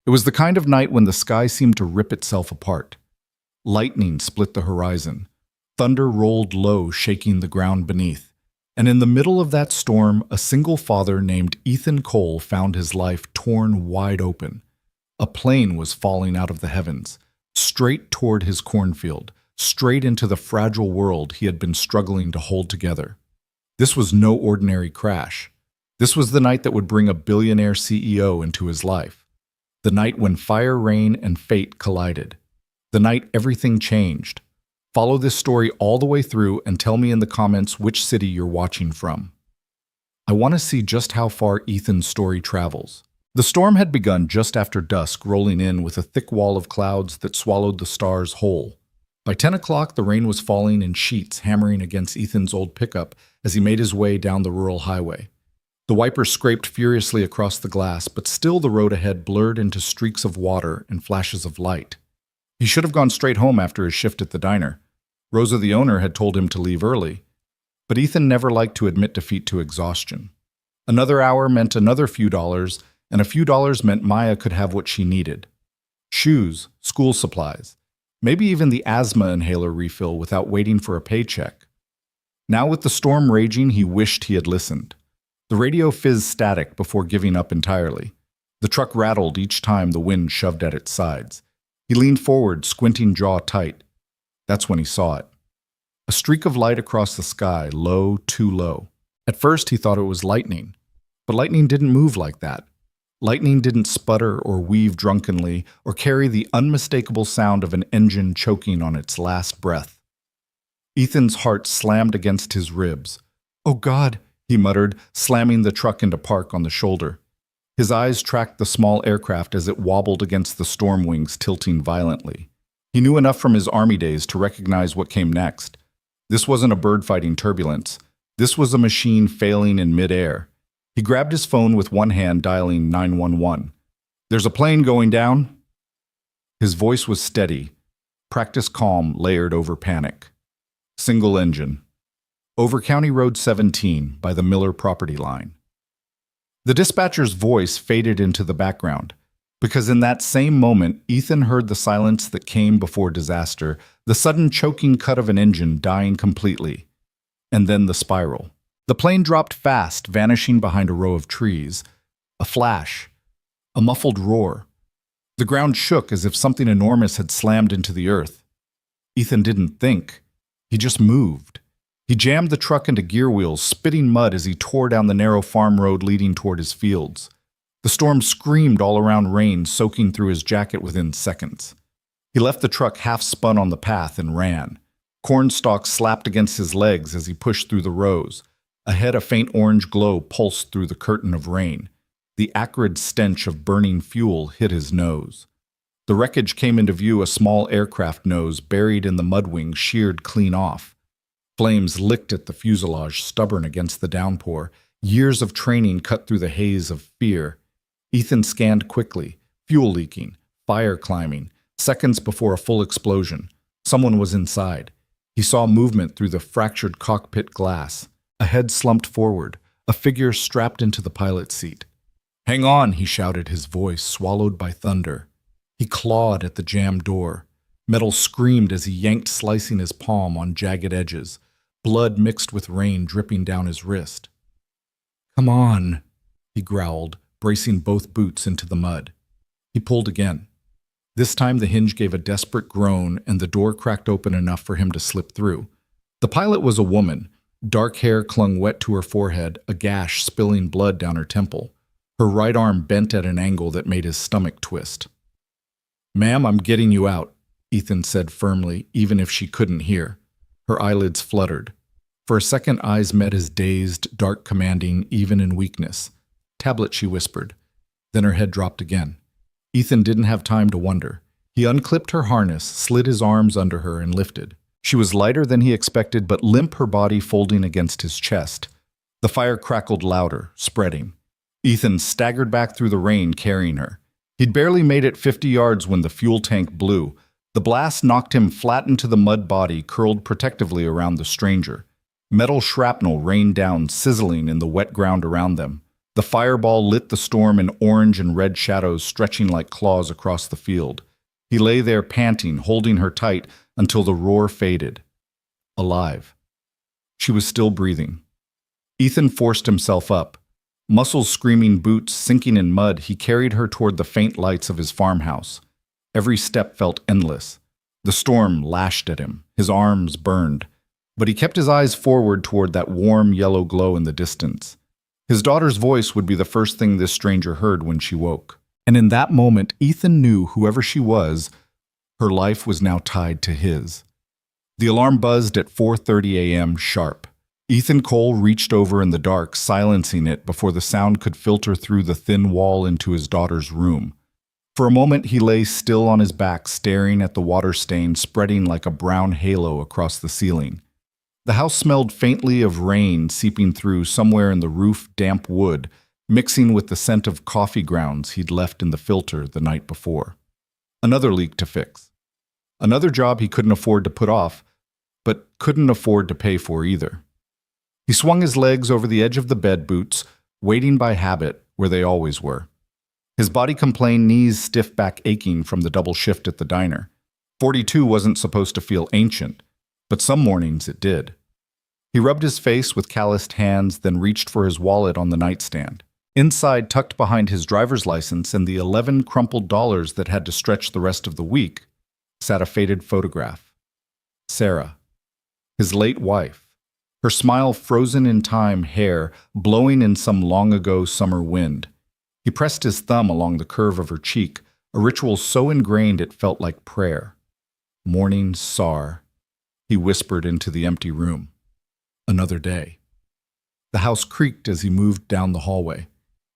It was the kind of night when the sky seemed to rip itself apart. Lightning split the horizon. Thunder rolled low, shaking the ground beneath. And in the middle of that storm, a single father named Ethan Cole found his life torn wide open. A plane was falling out of the heavens, straight toward his cornfield, straight into the fragile world he had been struggling to hold together. This was no ordinary crash. This was the night that would bring a billionaire CEO into his life. The night when fire, rain, and fate collided. The night everything changed. Follow this story all the way through and tell me in the comments which city you're watching from. I want to see just how far Ethan's story travels. The storm had begun just after dusk, rolling in with a thick wall of clouds that swallowed the stars whole. By 10 o'clock, the rain was falling in sheets, hammering against Ethan's old pickup as he made his way down the rural highway. The wipers scraped furiously across the glass, but still the road ahead blurred into streaks of water and flashes of light. He should have gone straight home after his shift at the diner. Rosa, the owner, had told him to leave early. But Ethan never liked to admit defeat to exhaustion. Another hour meant another few dollars, and a few dollars meant Maya could have what she needed. Shoes, school supplies, maybe even the asthma inhaler refill without waiting for a paycheck. Now with the storm raging, he wished he had listened. The radio fizzed static before giving up entirely. The truck rattled each time the wind shoved at its sides. He leaned forward, squinting jaw tight. That's when he saw it. A streak of light across the sky, low, too low. At first he thought it was lightning. But lightning didn't move like that. Lightning didn't sputter or weave drunkenly or carry the unmistakable sound of an engine choking on its last breath. Ethan's heart slammed against his ribs. "Oh God," he muttered, slamming the truck into park on the shoulder. His eyes tracked the small aircraft as it wobbled against the storm wings, tilting violently. He knew enough from his army days to recognize what came next. This wasn't a bird fighting turbulence. This was a machine failing in midair. He grabbed his phone with one hand, dialing 911. "There's a plane going down." His voice was steady, practice calm layered over panic. Single engine. Over County Road 17 by the Miller property line. The dispatcher's voice faded into the background, because in that same moment, Ethan heard the silence that came before disaster, the sudden choking cut of an engine dying completely, and then the spiral. The plane dropped fast, vanishing behind a row of trees. A flash. A muffled roar. The ground shook as if something enormous had slammed into the earth. Ethan didn't think. He just moved. He jammed the truck into gear wheels, spitting mud as he tore down the narrow farm road leading toward his fields. The storm screamed all around rain, soaking through his jacket within seconds. He left the truck half spun on the path and ran. Corn stalks slapped against his legs as he pushed through the rows. Ahead, a faint orange glow pulsed through the curtain of rain. The acrid stench of burning fuel hit his nose. The wreckage came into view, a small aircraft nose buried in the mud wing, sheared clean off. Flames licked at the fuselage, stubborn against the downpour. Years of training cut through the haze of fear. Ethan scanned quickly, fuel leaking, fire climbing, seconds before a full explosion. Someone was inside. He saw movement through the fractured cockpit glass. A head slumped forward, a figure strapped into the pilot's seat. "Hang on," he shouted, his voice swallowed by thunder. He clawed at the jammed door. Metal screamed as he yanked, slicing his palm on jagged edges. Blood mixed with rain dripping down his wrist. "Come on," he growled, bracing both boots into the mud. He pulled again. This time the hinge gave a desperate groan and the door cracked open enough for him to slip through. The pilot was a woman. Dark hair clung wet to her forehead, a gash spilling blood down her temple. Her right arm bent at an angle that made his stomach twist. "Ma'am, I'm getting you out," Ethan said firmly, even if she couldn't hear. Her eyelids fluttered. For a second, eyes met his dazed, dark commanding, even in weakness. "Tablet," she whispered. Then her head dropped again. Ethan didn't have time to wonder. He unclipped her harness, slid his arms under her, and lifted. She was lighter than he expected, but limp, her body folding against his chest. The fire crackled louder, spreading. Ethan staggered back through the rain, carrying her. He'd barely made it 50 yards when the fuel tank blew. The blast knocked him flat into the mud body, curled protectively around the stranger. Metal shrapnel rained down, sizzling in the wet ground around them. The fireball lit the storm in orange and red shadows stretching like claws across the field. He lay there panting, holding her tight until the roar faded. Alive. She was still breathing. Ethan forced himself up. Muscles screaming, boots sinking in mud, he carried her toward the faint lights of his farmhouse. Every step felt endless. The storm lashed at him. His arms burned. But he kept his eyes forward toward that warm yellow glow in the distance. His daughter's voice would be the first thing this stranger heard when she woke. And in that moment, Ethan knew whoever she was, her life was now tied to his. The alarm buzzed at 4:30 a.m. sharp. Ethan Cole reached over in the dark, silencing it before the sound could filter through the thin wall into his daughter's room. For a moment, he lay still on his back, staring at the water stain spreading like a brown halo across the ceiling. The house smelled faintly of rain seeping through somewhere in the roof, damp wood, mixing with the scent of coffee grounds he'd left in the filter the night before. Another leak to fix. Another job he couldn't afford to put off, but couldn't afford to pay for either. He swung his legs over the edge of the bed boots, waiting by habit where they always were. His body complained, knees stiff back aching from the double shift at the diner. 42 wasn't supposed to feel ancient, but some mornings it did. He rubbed his face with calloused hands, then reached for his wallet on the nightstand. Inside, tucked behind his driver's license and the 11 crumpled dollars that had to stretch the rest of the week, sat a faded photograph. Sarah, his late wife, her smile frozen in time, hair blowing in some long-ago summer wind. He pressed his thumb along the curve of her cheek, a ritual so ingrained it felt like prayer. Morning Sar, he whispered into the empty room. Another day. The house creaked as he moved down the hallway.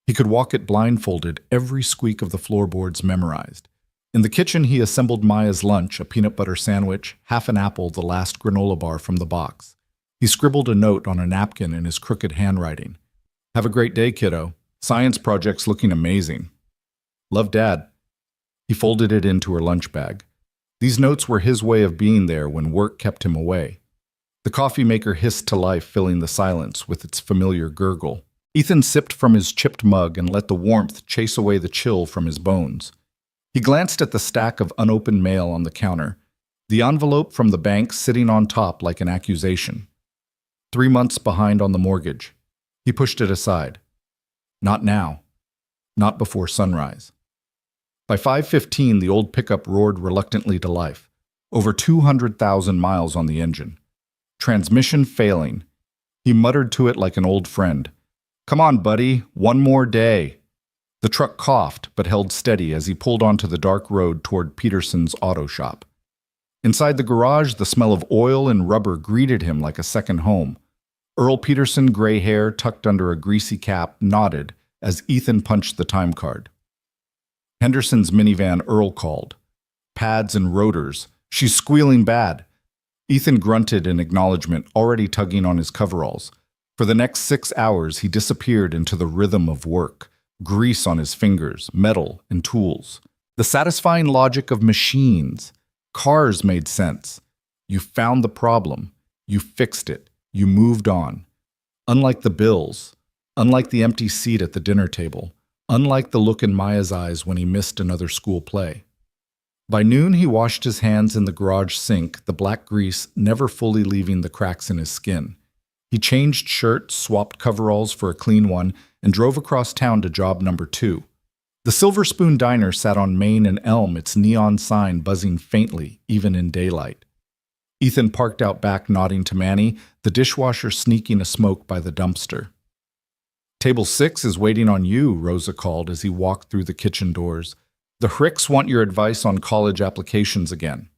He could walk it blindfolded, every squeak of the floorboards memorized. In the kitchen, he assembled Maya's lunch, a peanut butter sandwich, half an apple, the last granola bar from the box. He scribbled a note on a napkin in his crooked handwriting. Have a great day, kiddo. Science project's looking amazing. Love, Dad. He folded it into her lunch bag. These notes were his way of being there when work kept him away. The coffee maker hissed to life, filling the silence with its familiar gurgle. Ethan sipped from his chipped mug and let the warmth chase away the chill from his bones. He glanced at the stack of unopened mail on the counter, the envelope from the bank sitting on top like an accusation. 3 months behind on the mortgage. He pushed it aside. Not now. Not before sunrise. By 5:15, the old pickup roared reluctantly to life. Over 200,000 miles on the engine. Transmission failing. He muttered to it like an old friend. Come on, buddy, one more day. The truck coughed, but held steady as he pulled onto the dark road toward Peterson's auto shop. Inside the garage, the smell of oil and rubber greeted him like a second home. Earl Peterson, gray hair tucked under a greasy cap, nodded as Ethan punched the time card. Henderson's minivan, Earl called. Pads and rotors. She's squealing bad. Ethan grunted in acknowledgement, already tugging on his coveralls. For the next 6 hours, he disappeared into the rhythm of work, grease on his fingers, metal and tools. The satisfying logic of machines. Cars made sense. You found the problem. You fixed it. You moved on. Unlike the bills, unlike the empty seat at the dinner table, unlike the look in Maya's eyes when he missed another school play. By noon, he washed his hands in the garage sink, the black grease never fully leaving the cracks in his skin. He changed shirts, swapped coveralls for a clean one, and drove across town to job number 2. The Silver Spoon Diner sat on Main and Elm, its neon sign buzzing faintly, even in daylight. Ethan parked out back, nodding to Manny, the dishwasher sneaking a smoke by the dumpster. Table 6 is waiting on you, Rosa called as he walked through the kitchen doors. The Hricks want your advice on college applications again.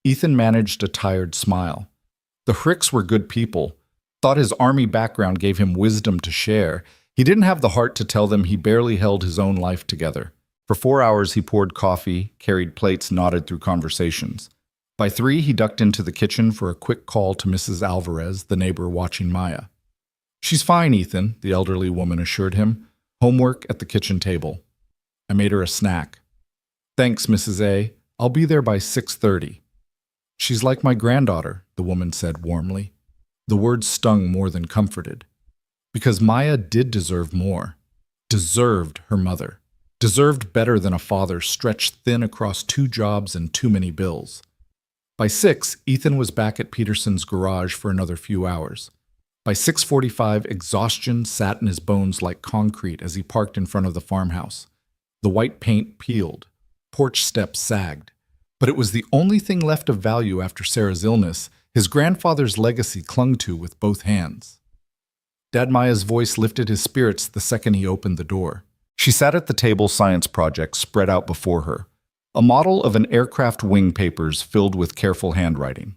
Ethan managed a tired smile. The Hricks were good people. Thought his army background gave him wisdom to share. He didn't have the heart to tell them he barely held his own life together. For 4 hours he poured coffee, carried plates, nodded through conversations. By 3 he ducked into the kitchen for a quick call to Mrs. Alvarez, the neighbor watching Maya. She's fine, Ethan, the elderly woman assured him. Homework at the kitchen table. I made her a snack. Thanks, Mrs. A. I'll be there by 6:30. She's like my granddaughter, the woman said warmly. The words stung more than comforted. Because Maya did deserve more. Deserved her mother. Deserved better than a father stretched thin across 2 jobs and too many bills. By 6, Ethan was back at Peterson's garage for another few hours. By 6:45, exhaustion sat in his bones like concrete as he parked in front of the farmhouse. The white paint peeled. Porch steps sagged. But it was the only thing left of value after Sarah's illness. His grandfather's legacy clung to with both hands. Dad Maya's voice lifted his spirits the second he opened the door. She sat at the table science project spread out before her, a model of an aircraft wing papers filled with careful handwriting.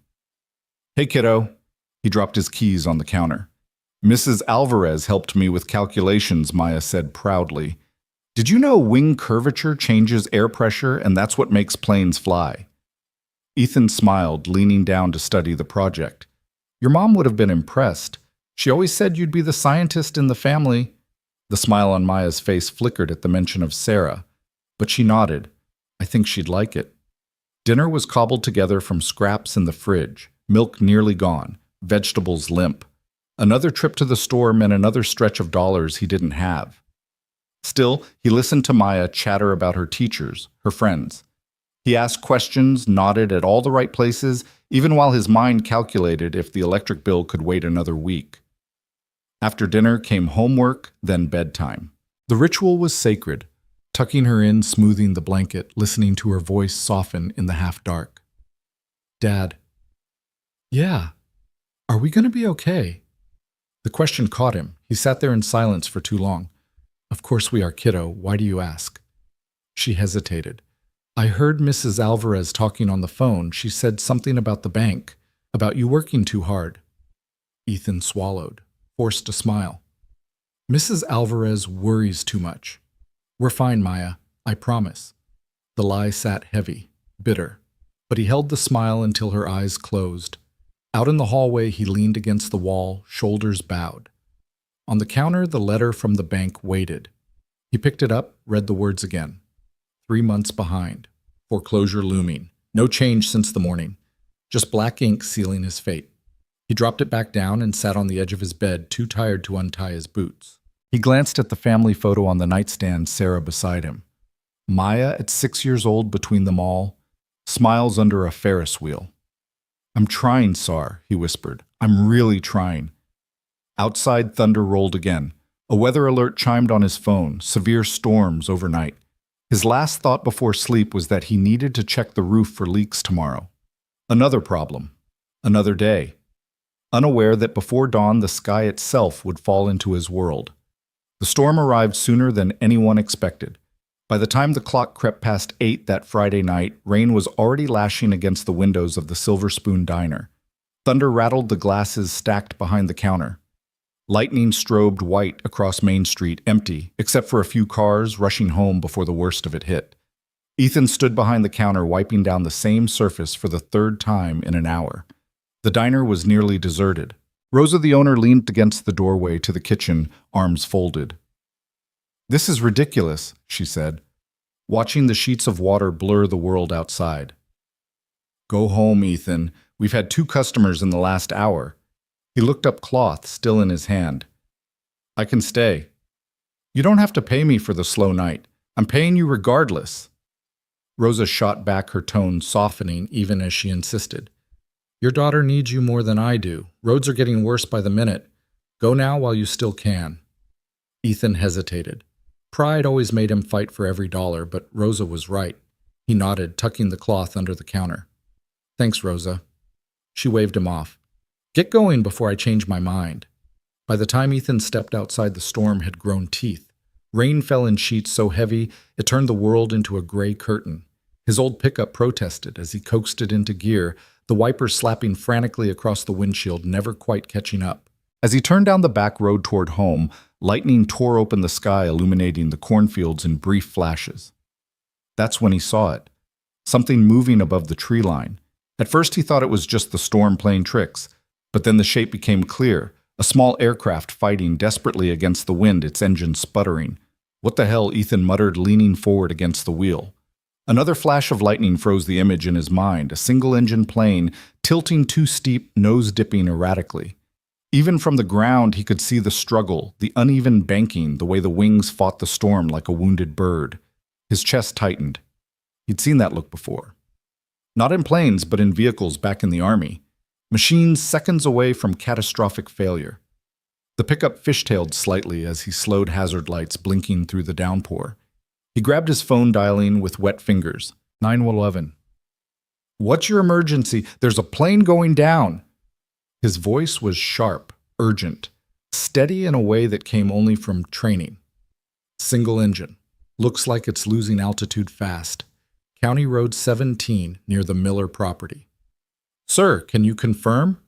"Hey, kiddo." He dropped his keys on the counter. "Mrs. Alvarez helped me with calculations," Maya said proudly. "Did you know wing curvature changes air pressure and that's what makes planes fly?" Ethan smiled, leaning down to study the project. "Your mom would have been impressed. She always said you'd be the scientist in the family." The smile on Maya's face flickered at the mention of Sarah, but she nodded. "I think she'd like it." Dinner was cobbled together from scraps in the fridge, milk nearly gone, vegetables limp. Another trip to the store meant another stretch of dollars he didn't have. Still, he listened to Maya chatter about her teachers, her friends. He asked questions, nodded at all the right places, even while his mind calculated if the electric bill could wait another week. After dinner came homework, then bedtime. The ritual was sacred, tucking her in, smoothing the blanket, listening to her voice soften in the half-dark. "Dad." "Yeah. Are we going to be okay?" The question caught him. He sat there in silence for too long. "Of course we are, kiddo. Why do you ask?" She hesitated. "I heard Mrs. Alvarez talking on the phone. She said something about the bank, about you working too hard." Ethan swallowed, forced a smile. "Mrs. Alvarez worries too much. We're fine, Maya. I promise." The lie sat heavy, bitter, but he held the smile until her eyes closed. Out in the hallway, he leaned against the wall, shoulders bowed. On the counter, the letter from the bank waited. He picked it up, read the words again. 3 months behind. Foreclosure looming. No change since the morning. Just black ink sealing his fate. He dropped it back down and sat on the edge of his bed, too tired to untie his boots. He glanced at the family photo on the nightstand, Sarah beside him. Maya, at 6 years old between them all, smiles under a Ferris wheel. "I'm trying, Sar," he whispered. "I'm really trying." Outside, thunder rolled again. A weather alert chimed on his phone, severe storms overnight. His last thought before sleep was that he needed to check the roof for leaks tomorrow. Another problem. Another day. Unaware that before dawn the sky itself would fall into his world. The storm arrived sooner than anyone expected. By the time the clock crept past 8 that Friday night, rain was already lashing against the windows of the Silver Spoon Diner. Thunder rattled the glasses stacked behind the counter. Lightning strobed white across Main Street, empty, except for a few cars rushing home before the worst of it hit. Ethan stood behind the counter, wiping down the same surface for the 3rd time in an hour. The diner was nearly deserted. Rosa, the owner, leaned against the doorway to the kitchen, arms folded. "This is ridiculous," she said, watching the sheets of water blur the world outside. "Go home, Ethan. We've had 2 customers in the last hour." He looked up, cloth still in his hand. "I can stay." "You don't have to pay me for the slow night. I'm paying you regardless." Rosa shot back, her tone softening even as she insisted. "Your daughter needs you more than I do. Roads are getting worse by the minute. Go now while you still can." Ethan hesitated. Pride always made him fight for every dollar, but Rosa was right. He nodded, tucking the cloth under the counter. "Thanks, Rosa." She waved him off. "Get going before I change my mind." By the time Ethan stepped outside, the storm had grown teeth. Rain fell in sheets so heavy it turned the world into a gray curtain. His old pickup protested as he coaxed it into gear, the wipers slapping frantically across the windshield, never quite catching up. As he turned down the back road toward home, lightning tore open the sky, illuminating the cornfields in brief flashes. That's when he saw it. Something moving above the tree line. At first he thought it was just the storm playing tricks, but then the shape became clear, a small aircraft fighting desperately against the wind, its engine sputtering. "What the hell?" Ethan muttered, leaning forward against the wheel. Another flash of lightning froze the image in his mind, a single-engine plane tilting too steep, nose-dipping erratically. Even from the ground, he could see the struggle, the uneven banking, the way the wings fought the storm like a wounded bird. His chest tightened. He'd seen that look before. Not in planes, but in vehicles back in the Army. Machines seconds away from catastrophic failure. The pickup fishtailed slightly as he slowed hazard lights blinking through the downpour. He grabbed his phone, dialing with wet fingers. 911. What's your emergency? There's a plane going down. His voice was sharp, urgent, steady in a way that came only from training. Single engine. Looks like it's losing altitude fast. County Road 17 near the Miller property. Sir, can you confirm?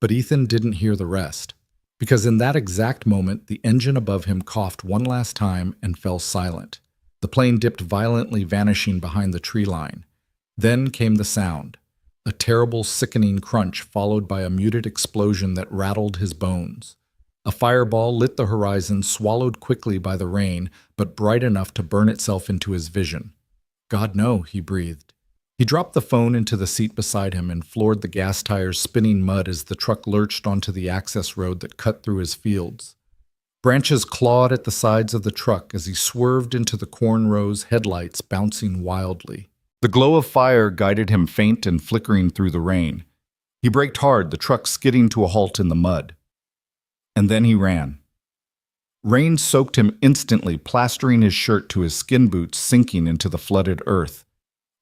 But Ethan didn't hear the rest, because in that exact moment, the engine above him coughed one last time and fell silent. The plane dipped violently, vanishing behind the tree line. Then came the sound, a terrible, sickening crunch followed by a muted explosion that rattled his bones. A fireball lit the horizon, swallowed quickly by the rain, but bright enough to burn itself into his vision. God, no, he breathed. He dropped the phone into the seat beside him and floored the gas tires, spinning mud as the truck lurched onto the access road that cut through his fields. Branches clawed at the sides of the truck as he swerved into the corn rows, headlights bouncing wildly. The glow of fire guided him, faint and flickering through the rain. He braked hard, the truck skidding to a halt in the mud. And then he ran. Rain soaked him instantly, plastering his shirt to his skin boots, sinking into the flooded earth.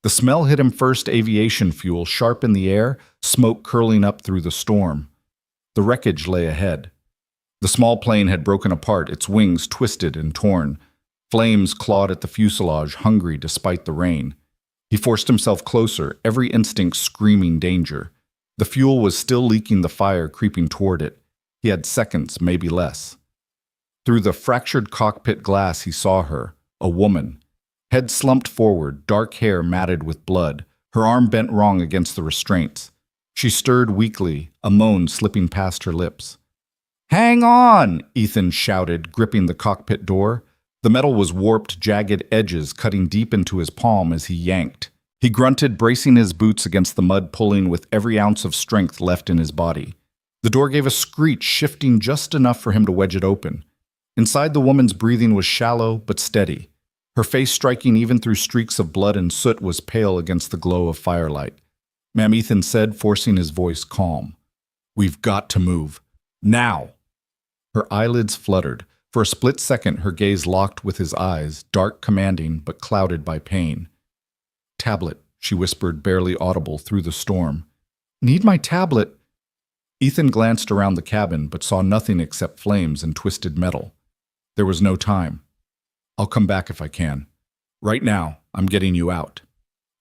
The smell hit him first, aviation fuel, sharp in the air, smoke curling up through the storm. The wreckage lay ahead. The small plane had broken apart, its wings twisted and torn. Flames clawed at the fuselage, hungry despite the rain. He forced himself closer, every instinct screaming danger. The fuel was still leaking, the fire creeping toward it. He had seconds, maybe less. Through the fractured cockpit glass he saw her, a woman. Head slumped forward, dark hair matted with blood, her arm bent wrong against the restraints. She stirred weakly, a moan slipping past her lips. "Hang on!" Ethan shouted, gripping the cockpit door. The metal was warped, jagged edges cutting deep into his palm as he yanked. He grunted, bracing his boots against the mud, pulling with every ounce of strength left in his body. The door gave a screech, shifting just enough for him to wedge it open. Inside, the woman's breathing was shallow but steady. Her face, striking even through streaks of blood and soot, was pale against the glow of firelight. "Ma'am," Ethan said, forcing his voice calm. "We've got to move. Now!" Her eyelids fluttered. For a split second, her gaze locked with his eyes, dark, commanding, but clouded by pain. "Tablet," she whispered, barely audible through the storm. "Need my tablet." Ethan glanced around the cabin, but saw nothing except flames and twisted metal. There was no time. "I'll come back if I can. Right now, I'm getting you out."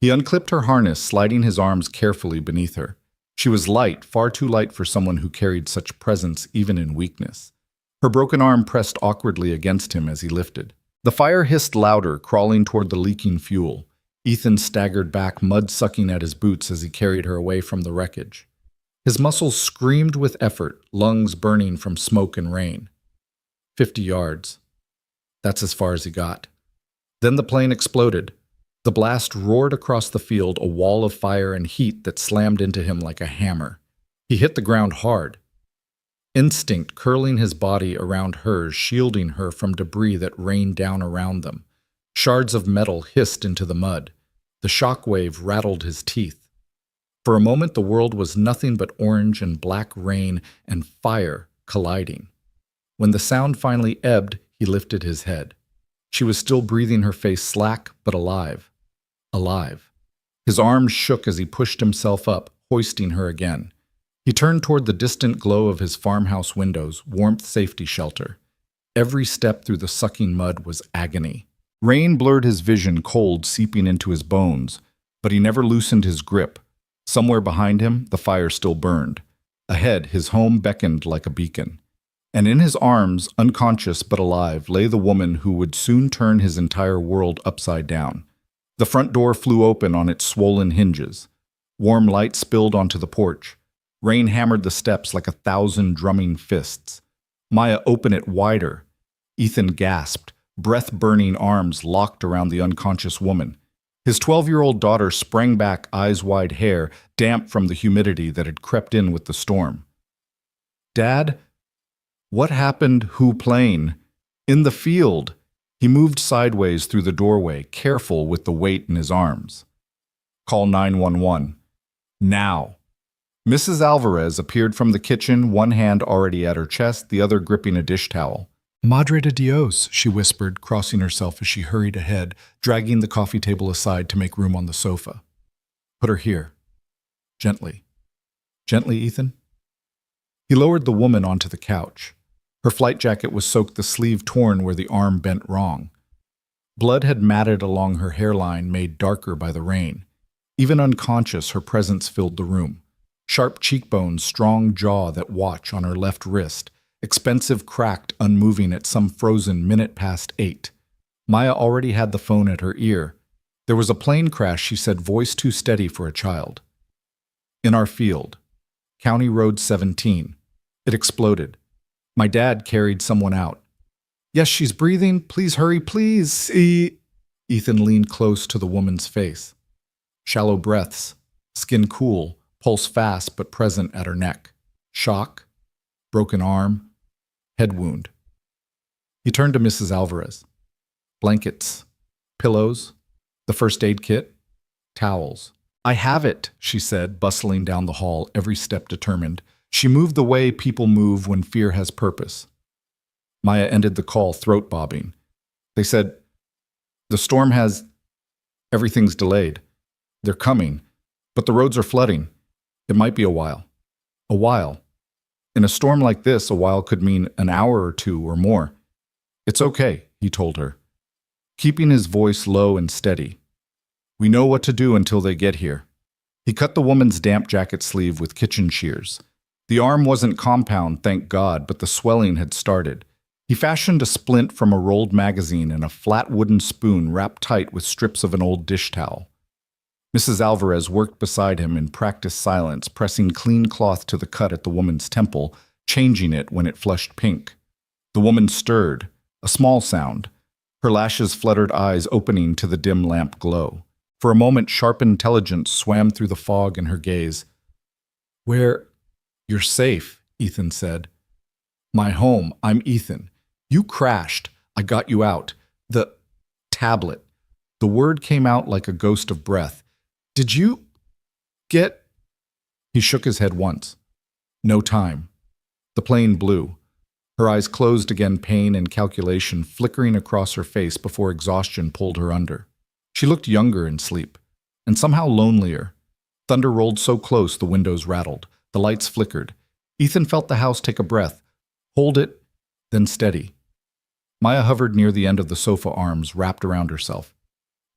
He unclipped her harness, sliding his arms carefully beneath her. She was light, far too light for someone who carried such presence even in weakness. Her broken arm pressed awkwardly against him as he lifted. The fire hissed louder, crawling toward the leaking fuel. Ethan staggered back, mud sucking at his boots as he carried her away from the wreckage. His muscles screamed with effort, lungs burning from smoke and rain. 50 yards. That's as far as he got. Then the plane exploded. The blast roared across the field, a wall of fire and heat that slammed into him like a hammer. He hit the ground hard. Instinct curling his body around hers, shielding her from debris that rained down around them. Shards of metal hissed into the mud. The shock wave rattled his teeth. For a moment, the world was nothing but orange and black rain and fire colliding. When the sound finally ebbed, he lifted his head. She was still breathing, her face slack but alive. Alive. His arms shook as he pushed himself up, hoisting her again. He turned toward the distant glow of his farmhouse windows, warmth safety shelter. Every step through the sucking mud was agony. Rain blurred his vision, cold seeping into his bones, but he never loosened his grip. Somewhere behind him, the fire still burned. Ahead, his home beckoned like a beacon. And in his arms, unconscious but alive, lay the woman who would soon turn his entire world upside down. The front door flew open on its swollen hinges. Warm light spilled onto the porch. Rain hammered the steps like 1,000 drumming fists. "Maya, open it wider." Ethan gasped, breath-burning arms locked around the unconscious woman. His 12-year-old daughter sprang back, eyes wide, hair damp from the humidity that had crept in with the storm. Dad? What happened? Who plane? In the field. He moved sideways through the doorway, careful with the weight in his arms. Call 911. Now. Mrs. Alvarez appeared from the kitchen, one hand already at her chest, the other gripping a dish towel. Madre de Dios, she whispered, crossing herself as she hurried ahead, dragging the coffee table aside to make room on the sofa. Put her here. Gently. Gently, Ethan? He lowered the woman onto the couch. Her flight jacket was soaked, the sleeve torn where the arm bent wrong. Blood had matted along her hairline, made darker by the rain. Even unconscious, her presence filled the room. Sharp cheekbones, strong jaw, that watch on her left wrist. Expensive cracked, unmoving at some frozen 8:08. Maya already had the phone at her ear. There was a plane crash, she said, voice too steady for a child. In our field. County Road 17. It exploded. My dad carried someone out. Yes, she's breathing. Please hurry, please. Ethan leaned close to the woman's face. Shallow breaths, skin cool, pulse fast but present at her neck. Shock, broken arm, head wound. He turned to Mrs. Alvarez. Blankets, pillows, the first aid kit, towels. I have it, she said, bustling down the hall, every step determined. She moved the way people move when fear has purpose. Maya ended the call, throat bobbing. They said, the storm has... Everything's delayed. They're coming, but the roads are flooding. It might be a while. A while. In a storm like this, a while could mean an hour or two or more. It's okay, he told her, keeping his voice low and steady. We know what to do until they get here. He cut the woman's damp jacket sleeve with kitchen shears. The arm wasn't compound, thank God, but the swelling had started. He fashioned a splint from a rolled magazine and a flat wooden spoon wrapped tight with strips of an old dish towel. Mrs. Alvarez worked beside him in practiced silence, pressing clean cloth to the cut at the woman's temple, changing it when it flushed pink. The woman stirred, a small sound, her lashes fluttered, eyes opening to the dim lamp glow. For a moment, sharp intelligence swam through the fog in her gaze. Where... You're safe, Ethan said. My home. I'm Ethan. You crashed. I got you out. The tablet. The word came out like a ghost of breath. Did you get... He shook his head once. No time. The plane blew. Her eyes closed again, pain and calculation flickering across her face before exhaustion pulled her under. She looked younger in sleep, and somehow lonelier. Thunder rolled so close the windows rattled. The lights flickered. Ethan felt the house take a breath. Hold it, then steady. Maya hovered near the end of the sofa, arms wrapped around herself.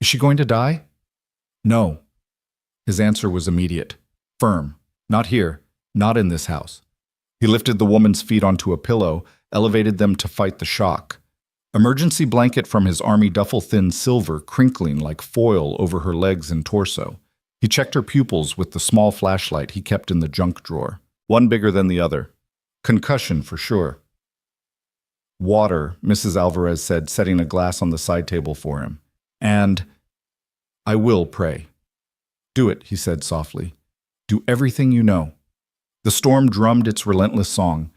Is she going to die? No. His answer was immediate. Firm. Not here. Not in this house. He lifted the woman's feet onto a pillow, elevated them to fight the shock. Emergency blanket from his army duffel, thin silver, crinkling like foil over her legs and torso. He checked her pupils with the small flashlight he kept in the junk drawer, one bigger than the other. Concussion for sure. Water, Mrs. Alvarez said, setting a glass on the side table for him. And I will pray. Do it, he said softly. Do everything you know. The storm drummed its relentless song.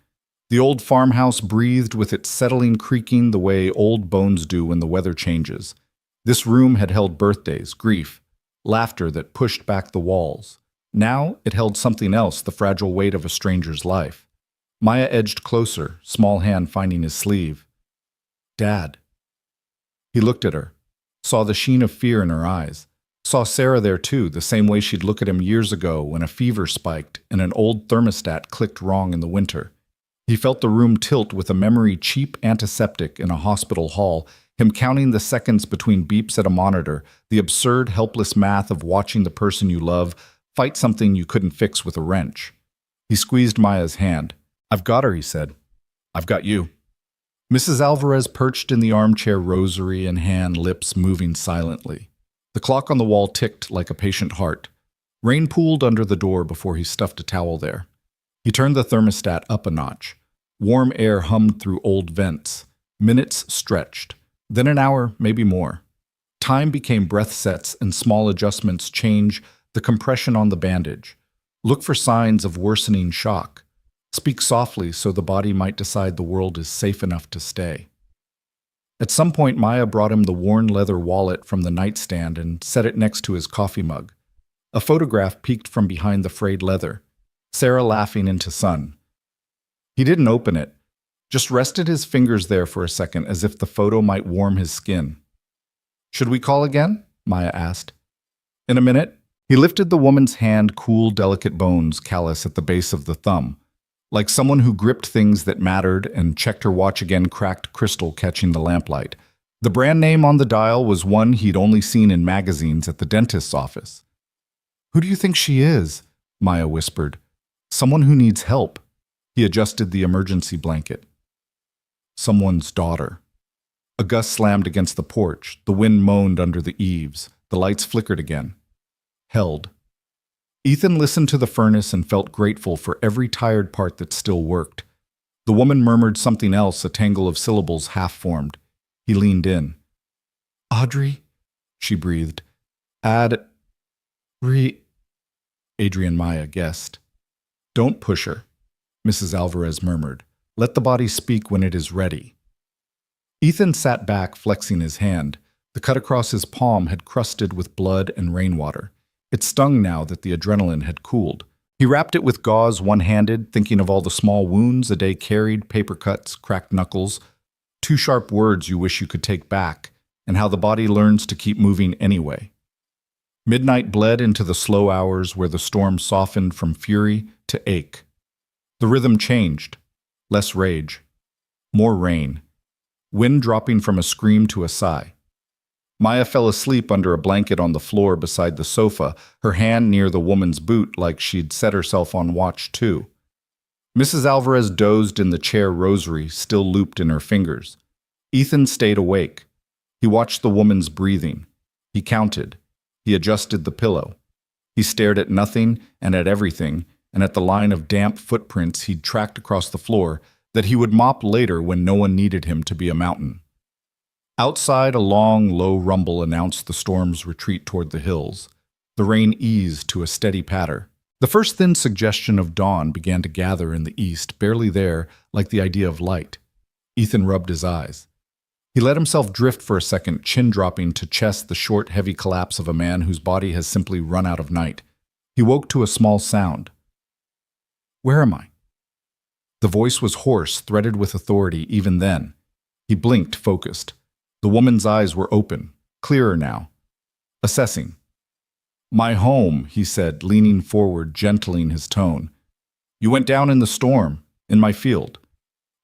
The old farmhouse breathed with its settling creaking the way old bones do when the weather changes. This room had held birthdays, grief, laughter that pushed back the walls. Now it held something else, the fragile weight of a stranger's life. Maya edged closer, small hand finding his sleeve. Dad. He looked at her, saw the sheen of fear in her eyes, saw Sarah there too, the same way she'd look at him years ago when a fever spiked and an old thermostat clicked wrong in the winter. He felt the room tilt with a memory cheap antiseptic in a hospital hall, him counting the seconds between beeps at a monitor, the absurd, helpless math of watching the person you love fight something you couldn't fix with a wrench. He squeezed Maya's hand. I've got her, he said. I've got you. Mrs. Alvarez perched in the armchair, rosary in hand, lips moving silently. The clock on the wall ticked like a patient heart. Rain pooled under the door before he stuffed a towel there. He turned the thermostat up a notch. Warm air hummed through old vents. Minutes stretched. Then an hour, maybe more. Time became breath sets and small adjustments change the compression on the bandage. Look for signs of worsening shock. Speak softly so the body might decide the world is safe enough to stay. At some point, Maya brought him the worn leather wallet from the nightstand and set it next to his coffee mug. A photograph peeked from behind the frayed leather, Sarah laughing into sun. He didn't open it, just rested his fingers there for a second as if the photo might warm his skin. Should we call again? Maya asked. In a minute. He lifted the woman's hand, cool, delicate bones callous at the base of the thumb, like someone who gripped things that mattered, and checked her watch again, cracked crystal catching the lamplight. The brand name on the dial was one he'd only seen in magazines at the dentist's office. Who do you think she is? Maya whispered. Someone who needs help. He adjusted the emergency blanket. Someone's daughter. A gust slammed against the porch. The wind moaned under the eaves. The lights flickered again. Held. Ethan listened to the furnace and felt grateful for every tired part that still worked. The woman murmured something else, a tangle of syllables half-formed. He leaned in. Audrey, she breathed. Adrian Maya guessed. Don't push her, Mrs. Alvarez murmured. Let the body speak when it is ready. Ethan sat back, flexing his hand. The cut across his palm had crusted with blood and rainwater. It stung now that the adrenaline had cooled. He wrapped it with gauze one-handed, thinking of all the small wounds a day carried, paper cuts, cracked knuckles, 2 sharp words you wish you could take back, and how the body learns to keep moving anyway. Midnight bled into the slow hours where the storm softened from fury to ache. The rhythm changed. Less rage. More rain. Wind dropping from a scream to a sigh. Maya fell asleep under a blanket on the floor beside the sofa, her hand near the woman's boot like she'd set herself on watch too. Mrs. Alvarez dozed in the chair, rosary still looped in her fingers. Ethan stayed awake. He watched the woman's breathing. He counted. He adjusted the pillow. He stared at nothing and at everything, and at the line of damp footprints he'd tracked across the floor that he would mop later when no one needed him to be a mountain. Outside, a long, low rumble announced the storm's retreat toward the hills. The rain eased to a steady patter. The first thin suggestion of dawn began to gather in the east, barely there, like the idea of light. Ethan rubbed his eyes. He let himself drift for a second, chin dropping to chest, the short, heavy collapse of a man whose body has simply run out of night. He woke to a small sound. Where am I? The voice was hoarse, threaded with authority even then. He blinked, focused. The woman's eyes were open, clearer now. Assessing. My home, he said, leaning forward, gentling his tone. You went down in the storm, in my field.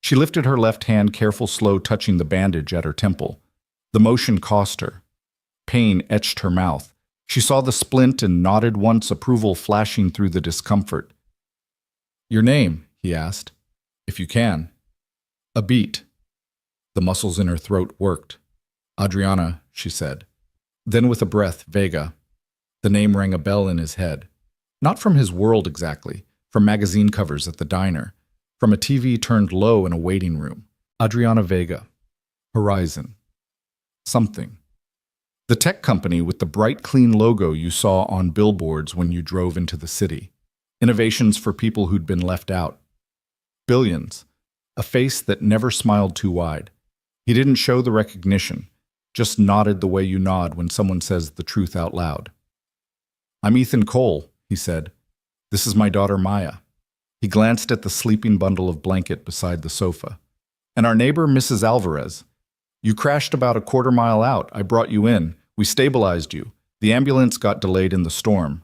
She lifted her left hand, careful, slow, touching the bandage at her temple. The motion cost her. Pain etched her mouth. She saw the splint and nodded once, approval flashing through the discomfort. Your name, he asked, if you can. A beat. The muscles in her throat worked. Adriana, she said. Then with a breath, Vega. The name rang a bell in his head. Not from his world exactly, from magazine covers at the diner, from a TV turned low in a waiting room. Adriana Vega. Horizon. Something. The tech company with the bright, clean logo you saw on billboards when you drove into the city. Innovations for people who'd been left out. Billions. A face that never smiled too wide. He didn't show the recognition, just nodded the way you nod when someone says the truth out loud. I'm Ethan Cole, he said. This is my daughter Maya. He glanced at the sleeping bundle of blanket beside the sofa. And our neighbor, Mrs. Alvarez. You crashed about a quarter-mile out. I brought you in. We stabilized you. The ambulance got delayed in the storm.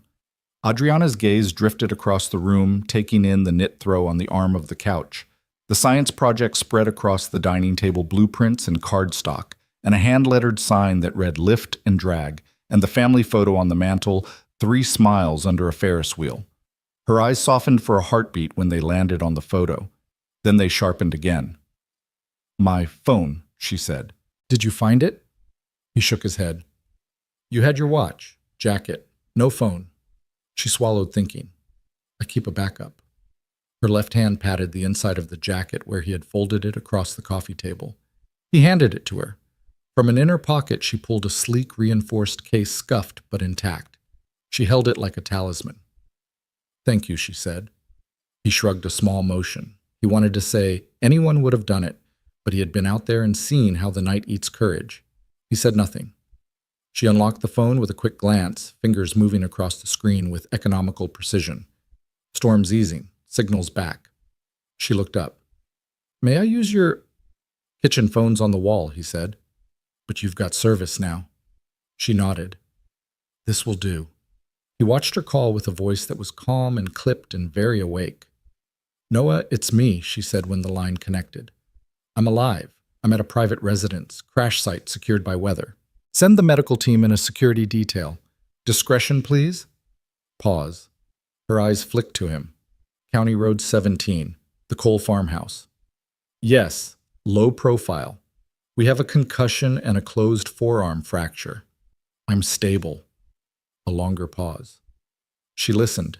Adriana's gaze drifted across the room, taking in the knit throw on the arm of the couch. The science project spread across the dining table, blueprints and cardstock, and a hand-lettered sign that read lift and drag, and the family photo on the mantel, 3 smiles under a Ferris wheel. Her eyes softened for a heartbeat when they landed on the photo. Then they sharpened again. My phone, she said. Did you find it? He shook his head. You had your watch, jacket, no phone. She swallowed, thinking. I keep a backup. Her left hand patted the inside of the jacket where he had folded it across the coffee table. He handed it to her. From an inner pocket, she pulled a sleek, reinforced case, scuffed but intact. She held it like a talisman. Thank you, she said. He shrugged a small motion. He wanted to say, anyone would have done it, but he had been out there and seen how the night eats courage. He said nothing. She unlocked the phone with a quick glance, fingers moving across the screen with economical precision. Storm's easing, signals back. She looked up. May I use your... Kitchen phone's on the wall, he said. But you've got service now. She nodded. This will do. He watched her call with a voice that was calm and clipped and very awake. Noah, it's me, she said when the line connected. I'm alive. I'm at a private residence, crash site secured by weather. Send the medical team in a security detail. Discretion, please? Pause. Her eyes flicked to him. County Road 17, the Cole farmhouse. Yes, low profile. We have a concussion and a closed forearm fracture. I'm stable. A longer pause. She listened.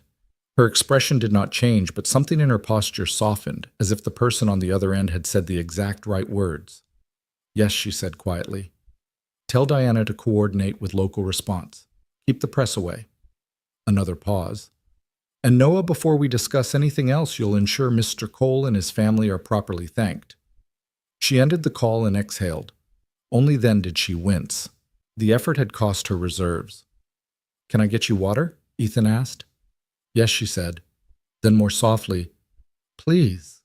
Her expression did not change, but something in her posture softened, as if the person on the other end had said the exact right words. Yes, she said quietly. Tell Diana to coordinate with local response. Keep the press away. Another pause. And Noah, before we discuss anything else, you'll ensure Mr. Cole and his family are properly thanked. She ended the call and exhaled. Only then did she wince. The effort had cost her reserves. Can I get you water? Ethan asked. Yes, she said. Then more softly, please.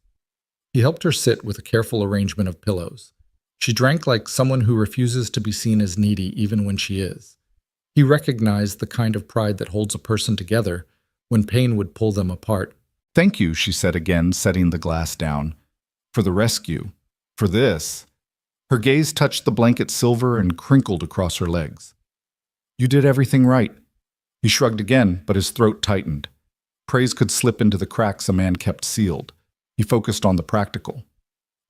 He helped her sit with a careful arrangement of pillows. She drank like someone who refuses to be seen as needy even when she is. He recognized the kind of pride that holds a person together when pain would pull them apart. Thank you, she said again, setting the glass down. For the rescue. For this. Her gaze touched the blanket silver and crinkled across her legs. You did everything right. He shrugged again, but his throat tightened. Praise could slip into the cracks a man kept sealed. He focused on the practical.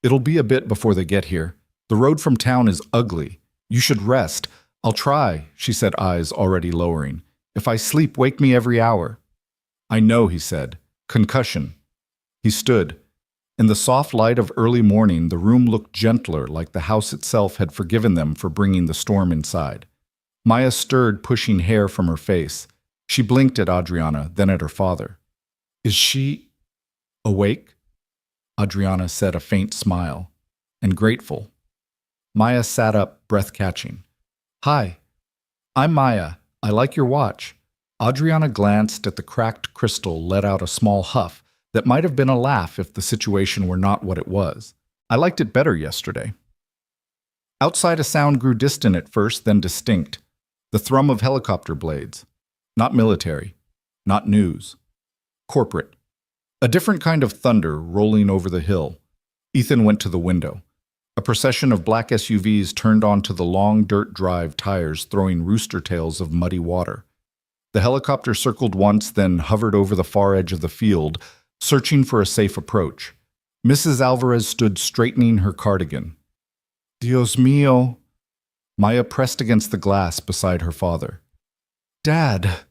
It'll be a bit before they get here. The road from town is ugly. You should rest. I'll try, she said, eyes already lowering. If I sleep, wake me every hour. I know, he said. Concussion. He stood. In the soft light of early morning, the room looked gentler, like the house itself had forgiven them for bringing the storm inside. Maya stirred, pushing hair from her face. She blinked at Adriana, then at her father. Is she awake? Adriana said, a faint smile, and grateful. Maya sat up, breath catching. Hi, I'm Maya. I like your watch. Adriana glanced at the cracked crystal, let out a small huff that might have been a laugh if the situation were not what it was. I liked it better yesterday. Outside, a sound grew distant at first, then distinct. The thrum of helicopter blades. Not military. Not news. Corporate. A different kind of thunder rolling over the hill. Ethan went to the window. A procession of black SUVs turned onto the long dirt drive tires, throwing rooster tails of muddy water. The helicopter circled once, then hovered over the far edge of the field, searching for a safe approach. Mrs. Alvarez stood straightening her cardigan. Dios mío. Maya pressed against the glass beside her father. Dad,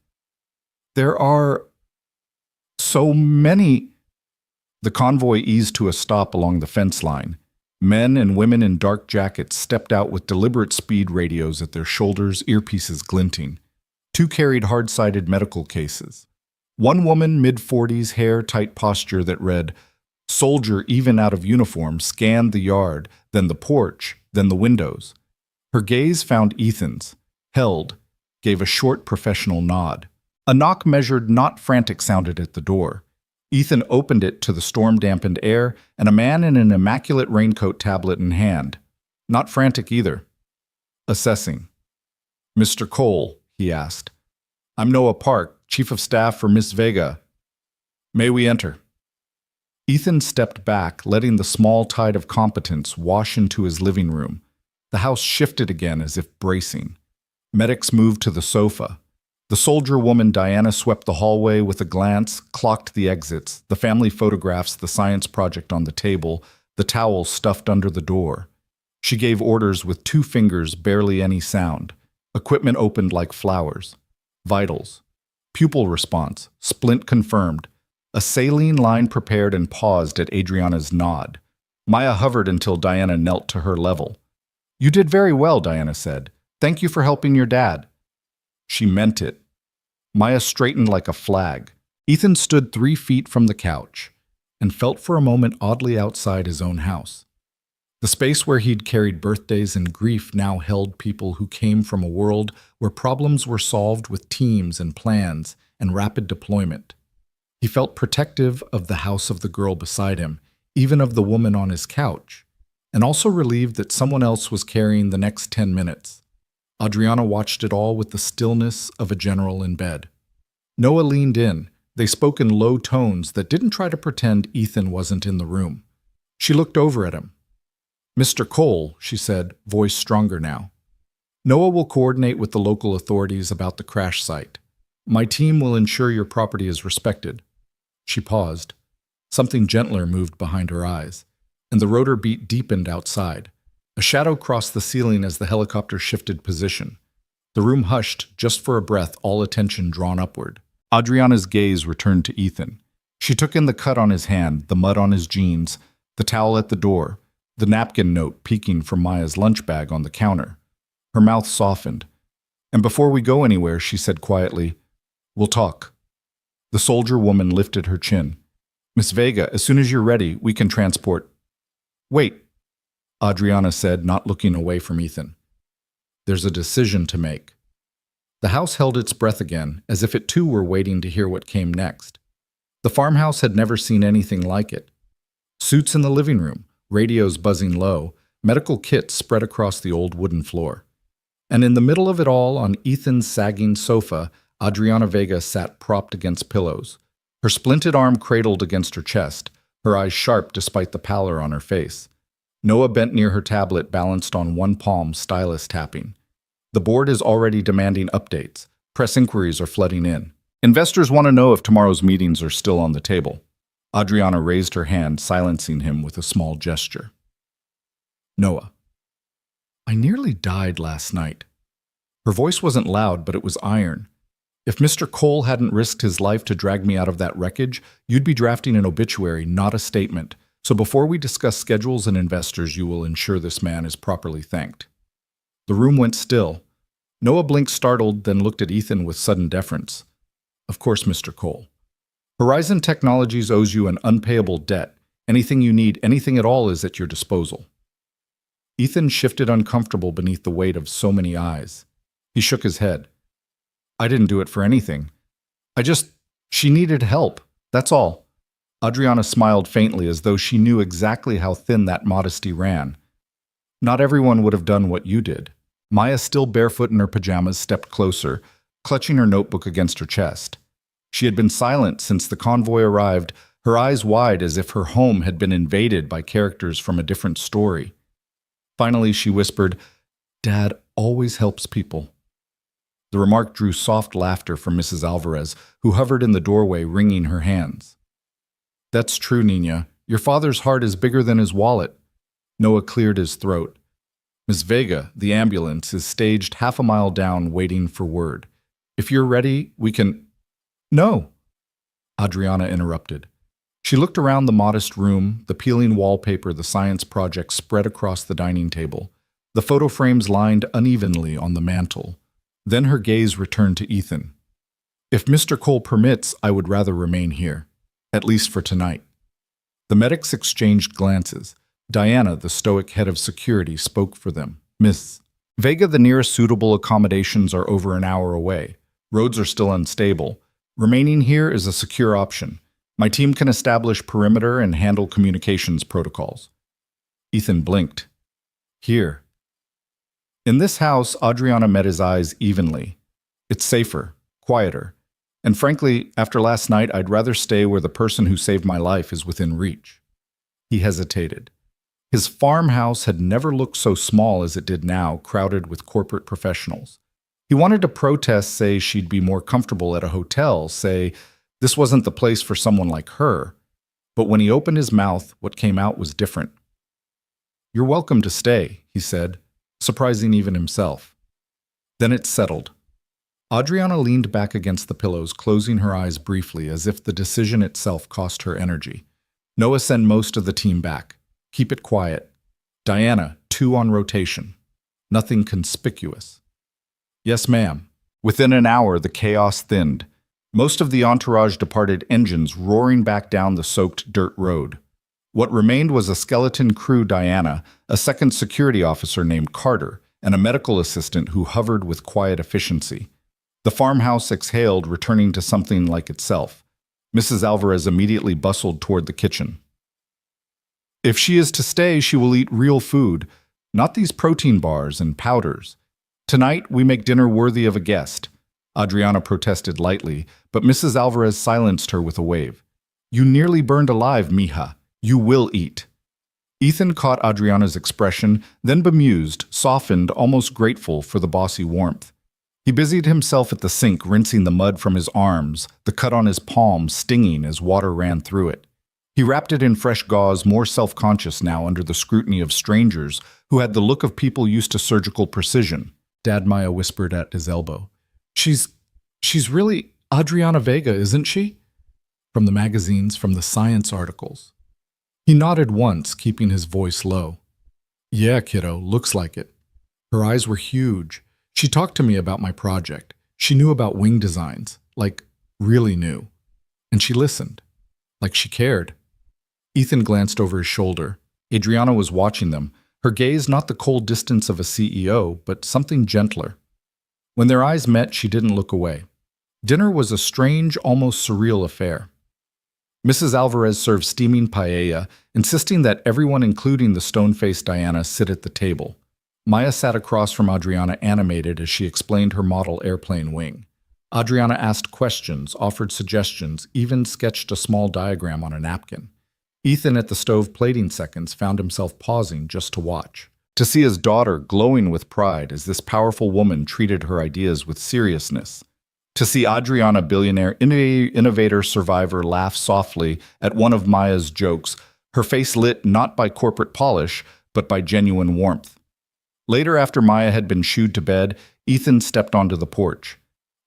there are so many. The convoy eased to a stop along the fence line. Men and women in dark jackets stepped out with deliberate speed radios at their shoulders, earpieces glinting. Two carried hard-sided medical cases. One woman, mid-40s, hair, tight posture that read, Soldier even out of uniform, scanned the yard, then the porch, then the windows. Her gaze found Ethan's, held, gave a short professional nod. A knock measured, not frantic, sounded at the door. Ethan opened it to the storm-dampened air and a man in an immaculate raincoat, tablet in hand. Not frantic either. Assessing. Mr. Cole, he asked. I'm Noah Park, Chief of Staff for Miss Vega. May we enter? Ethan stepped back, letting the small tide of competence wash into his living room. The house shifted again as if bracing. Medics moved to the sofa. The soldier woman Diana swept the hallway with a glance, clocked the exits, the family photographs, the science project on the table, the towel stuffed under the door. She gave orders with 2 fingers, barely any sound. Equipment opened like flowers. Vitals. Pupil response. Splint confirmed. A saline line prepared and paused at Adriana's nod. Maya hovered until Diana knelt to her level. You did very well, Diana said. Thank you for helping your dad. She meant it. Maya straightened like a flag. Ethan stood 3 feet from the couch and felt for a moment oddly outside his own house. The space where he'd carried birthdays and grief now held people who came from a world where problems were solved with teams and plans and rapid deployment. He felt protective of the house of the girl beside him, even of the woman on his couch, and also relieved that someone else was carrying the next 10 minutes. Adriana watched it all with the stillness of a general in bed. Noah leaned in. They spoke in low tones that didn't try to pretend Ethan wasn't in the room. She looked over at him. "Mr. Cole," she said, voice stronger now. "Noah will coordinate with the local authorities about the crash site. My team will ensure your property is respected." She paused. Something gentler moved behind her eyes, and the rotor beat deepened outside. A shadow crossed the ceiling as the helicopter shifted position. The room hushed just for a breath, all attention drawn upward. Adriana's gaze returned to Ethan. She took in the cut on his hand, the mud on his jeans, the towel at the door, the napkin note peeking from Maya's lunch bag on the counter. Her mouth softened. "And before we go anywhere," she said quietly, "we'll talk." The soldier woman lifted her chin. "Miss Vega, as soon as you're ready, we can transport—" "Wait," Adriana said, not looking away from Ethan. "There's a decision to make." The house held its breath again, as if it too were waiting to hear what came next. The farmhouse had never seen anything like it. Suits in the living room, radios buzzing low, medical kits spread across the old wooden floor. And in the middle of it all, on Ethan's sagging sofa, Adriana Vega sat propped against pillows, her splinted arm cradled against her chest, her eyes sharp despite the pallor on her face. Noah bent near her tablet, balanced on one palm, stylus tapping. The board is already demanding updates. Press inquiries are flooding in. Investors want to know if tomorrow's meetings are still on the table. Adriana raised her hand, silencing him with a small gesture. "Noah, I nearly died last night." Her voice wasn't loud, but it was iron. "If Mr. Cole hadn't risked his life to drag me out of that wreckage, you'd be drafting an obituary, not a statement. So before we discuss schedules and investors, you will ensure this man is properly thanked." The room went still. Noah blinked startled, then looked at Ethan with sudden deference. "Of course, Mr. Cole. Horizon Technologies owes you an unpayable debt. Anything you need, anything at all, is at your disposal." Ethan shifted uncomfortable beneath the weight of so many eyes. He shook his head. "I didn't do it for anything. She needed help. That's all." Adriana smiled faintly, as though she knew exactly how thin that modesty ran. "Not everyone would have done what you did." Maya, still barefoot in her pajamas, stepped closer, clutching her notebook against her chest. She had been silent since the convoy arrived, her eyes wide as if her home had been invaded by characters from a different story. Finally, she whispered, "Dad always helps people." The remark drew soft laughter from Mrs. Alvarez, who hovered in the doorway, wringing her hands. "That's true, Nina. Your father's heart is bigger than his wallet." Noah cleared his throat. "Miss Vega, the ambulance is staged half a mile down, waiting for word. If you're ready, we can—" "No," Adriana interrupted. She looked around the modest room, the peeling wallpaper, the science project spread across the dining table, the photo frames lined unevenly on the mantel. Then her gaze returned to Ethan. "If Mr. Cole permits, I would rather remain here, at least for tonight." The medics exchanged glances. Diana, the stoic head of security, spoke for them. "Miss Vega, the nearest suitable accommodations are over an hour away. Roads are still unstable. Remaining here is a secure option. My team can establish perimeter and handle communications protocols." Ethan blinked. "Here." In this house, Adriana met his eyes evenly. "It's safer, quieter. And frankly, after last night, I'd rather stay where the person who saved my life is within reach." He hesitated. His farmhouse had never looked so small as it did now, crowded with corporate professionals. He wanted to protest, say she'd be more comfortable at a hotel, say this wasn't the place for someone like her. But when he opened his mouth, what came out was different. "You're welcome to stay," he said, surprising even himself. Then it settled. Adriana leaned back against the pillows, closing her eyes briefly, as if the decision itself cost her energy. "Noah, send most of the team back. Keep it quiet. Diana, 2 on rotation. Nothing conspicuous." "Yes, ma'am." Within an hour, the chaos thinned. Most of the entourage departed, engines roaring back down the soaked dirt road. What remained was a skeleton crew, Diana, a second security officer named Carter, and a medical assistant who hovered with quiet efficiency. The farmhouse exhaled, returning to something like itself. Mrs. Alvarez immediately bustled toward the kitchen. If she is to stay, she will eat real food, not these protein bars and powders. Tonight, we make dinner worthy of a guest. Adriana protested lightly, but Mrs. Alvarez silenced her with a wave. You nearly burned alive, mija. You will eat. Ethan caught Adriana's expression, then bemused, softened, almost grateful for the bossy warmth. He busied himself at the sink, rinsing the mud from his arms, the cut on his palm stinging as water ran through it. He wrapped it in fresh gauze, more self-conscious now under the scrutiny of strangers who had the look of people used to surgical precision. Dad, Maya whispered at his elbow. She's really Adriana Vega, isn't she? From the magazines, from the science articles. He nodded once, keeping his voice low. Yeah, kiddo, looks like it. Her eyes were huge. She talked to me about my project. She knew about wing designs, like really knew. And she listened, like she cared. Ethan glanced over his shoulder. Adriana was watching them, her gaze not the cold distance of a CEO, but something gentler. When their eyes met, she didn't look away. Dinner was a strange, almost surreal affair. Mrs. Alvarez served steaming paella, insisting that everyone, including the stone-faced Diana, sit at the table. Maya sat across from Adriana, animated as she explained her model airplane wing. Adriana asked questions, offered suggestions, even sketched a small diagram on a napkin. Ethan, at the stove plating seconds, found himself pausing just to watch, to see his daughter glowing with pride as this powerful woman treated her ideas with seriousness, to see Adriana, billionaire, innovator, survivor, laugh softly at one of Maya's jokes, her face lit not by corporate polish, but by genuine warmth. Later, after Maya had been shooed to bed, Ethan stepped onto the porch.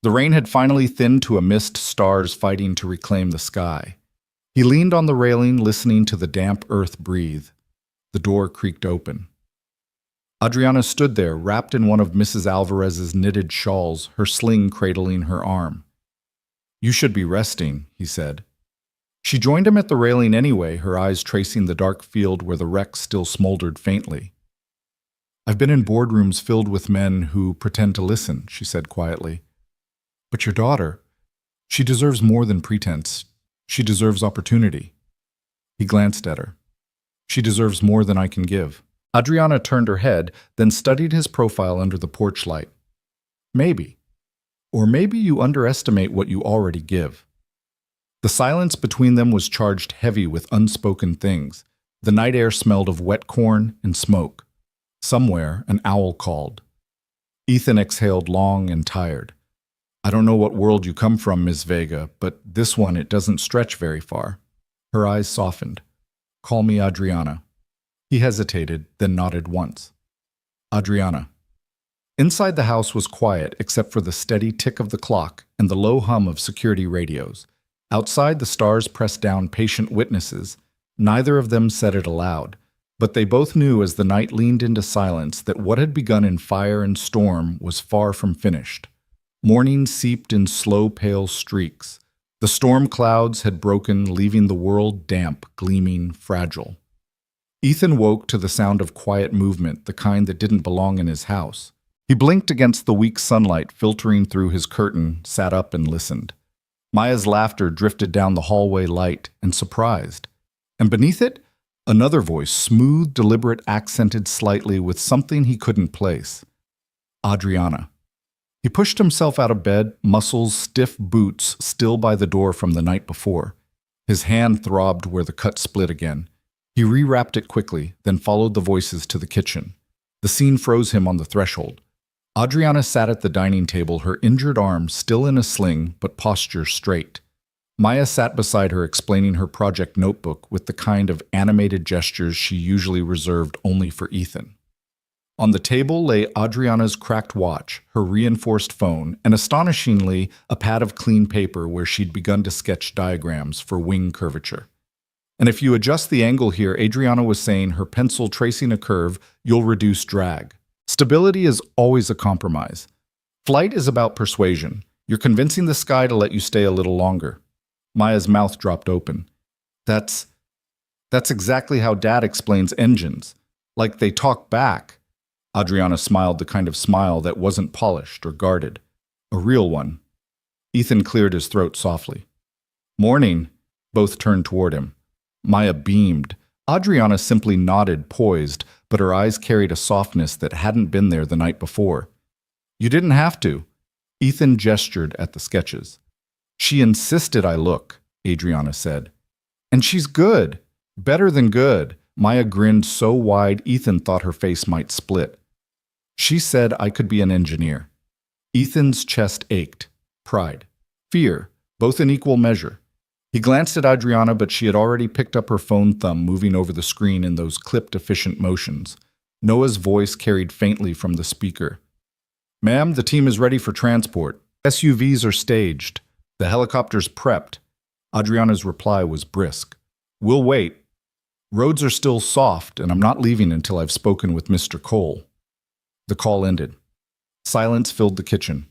The rain had finally thinned to a mist, stars fighting to reclaim the sky. He leaned on the railing, listening to the damp earth breathe. The door creaked open. Adriana stood there, wrapped in one of Mrs. Alvarez's knitted shawls, her sling cradling her arm. You should be resting, he said. She joined him at the railing anyway, her eyes tracing the dark field where the wreck still smoldered faintly. I've been in boardrooms filled with men who pretend to listen, she said quietly. But your daughter, she deserves more than pretense. She deserves opportunity. He glanced at her. She deserves more than I can give. Adriana turned her head, then studied his profile under the porch light. Maybe. Or maybe you underestimate what you already give. The silence between them was charged heavy with unspoken things. The night air smelled of wet corn and smoke. Somewhere, an owl called. Ethan exhaled long and tired. I don't know what world you come from, Miss Vega, but this one, it doesn't stretch very far. Her eyes softened. Call me Adriana. He hesitated, then nodded once. Adriana. Inside the house was quiet except for the steady tick of the clock and the low hum of security radios. Outside, the stars pressed down patient witnesses. Neither of them said it aloud, but they both knew as the night leaned into silence that what had begun in fire and storm was far from finished. Morning seeped in slow, pale streaks. The storm clouds had broken, leaving the world damp, gleaming, fragile. Ethan woke to the sound of quiet movement, the kind that didn't belong in his house. He blinked against the weak sunlight filtering through his curtain, sat up and listened. Maya's laughter drifted down the hallway light and surprised. And beneath it, another voice, smooth, deliberate, accented slightly with something he couldn't place. Adriana. He pushed himself out of bed, muscles, stiff boots still by the door from the night before. His hand throbbed where the cut split again. He rewrapped it quickly, then followed the voices to the kitchen. The scene froze him on the threshold. Adriana sat at the dining table, her injured arm still in a sling, but posture straight. Maya sat beside her, explaining her project notebook with the kind of animated gestures she usually reserved only for Ethan. On the table lay Adriana's cracked watch, her reinforced phone, and astonishingly, a pad of clean paper where she'd begun to sketch diagrams for wing curvature. And if you adjust the angle here, Adriana was saying, her pencil tracing a curve, you'll reduce drag. Stability is always a compromise. Flight is about persuasion. You're convincing the sky to let you stay a little longer. Maya's mouth dropped open. That's exactly how Dad explains engines. Like they talk back. Adriana smiled the kind of smile that wasn't polished or guarded. A real one. Ethan cleared his throat softly. Morning. Both turned toward him. Maya beamed. Adriana simply nodded, poised, but her eyes carried a softness that hadn't been there the night before. You didn't have to. Ethan gestured at the sketches. She insisted I look, Adriana said. And she's good. Better than good. Maya grinned so wide Ethan thought her face might split. She said I could be an engineer. Ethan's chest ached. Pride. Fear. Both in equal measure. He glanced at Adriana, but she had already picked up her phone thumb, moving over the screen in those clipped, efficient motions. Noah's voice carried faintly from the speaker. Ma'am, the team is ready for transport. SUVs are staged. The helicopter's prepped. Adriana's reply was brisk. We'll wait. Roads are still soft, and I'm not leaving until I've spoken with Mr. Cole. The call ended. Silence filled the kitchen.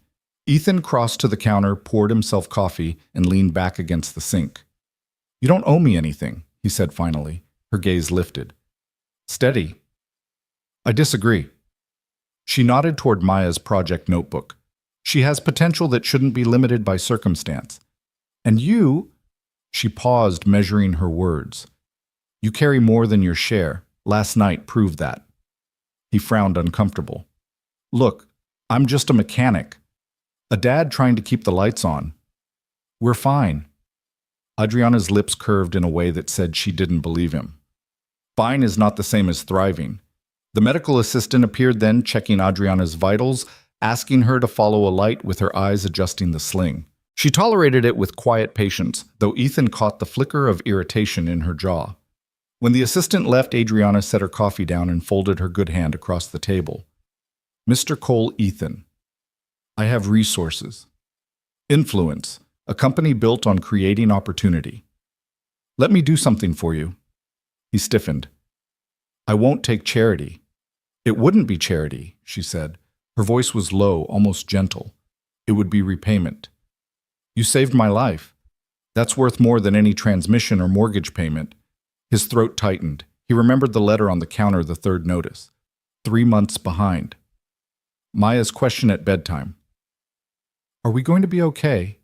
Ethan crossed to the counter, poured himself coffee, and leaned back against the sink. You don't owe me anything, he said finally. Her gaze lifted. Steady. I disagree. She nodded toward Maya's project notebook. She has potential that shouldn't be limited by circumstance. And you... She paused, measuring her words. You carry more than your share. Last night proved that. He frowned uncomfortable. Look, I'm just a mechanic. A dad trying to keep the lights on. We're fine. Adriana's lips curved in a way that said she didn't believe him. Fine is not the same as thriving. The medical assistant appeared then, checking Adriana's vitals, asking her to follow a light with her eyes adjusting the sling. She tolerated it with quiet patience, though Ethan caught the flicker of irritation in her jaw. When the assistant left, Adriana set her coffee down and folded her good hand across the table. Mr. Cole, Ethan. I have resources. Influence, a company built on creating opportunity. Let me do something for you. He stiffened. I won't take charity. It wouldn't be charity, she said. Her voice was low, almost gentle. It would be repayment. You saved my life. That's worth more than any transmission or mortgage payment. His throat tightened. He remembered the letter on the counter, the third notice. 3 months behind. Maya's question at bedtime. Are we going to be okay?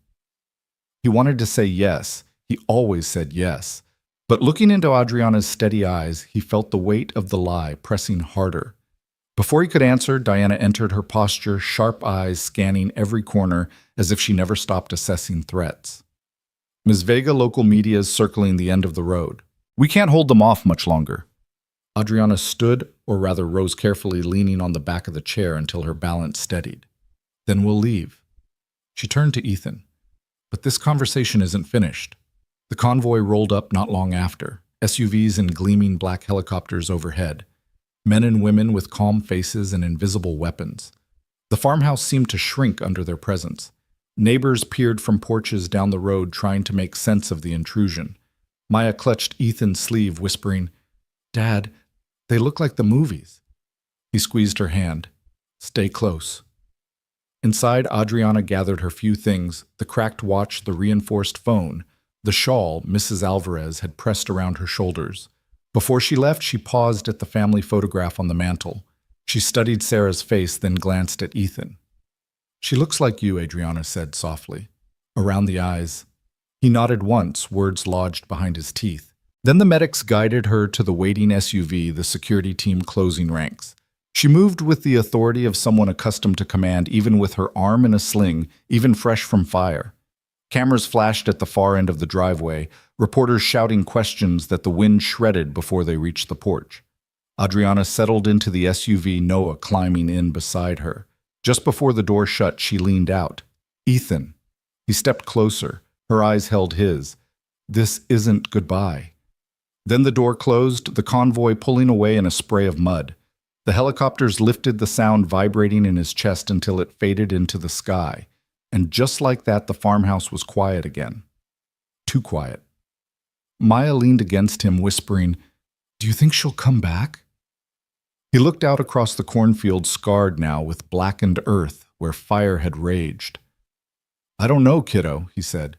He wanted to say yes. He always said yes. But looking into Adriana's steady eyes, he felt the weight of the lie pressing harder. Before he could answer, Diana entered, her posture, sharp eyes scanning every corner as if she never stopped assessing threats. Ms. Vega, local media is circling the end of the road. We can't hold them off much longer. Adriana stood, or rather rose carefully, leaning on the back of the chair until her balance steadied. Then we'll leave. She turned to Ethan. But this conversation isn't finished. The convoy rolled up not long after, SUVs and gleaming black helicopters overhead, men and women with calm faces and invisible weapons. The farmhouse seemed to shrink under their presence. Neighbors peered from porches down the road trying to make sense of the intrusion. Maya clutched Ethan's sleeve, whispering, Dad, they look like the movies. He squeezed her hand. Stay close. Inside, Adriana gathered her few things, the cracked watch, the reinforced phone, the shawl Mrs. Alvarez had pressed around her shoulders. Before she left, she paused at the family photograph on the mantel. She studied Sarah's face, then glanced at Ethan. She looks like you, Adriana said softly. Around the eyes. He nodded once, words lodged behind his teeth. Then the medics guided her to the waiting SUV, the security team closing ranks. She moved with the authority of someone accustomed to command, even with her arm in a sling, even fresh from fire. Cameras flashed at the far end of the driveway, reporters shouting questions that the wind shredded before they reached the porch. Adriana settled into the SUV, Noah climbing in beside her. Just before the door shut, she leaned out. Ethan. He stepped closer. Her eyes held his. This isn't goodbye. Then the door closed, the convoy pulling away in a spray of mud. The helicopters lifted, the sound vibrating in his chest until it faded into the sky. And just like that, the farmhouse was quiet again. Too quiet. Maya leaned against him, whispering, Do you think she'll come back? He looked out across the cornfield, scarred now with blackened earth where fire had raged. I don't know, kiddo, he said,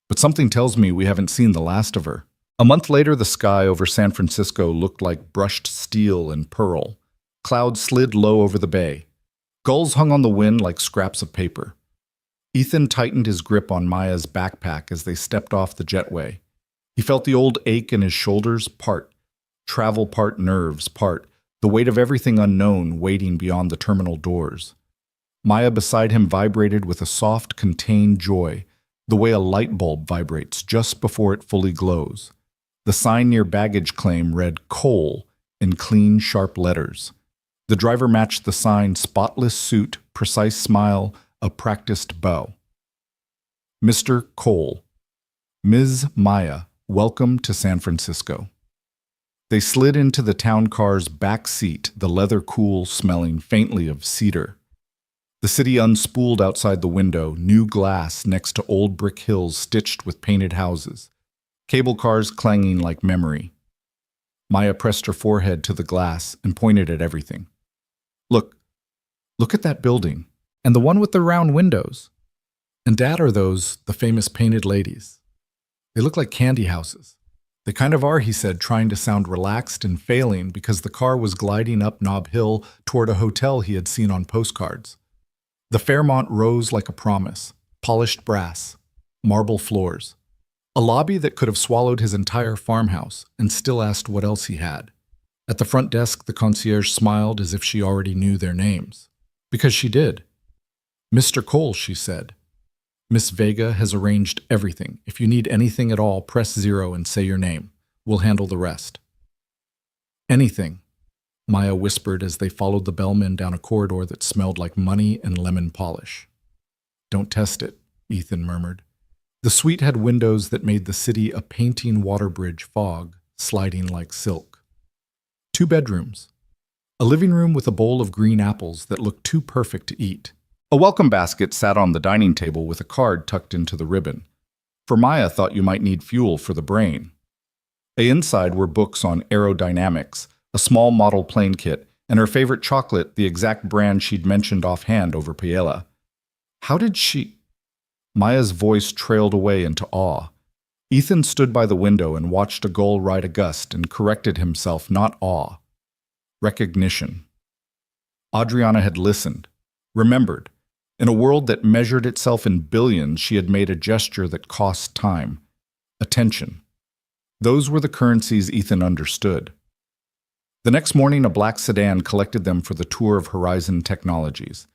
but something tells me we haven't seen the last of her. A month later, the sky over San Francisco looked like brushed steel and pearl. Clouds slid low over the bay. Gulls hung on the wind like scraps of paper. Ethan tightened his grip on Maya's backpack as they stepped off the jetway. He felt the old ache in his shoulders, part travel, part nerves, part the weight of everything unknown waiting beyond the terminal doors. Maya beside him vibrated with a soft, contained joy, the way a light bulb vibrates just before it fully glows. The sign near baggage claim read Cole in clean, sharp letters. The driver matched the sign: spotless suit, precise smile, a practiced bow. Mr. Cole. Ms. Maya, welcome to San Francisco. They slid into the town car's back seat, the leather cool smelling faintly of cedar. The city unspooled outside the window, new glass next to old brick hills stitched with painted houses, cable cars clanging like memory. Maya pressed her forehead to the glass and pointed at everything. Look at that building, and the one with the round windows. And Dad, are those the famous painted ladies? They look like candy houses. They kind of are, he said, trying to sound relaxed and failing because the car was gliding up Nob Hill toward a hotel he had seen on postcards. The Fairmont rose like a promise, polished brass, marble floors. A lobby that could have swallowed his entire farmhouse and still asked what else he had. At the front desk, the concierge smiled as if she already knew their names. Because she did. Mr. Cole, she said. Miss Vega has arranged everything. If you need anything at all, press 0 and say your name. We'll handle the rest. Anything, Maya whispered as they followed the bellman down a corridor that smelled like money and lemon polish. Don't test it, Ethan murmured. The suite had windows that made the city a painting water bridge fog, sliding like silk. 2 bedrooms. A living room with a bowl of green apples that looked too perfect to eat. A welcome basket sat on the dining table with a card tucked into the ribbon. For Maya thought you might need fuel for the brain. Inside were books on aerodynamics, a small model plane kit, and her favorite chocolate, the exact brand she'd mentioned offhand over paella. How did she... Maya's voice trailed away into awe. Ethan stood by the window and watched a gull ride a gust and corrected himself, not awe. Recognition. Adriana had listened, remembered. In a world that measured itself in billions, she had made a gesture that cost time. Attention. Those were the currencies Ethan understood. The next morning, a black sedan collected them for the tour of Horizon Technologies.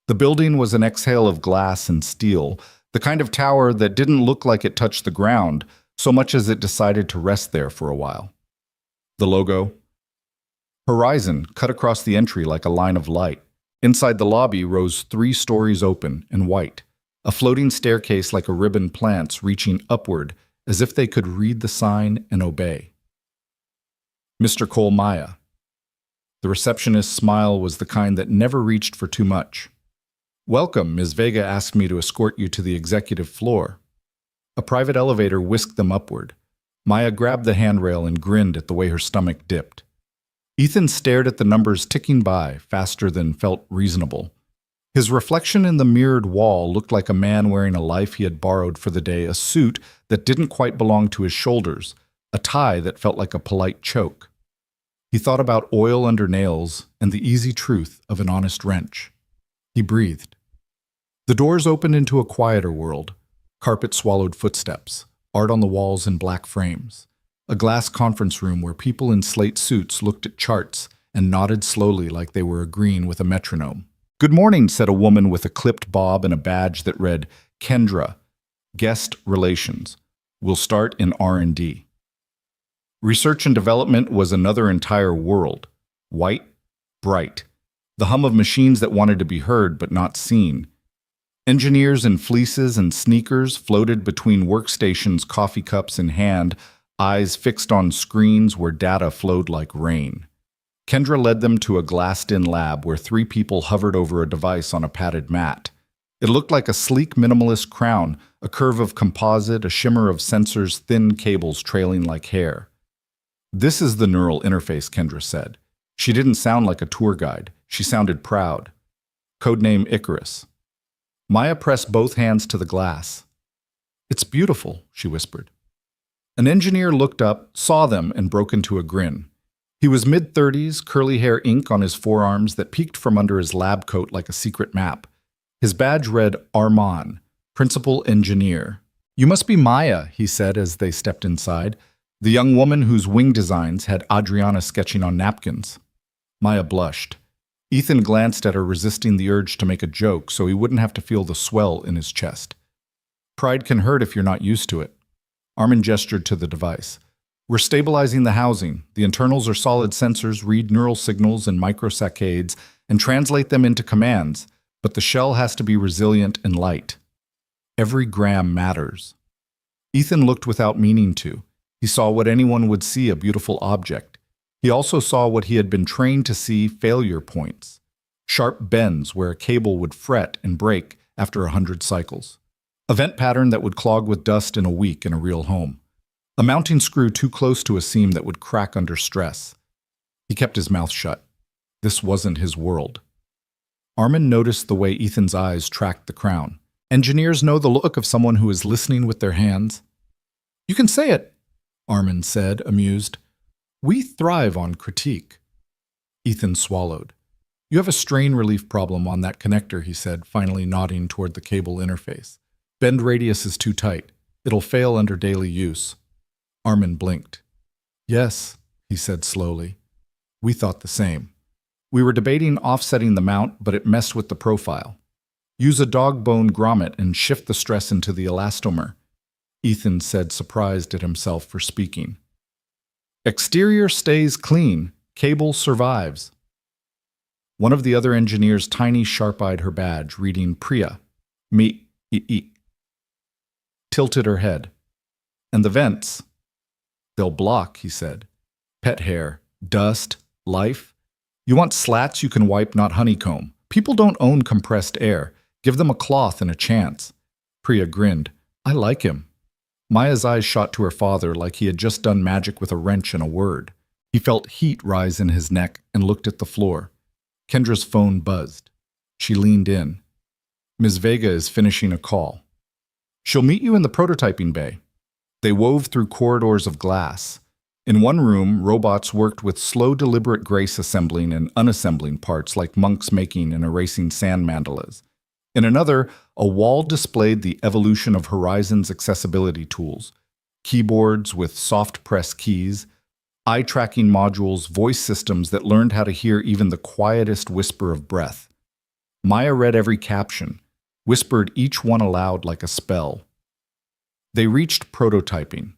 The building was an exhale of glass and steel, the kind of tower that didn't look like it touched the ground so much as it decided to rest there for a while. The logo. Horizon cut across the entry like a line of light. Inside the lobby rose 3 stories open and white, a floating staircase like a ribbon plants reaching upward as if they could read the sign and obey. Mr. Cole, Maya. The receptionist's smile was the kind that never reached for too much. Welcome, Ms. Vega asked me to escort you to the executive floor. A private elevator whisked them upward. Maya grabbed the handrail and grinned at the way her stomach dipped. Ethan stared at the numbers ticking by, faster than felt reasonable. His reflection in the mirrored wall looked like a man wearing a life he had borrowed for the day, a suit that didn't quite belong to his shoulders, a tie that felt like a polite choke. He thought about oil under nails and the easy truth of an honest wrench. He breathed. The doors opened into a quieter world. Carpet swallowed footsteps, art on the walls in black frames. A glass conference room where people in slate suits looked at charts and nodded slowly like they were agreeing with a metronome. Good morning, said a woman with a clipped bob and a badge that read, Kendra, Guest Relations. We'll start in R&D. Research and development was another entire world. White, bright. The hum of machines that wanted to be heard but not seen. Engineers in fleeces and sneakers floated between workstations, coffee cups in hand, eyes fixed on screens where data flowed like rain. Kendra led them to a glassed-in lab where 3 people hovered over a device on a padded mat. It looked like a sleek minimalist crown, a curve of composite, a shimmer of sensors, thin cables trailing like hair. This is the neural interface, Kendra said. She didn't sound like a tour guide. She sounded proud. Codename Icarus. Maya pressed both hands to the glass. "It's beautiful," she whispered. An engineer looked up, saw them, and broke into a grin. He was mid-30s, curly hair ink on his forearms that peeked from under his lab coat like a secret map. His badge read Arman, Principal Engineer. "You must be Maya," he said as they stepped inside, the young woman whose wing designs had Adriana sketching on napkins. Maya blushed. Ethan glanced at her, resisting the urge to make a joke so he wouldn't have to feel the swell in his chest. "Pride can hurt if you're not used to it." Armin gestured to the device. "We're stabilizing the housing. The internals are solid sensors, read neural signals in microsaccades, and translate them into commands, but the shell has to be resilient and light. Every gram matters." Ethan looked without meaning to. He saw what anyone would see, a beautiful object. He also saw what he had been trained to see, failure points. Sharp bends where a cable would fret and break after 100 cycles. A vent pattern that would clog with dust in a week in a real home. A mounting screw too close to a seam that would crack under stress. He kept his mouth shut. This wasn't his world. Armin noticed the way Ethan's eyes tracked the crown. Engineers know the look of someone who is listening with their hands. "You can say it," Armin said, amused. "We thrive on critique." Ethan swallowed. "You have a strain relief problem on that connector," he said, finally nodding toward the cable interface. "Bend radius is too tight. It'll fail under daily use." Armin blinked. "Yes," he said slowly. "We thought the same. We were debating offsetting the mount, but it messed with the profile. Use a dog bone grommet and shift the stress into the elastomer," Ethan said, surprised at himself for speaking. "Exterior stays clean. Cable survives." One of the other engineers tiny sharp-eyed her badge, reading Priya, me, tilted her head. "And the vents?" "They'll block," he said. "Pet hair, dust, life. You want slats you can wipe, not honeycomb. People don't own compressed air. Give them a cloth and a chance." Priya grinned. "I like him." Maya's eyes shot to her father like he had just done magic with a wrench and a word. He felt heat rise in his neck and looked at the floor. Kendra's phone buzzed. She leaned in. "Ms. Vega is finishing a call. She'll meet you in the prototyping bay." They wove through corridors of glass. In one room, robots worked with slow, deliberate grace assembling and unassembling parts like monks making and erasing sand mandalas. In another, a wall displayed the evolution of Horizon's accessibility tools. Keyboards with soft press keys, eye-tracking modules, voice systems that learned how to hear even the quietest whisper of breath. Maya read every caption, whispered each one aloud like a spell. They reached prototyping.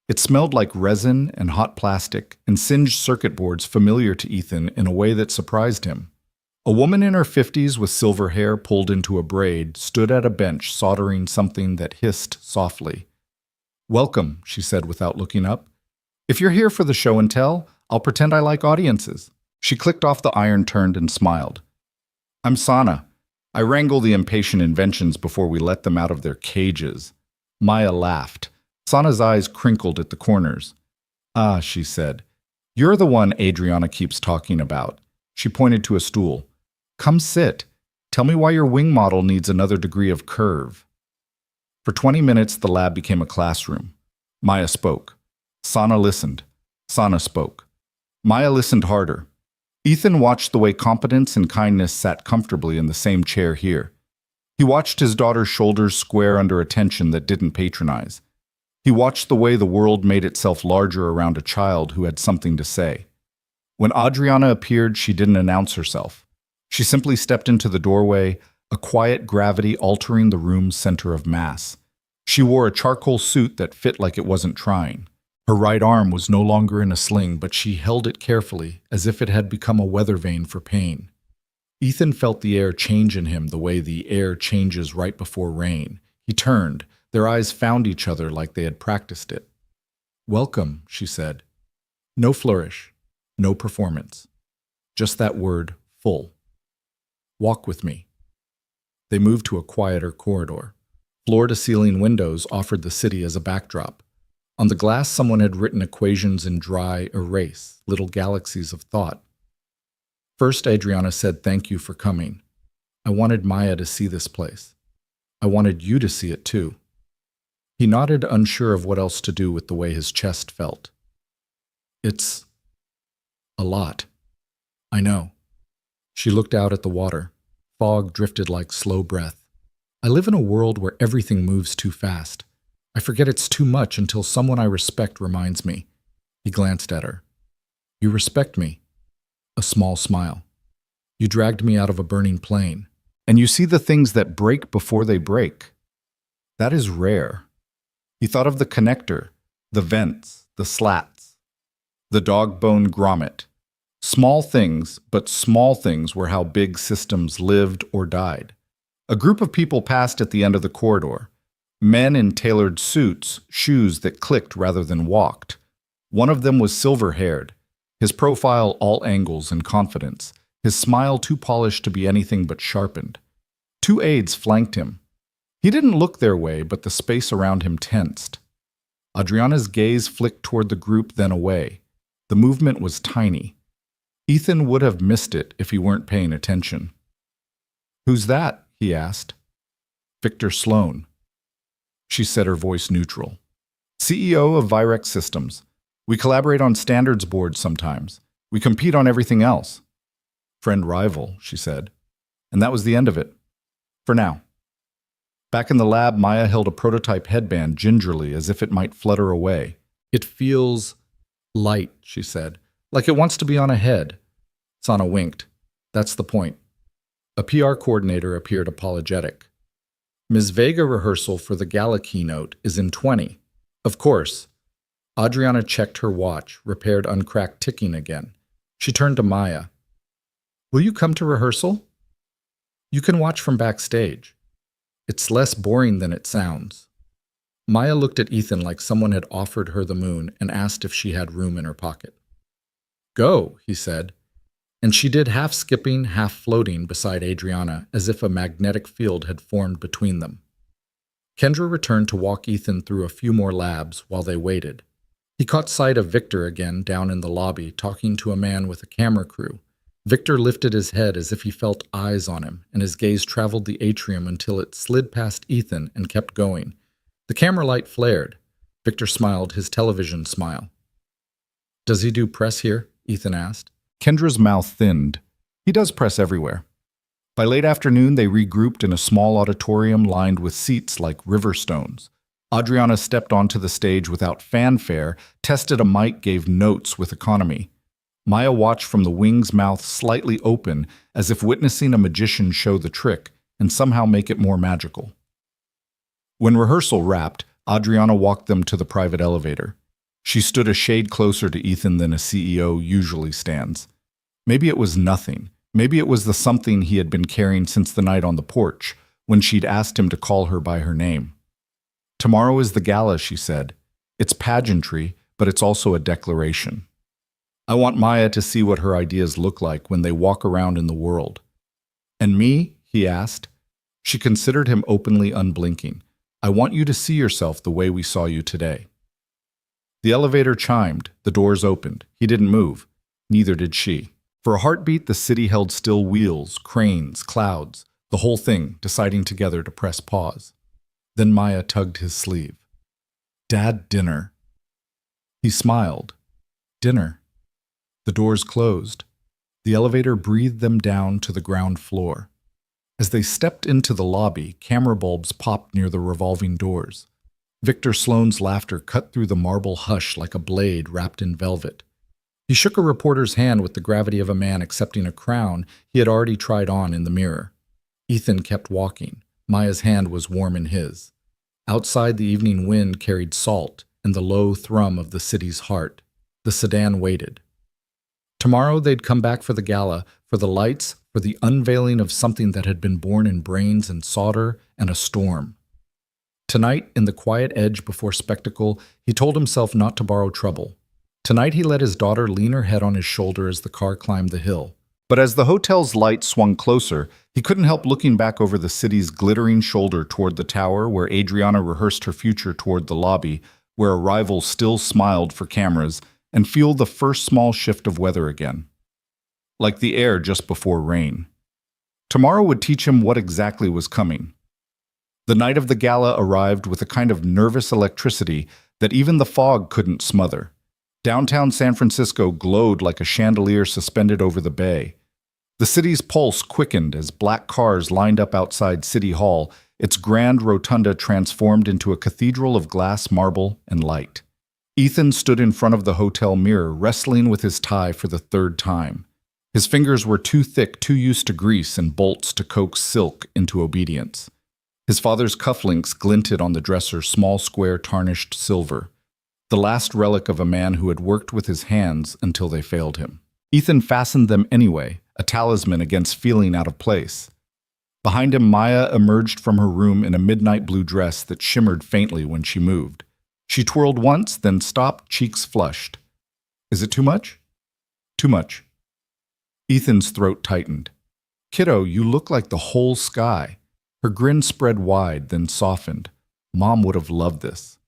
It smelled like resin and hot plastic and singed circuit boards familiar to Ethan in a way that surprised him. A woman in her 50s with silver hair pulled into a braid stood at a bench soldering something that hissed softly. "Welcome," she said without looking up. "If you're here for the show and tell, I'll pretend I like audiences." She clicked off the iron turned and smiled. "I'm Sana. I wrangle the impatient inventions before we let them out of their cages." Maya laughed. Sana's eyes crinkled at the corners. "Ah," she said. "You're the one Adriana keeps talking about." She pointed to a stool. "Come sit. Tell me why your wing model needs another degree of curve." For 20 minutes, the lab became a classroom. Maya spoke. Sana listened. Sana spoke. Maya listened harder. Ethan watched the way competence and kindness sat comfortably in the same chair here. He watched his daughter's shoulders square under a tension that didn't patronize. He watched the way the world made itself larger around a child who had something to say. When Adriana appeared, she didn't announce herself. She simply stepped into the doorway, a quiet gravity altering the room's center of mass. She wore a charcoal suit that fit like it wasn't trying. Her right arm was no longer in a sling, but she held it carefully, as if it had become a weather vane for pain. Ethan felt the air change in him the way the air changes right before rain. He turned. Their eyes found each other like they had practiced it. "Welcome," she said. No flourish, no performance. Just that word, full. "Walk with me." They moved to a quieter corridor. Floor-to-ceiling windows offered the city as a backdrop. On the glass, someone had written equations in dry erase, little galaxies of thought. First, Adriana said, "Thank you for coming. I wanted Maya to see this place." I wanted you to see it too. He nodded, unsure of what else to do with the way his chest felt. It's a lot. I know. She looked out at the water. Fog drifted like slow breath. I live in a world where everything moves too fast. I forget it's too much until someone I respect reminds me. He glanced at her. You respect me. A small smile. You dragged me out of a burning plane. And you see the things that break before they break. That is rare. He thought of the connector, the vents, the slats, the dog-bone grommet. Small things, but small things were how big systems lived or died. A group of people passed at the end of the corridor. Men in tailored suits, shoes that clicked rather than walked. One of them was silver-haired, his profile all angles and confidence, his smile too polished to be anything but sharpened. Two aides flanked him. He didn't look their way, but the space around him tensed. Adriana's gaze flicked toward the group, then away. The movement was tiny. Ethan would have missed it if he weren't paying attention. Who's that? He asked. Victor Sloan. She said, her voice neutral. CEO of wreckage Systems. We collaborate on standards boards sometimes. We compete on everything else. Friend rival, she said. And that was the end of it. For now. Back in the lab, Maya held a prototype headband gingerly as if it might flutter away. It feels light, she said, like it wants to be on a head. Sana winked. That's the point. A PR coordinator appeared apologetic. Ms. Vega rehearsal for the gala keynote is in 20. Of course. Adriana checked her watch, repaired uncracked ticking again. She turned to Maya. Will you come to rehearsal? You can watch from backstage. It's less boring than it sounds. Maya looked at Ethan like someone had offered her the moon and asked if she had room in her pocket. Go, he said, and she did half skipping, half floating beside Adriana as if a magnetic field had formed between them. Kendra returned to walk Ethan through a few more labs while they waited. He caught sight of Victor again down in the lobby talking to a man with a camera crew. Victor lifted his head as if he felt eyes on him, and his gaze traveled the atrium until it slid past Ethan and kept going. The camera light flared. Victor smiled his television smile. Does he do press here? Ethan asked. Kendra's mouth thinned. He does press everywhere. By late afternoon, they regrouped in a small auditorium lined with seats like river stones. Adriana stepped onto the stage without fanfare, tested a mic, gave notes with economy. Maya watched from the wing's mouth slightly open, as if witnessing a magician show the trick and somehow make it more magical. When rehearsal wrapped, Adriana walked them to the private elevator. She stood a shade closer to Ethan than a CEO usually stands. Maybe it was nothing. Maybe it was the something he had been carrying since the night on the porch, when she'd asked him to call her by her name. Tomorrow is the gala, she said. It's pageantry, but it's also a declaration. I want Maya to see what her ideas look like when they walk around in the world. And me? He asked. She considered him openly, unblinking. I want you to see yourself the way we saw you today. The elevator chimed. The doors opened. He didn't move. Neither did she. For a heartbeat, the city held still wheels, cranes, clouds, the whole thing, deciding together to press pause. Then Maya tugged his sleeve. Dad, dinner. He smiled. Dinner. The doors closed. The elevator breathed them down to the ground floor. As they stepped into the lobby, camera bulbs popped near the revolving doors. Victor Sloan's laughter cut through the marble hush like a blade wrapped in velvet. He shook a reporter's hand with the gravity of a man accepting a crown he had already tried on in the mirror. Ethan kept walking. Maya's hand was warm in his. Outside, the evening wind carried salt and the low thrum of the city's heart. The sedan waited. Tomorrow they'd come back for the gala, for the lights, for the unveiling of something that had been born in brains and solder and a storm. Tonight, in the quiet edge before spectacle, he told himself not to borrow trouble. Tonight he let his daughter lean her head on his shoulder as the car climbed the hill. But as the hotel's lights swung closer, he couldn't help looking back over the city's glittering shoulder toward the tower where Adriana rehearsed her future, toward the lobby, where a rival still smiled for cameras, and feel the first small shift of weather again. Like the air just before rain. Tomorrow would teach him what exactly was coming. The night of the gala arrived with a kind of nervous electricity that even the fog couldn't smother. Downtown San Francisco glowed like a chandelier suspended over the bay. The city's pulse quickened as black cars lined up outside City Hall, its grand rotunda transformed into a cathedral of glass, marble, and light. Ethan stood in front of the hotel mirror, wrestling with his tie for the third time. His fingers were too thick, too used to grease and bolts to coax silk into obedience. His father's cufflinks glinted on the dresser's small square tarnished silver, the last relic of a man who had worked with his hands until they failed him. Ethan fastened them anyway, a talisman against feeling out of place. Behind him, Maya emerged from her room in a midnight blue dress that shimmered faintly when she moved. She twirled once, then stopped, cheeks flushed. Is it too much? Too much. Ethan's throat tightened. Kiddo, you look like the whole sky. Her grin spread wide, then softened. Mom would have loved this.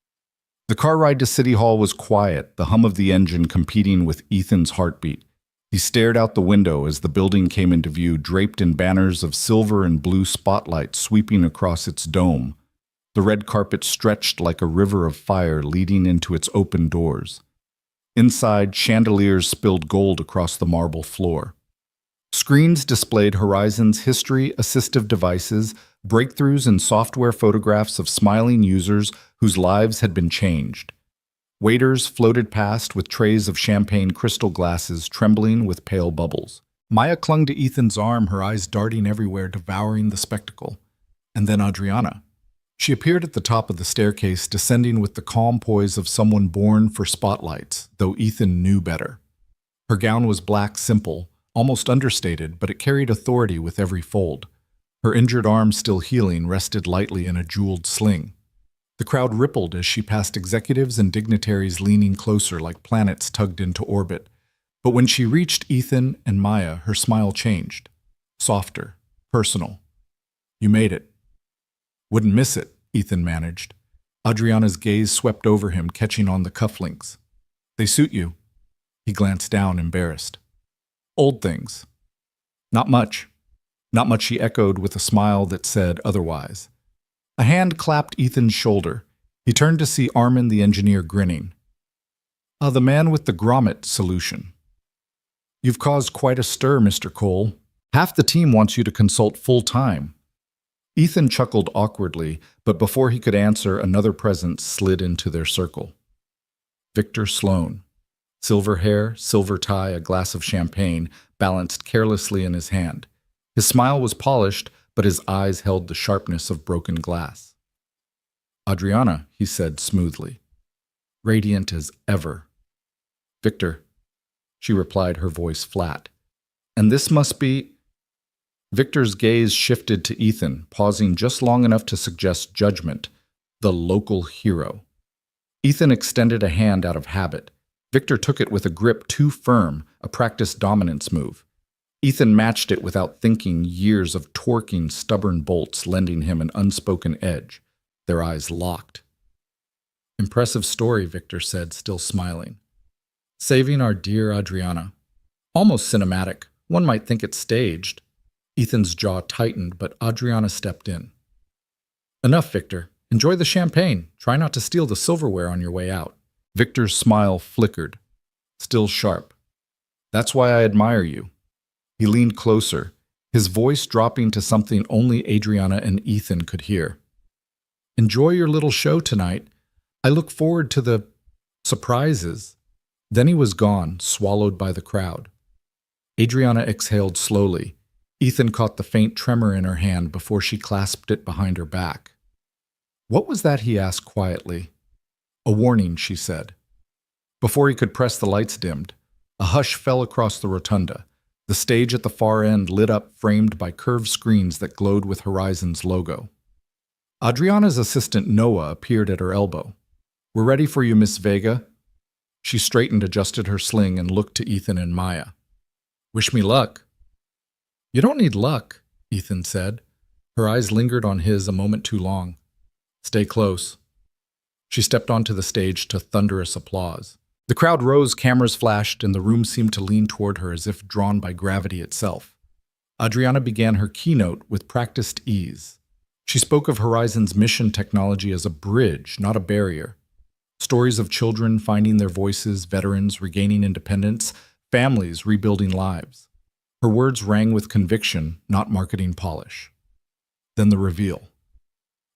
The car ride to City Hall was quiet, the hum of the engine competing with Ethan's heartbeat. He stared out the window as the building came into view, draped in banners of silver and blue spotlights sweeping across its dome. The red carpet stretched like a river of fire leading into its open doors. Inside, chandeliers spilled gold across the marble floor. Screens displayed Horizon's history, assistive devices, breakthroughs and software photographs of smiling users whose lives had been changed. Waiters floated past with trays of champagne crystal glasses trembling with pale bubbles. Maya clung to Ethan's arm, her eyes darting everywhere, devouring the spectacle. And then Adriana. She appeared at the top of the staircase, descending with the calm poise of someone born for spotlights, though Ethan knew better. Her gown was black, simple, almost understated, but it carried authority with every fold. Her injured arm, still healing, rested lightly in a jeweled sling. The crowd rippled as she passed executives and dignitaries leaning closer like planets tugged into orbit. But when she reached Ethan and Maya, her smile changed. Softer, personal. You made it. Wouldn't miss it, Ethan managed. Adriana's gaze swept over him, catching on the cufflinks. They suit you. He glanced down, embarrassed. Old things. Not much. Not much, she echoed with a smile that said otherwise. A hand clapped Ethan's shoulder. He turned to see Armin the engineer grinning. The man with the grommet solution. You've caused quite a stir, Mr. Cole. Half the team wants you to consult full-time. Ethan chuckled awkwardly, but before he could answer, another presence slid into their circle. Victor Sloan. Silver hair, silver tie, a glass of champagne, balanced carelessly in his hand. His smile was polished, but his eyes held the sharpness of broken glass. Adriana, he said smoothly. Radiant as ever. Victor, she replied, her voice flat. And this must be... Victor's gaze shifted to Ethan, pausing just long enough to suggest judgment, the local hero. Ethan extended a hand out of habit. Victor took it with a grip too firm, a practiced dominance move. Ethan matched it without thinking, years of torquing stubborn bolts lending him an unspoken edge. Their eyes locked. Impressive story, Victor said, still smiling. Saving our dear Adriana. Almost cinematic. One might think it's staged. Ethan's jaw tightened, but Adriana stepped in. Enough, Victor. Enjoy the champagne. Try not to steal the silverware on your way out. Victor's smile flickered, still sharp. That's why I admire you. He leaned closer, his voice dropping to something only Adriana and Ethan could hear. Enjoy your little show tonight. I look forward to the surprises. Then he was gone, swallowed by the crowd. Adriana exhaled slowly. Ethan caught the faint tremor in her hand before she clasped it behind her back. What was that? He asked quietly. A warning, she said. Before he could press, the lights dimmed. A hush fell across the rotunda. The stage at the far end lit up, framed by curved screens that glowed with Horizon's logo. Adriana's assistant Noah appeared at her elbow. We're ready for you, Miss Vega. She straightened, adjusted her sling, and looked to Ethan and Maya. Wish me luck. You don't need luck, Ethan said. Her eyes lingered on his a moment too long. Stay close. She stepped onto the stage to thunderous applause. The crowd rose, cameras flashed, and the room seemed to lean toward her as if drawn by gravity itself. Adriana began her keynote with practiced ease. She spoke of Horizon's mission technology as a bridge, not a barrier. Stories of children finding their voices, veterans regaining independence, families rebuilding lives. Her words rang with conviction, not marketing polish. Then the reveal.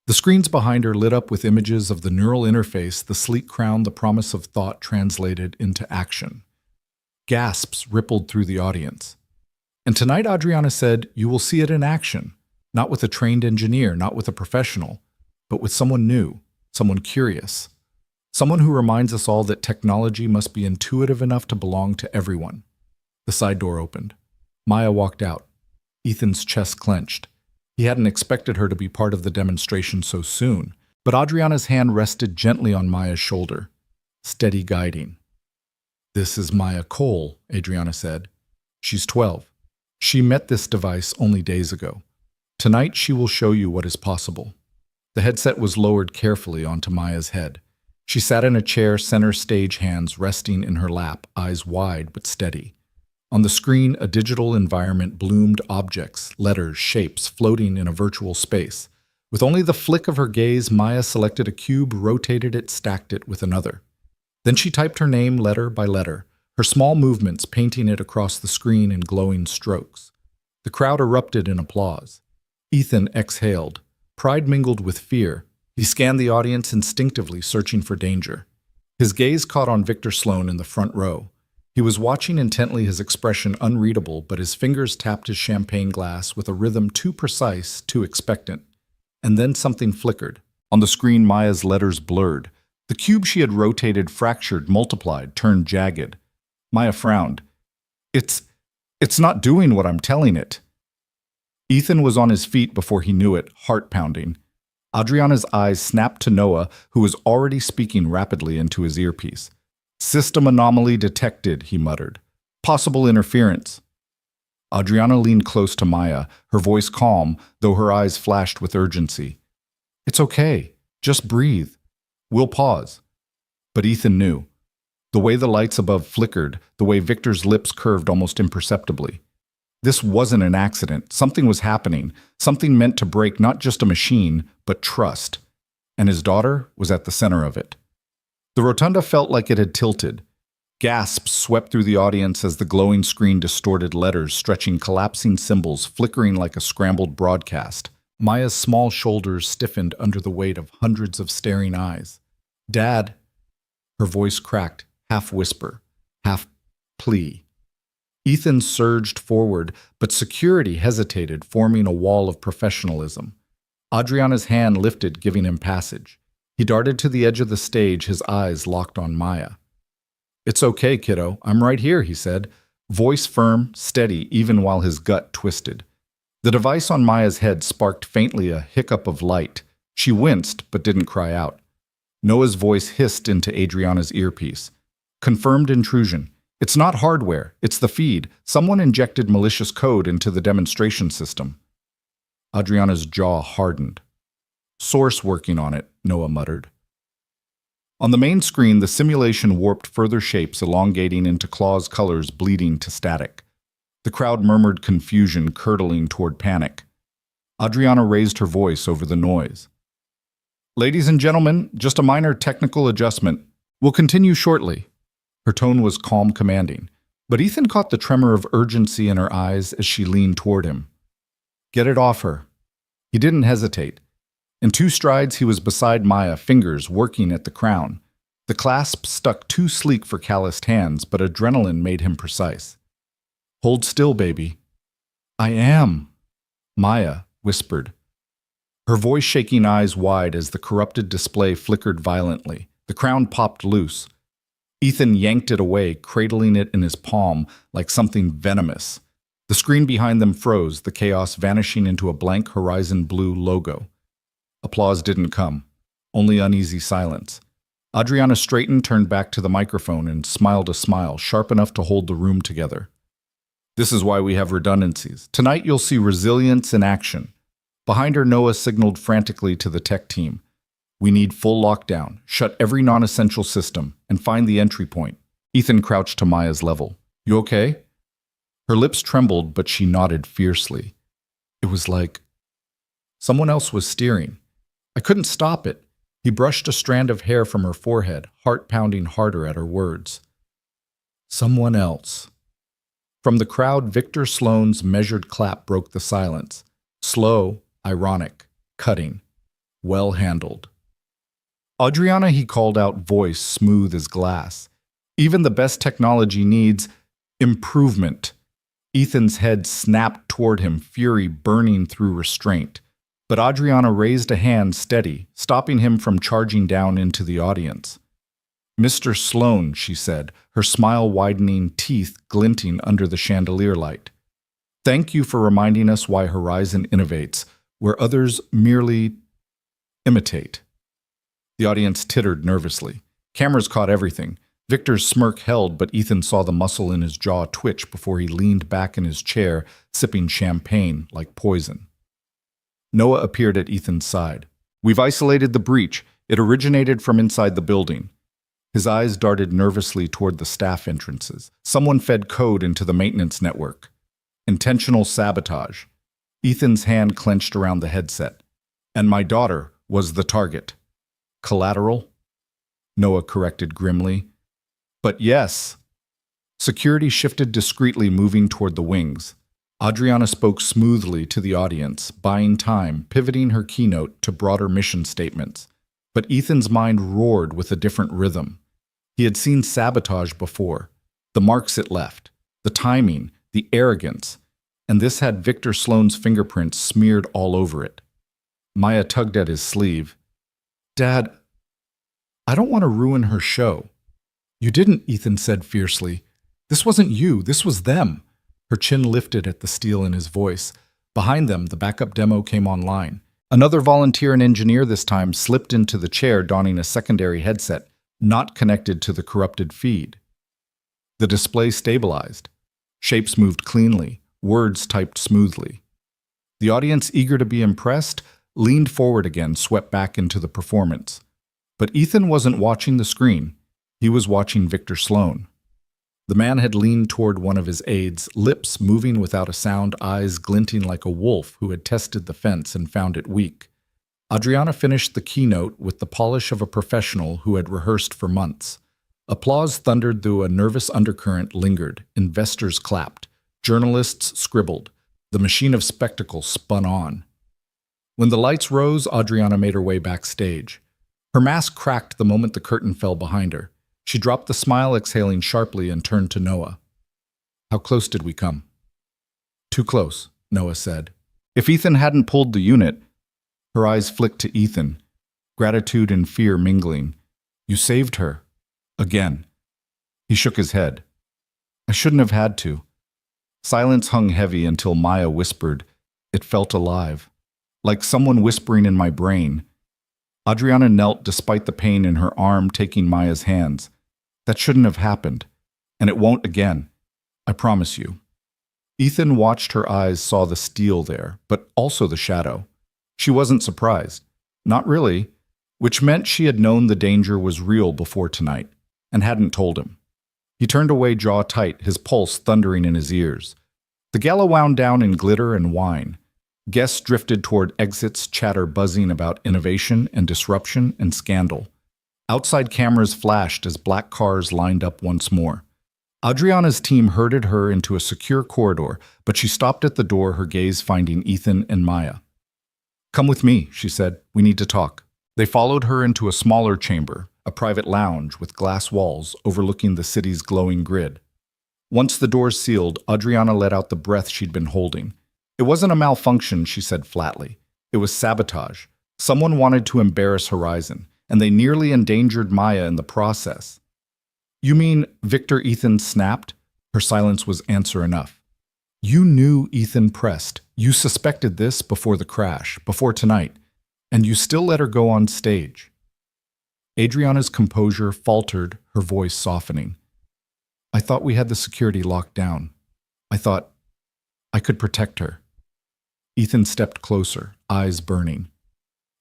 The screens behind her lit up with images of the neural interface, the sleek crown, the promise of thought translated into action. Gasps rippled through the audience. And tonight, Adriana said, you will see it in action, not with a trained engineer, not with a professional, but with someone new, someone curious, someone who reminds us all that technology must be intuitive enough to belong to everyone. The side door opened. Maya walked out. Ethan's chest clenched. He hadn't expected her to be part of the demonstration so soon, but Adriana's hand rested gently on Maya's shoulder, steady guiding. This is Maya Cole, Adriana said. She's 12. She met this device only days ago. Tonight she will show you what is possible. The headset was lowered carefully onto Maya's head. She sat in a chair, center stage, hands resting in her lap, eyes wide but steady. On the screen, a digital environment bloomed, objects, letters, shapes floating in a virtual space. With only the flick of her gaze, Maya selected a cube, rotated it, stacked it with another. Then she typed her name letter by letter, her small movements painting it across the screen in glowing strokes. The crowd erupted in applause. Ethan exhaled. Pride mingled with fear. He scanned the audience instinctively, searching for danger. His gaze caught on Victor Sloan in the front row. He was watching intently, his expression unreadable, but his fingers tapped his champagne glass with a rhythm too precise, too expectant. And then something flickered. On the screen, Maya's letters blurred. The cube she had rotated fractured, multiplied, turned jagged. Maya frowned. It's not doing what I'm telling it. Ethan was on his feet before he knew it, heart pounding. Adriana's eyes snapped to Noah, who was already speaking rapidly into his earpiece. System anomaly detected, he muttered. Possible interference. Adriana leaned close to Maya, her voice calm, though her eyes flashed with urgency. It's okay. Just breathe. We'll pause. But Ethan knew. The way the lights above flickered, the way Victor's lips curved almost imperceptibly. This wasn't an accident. Something was happening. Something meant to break not just a machine, but trust. And his daughter was at the center of it. The rotunda felt like it had tilted. Gasps swept through the audience as the glowing screen distorted letters, stretching collapsing symbols, flickering like a scrambled broadcast. Maya's small shoulders stiffened under the weight of hundreds of staring eyes. Dad, her voice cracked, half whisper, half plea. Ethan surged forward, but security hesitated, forming a wall of professionalism. Adriana's hand lifted, giving him passage. He darted to the edge of the stage, his eyes locked on Maya. It's okay, kiddo. I'm right here, he said, voice firm, steady, even while his gut twisted. The device on Maya's head sparked faintly a hiccup of light. She winced, but didn't cry out. Noah's voice hissed into Adriana's earpiece. Confirmed intrusion. It's not hardware, it's the feed. Someone injected malicious code into the demonstration system. Adriana's jaw hardened. Source working on it, Noah muttered. On the main screen, the simulation warped further shapes, elongating into claws, colors bleeding to static. The crowd murmured confusion, curdling toward panic. Adriana raised her voice over the noise. Ladies and gentlemen, just a minor technical adjustment. We'll continue shortly. Her tone was calm, commanding, but Ethan caught the tremor of urgency in her eyes as she leaned toward him. Get it off her. He didn't hesitate. In 2 strides, he was beside Maya, fingers working at the crown. The clasp stuck too sleek for calloused hands, but adrenaline made him precise. Hold still, baby. I am, Maya whispered. Her voice shaking, eyes wide as the corrupted display flickered violently. The crown popped loose. Ethan yanked it away, cradling it in his palm like something venomous. The screen behind them froze, the chaos vanishing into a blank horizon blue logo. Applause didn't come, only uneasy silence. Adriana straightened, turned back to the microphone, and smiled a smile sharp enough to hold the room together. This is why we have redundancies. Tonight you'll see resilience in action. Behind her, Noah signaled frantically to the tech team. We need full lockdown, shut every non-essential system, and find the entry point. Ethan crouched to Maya's level. You okay? Her lips trembled, but she nodded fiercely. It was like Someone else was steering. I couldn't stop it. He brushed a strand of hair from her forehead, heart pounding harder at her words. Someone else. From the crowd, Victor Sloane's measured clap broke the silence. Slow, ironic, cutting, well handled. Adriana, he called out, voice smooth as glass. Even the best technology needs improvement. Ethan's head snapped toward him, fury burning through restraint. But Adriana raised a hand steady, stopping him from charging down into the audience. Mr. Sloane, she said, her smile widening, teeth glinting under the chandelier light. Thank you for reminding us why Horizon innovates, where others merely imitate. The audience tittered nervously. Cameras caught everything. Victor's smirk held, but Ethan saw the muscle in his jaw twitch before he leaned back in his chair, sipping champagne like poison. Noah appeared at Ethan's side. We've isolated the breach. It originated from inside the building. His eyes darted nervously toward the staff entrances. Someone fed code into the maintenance network. Intentional sabotage. Ethan's hand clenched around the headset. And my daughter was the target. Collateral? Noah corrected grimly. But yes. Security shifted discreetly, moving toward the wings. Adriana spoke smoothly to the audience, buying time, pivoting her keynote to broader mission statements. But Ethan's mind roared with a different rhythm. He had seen sabotage before, the marks it left, the timing, the arrogance, and this had Victor Sloane's fingerprints smeared all over it. Maya tugged at his sleeve. Dad, I don't want to ruin her show. You didn't, Ethan said fiercely. This wasn't you, this was them. Her chin lifted at the steel in his voice. Behind them, the backup demo came online. Another volunteer and engineer this time slipped into the chair, donning a secondary headset, not connected to the corrupted feed. The display stabilized. Shapes moved cleanly, words typed smoothly. The audience, eager to be impressed, leaned forward again, swept back into the performance. But Ethan wasn't watching the screen. He was watching Victor Sloane. The man had leaned toward one of his aides, lips moving without a sound, eyes glinting like a wolf who had tested the fence and found it weak. Adriana finished the keynote with the polish of a professional who had rehearsed for months. Applause thundered, though a nervous undercurrent lingered. Investors clapped. Journalists scribbled. The machine of spectacle spun on. When the lights rose, Adriana made her way backstage. Her mask cracked the moment the curtain fell behind her. She dropped the smile, exhaling sharply, and turned to Noah. How close did we come? Too close, Noah said. If Ethan hadn't pulled the unit... Her eyes flicked to Ethan, gratitude and fear mingling. You saved her. Again. He shook his head. I shouldn't have had to. Silence hung heavy until Maya whispered. It felt alive. Like someone whispering in my brain. Adriana knelt despite the pain in her arm, taking Maya's hands. That shouldn't have happened. And it won't again. I promise you. Ethan watched her eyes, saw the steel there, but also the shadow. She wasn't surprised. Not really. Which meant she had known the danger was real before tonight, and hadn't told him. He turned away, jaw tight, his pulse thundering in his ears. The gala wound down in glitter and wine. Guests drifted toward exits, chatter buzzing about innovation and disruption and scandal. Outside cameras flashed as black cars lined up once more. Adriana's team herded her into a secure corridor, but she stopped at the door, her gaze finding Ethan and Maya. Come with me, she said. We need to talk. They followed her into a smaller chamber, a private lounge with glass walls overlooking the city's glowing grid. Once the doors sealed, Adriana let out the breath she'd been holding. It wasn't a malfunction, she said flatly. It was sabotage. Someone wanted to embarrass Horizon, and they nearly endangered Maya in the process. You mean Victor? Ethan snapped. Her silence was answer enough. You knew, Ethan pressed. You suspected this before the crash, before tonight, and you still let her go on stage. Adriana's composure faltered, her voice softening. I thought we had the security locked down. I thought I could protect her. Ethan stepped closer, eyes burning.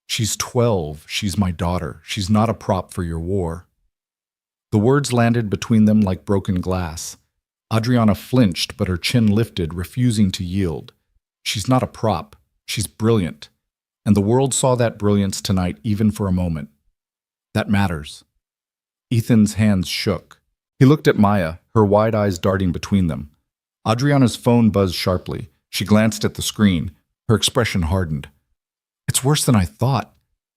She's 12. She's my daughter. She's not a prop for your war. The words landed between them like broken glass. Adriana flinched, but her chin lifted, refusing to yield. She's not a prop. She's brilliant. and the world saw that brilliance tonight even for a moment. That matters. Ethan's hands shook. He looked at Maya, her wide eyes darting between them. Adriana's phone buzzed sharply. She glanced at the screen. Her expression hardened. It's worse than I thought.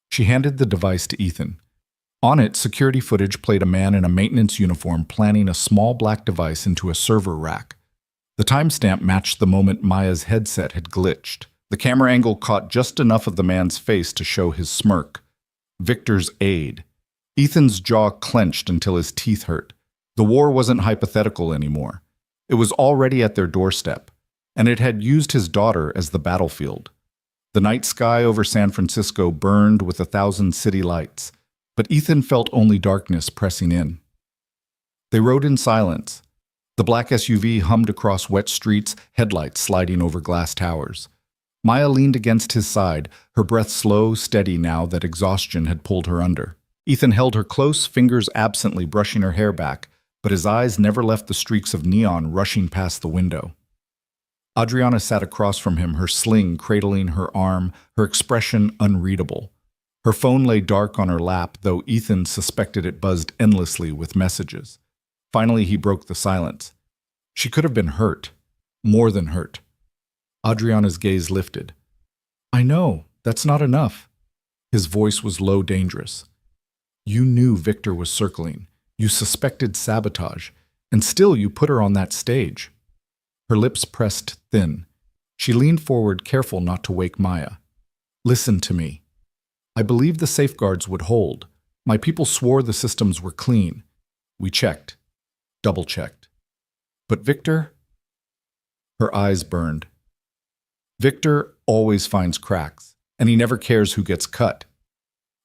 She handed the device to Ethan. On it, security footage played a man in a maintenance uniform planting a small black device into a server rack. The timestamp matched the moment Maya's headset had glitched. The camera angle caught just enough of the man's face to show his smirk. Victor's aide. Ethan's jaw clenched until his teeth hurt. The war wasn't hypothetical anymore. It was already at their doorstep, and it had used his daughter as the battlefield. The night sky over San Francisco burned with 1,000 city lights, but Ethan felt only darkness pressing in. They rode in silence. The black SUV hummed across wet streets, headlights sliding over glass towers. Maya leaned against his side, her breath slow, steady now that exhaustion had pulled her under. Ethan held her close, fingers absently brushing her hair back, but his eyes never left the streaks of neon rushing past the window. Adriana sat across from him, her sling cradling her arm, her expression unreadable. Her phone lay dark on her lap, though Ethan suspected it buzzed endlessly with messages. Finally, he broke the silence. She could have been hurt. More than hurt. Adriana's gaze lifted. I know, that's not enough. His voice was low, dangerous. You knew Victor was circling. You suspected sabotage. And still you put her on that stage. Her lips pressed thin. She leaned forward, careful not to wake Maya. Listen to me. I believed the safeguards would hold. My people swore the systems were clean. We checked. Double-checked. But Victor? Her eyes burned. Victor always finds cracks, and he never cares who gets cut.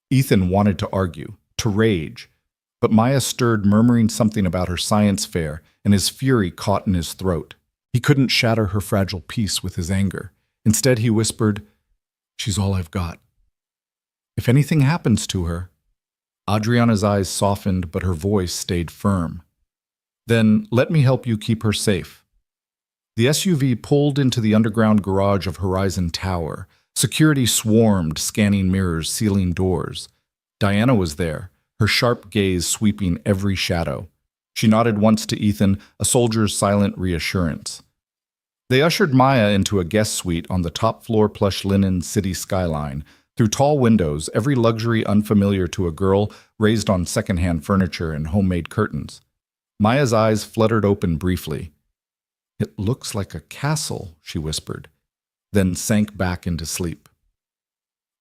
Ethan wanted to argue, to rage, but Maya stirred, murmuring something about her science fair, and his fury caught in his throat. He couldn't shatter her fragile peace with his anger. Instead, he whispered, She's all I've got. If anything happens to her... Adriana's eyes softened, but her voice stayed firm. Then let me help you keep her safe. The SUV pulled into the underground garage of Horizon Tower. Security swarmed, scanning mirrors, sealing doors. Diana was there, her sharp gaze sweeping every shadow. She nodded once to Ethan, a soldier's silent reassurance. They ushered Maya into a guest suite on the top-floor plush linen city skyline. Through tall windows, every luxury unfamiliar to a girl raised on second-hand furniture and homemade curtains. Maya's eyes fluttered open briefly. It looks like a castle, she whispered, then sank back into sleep.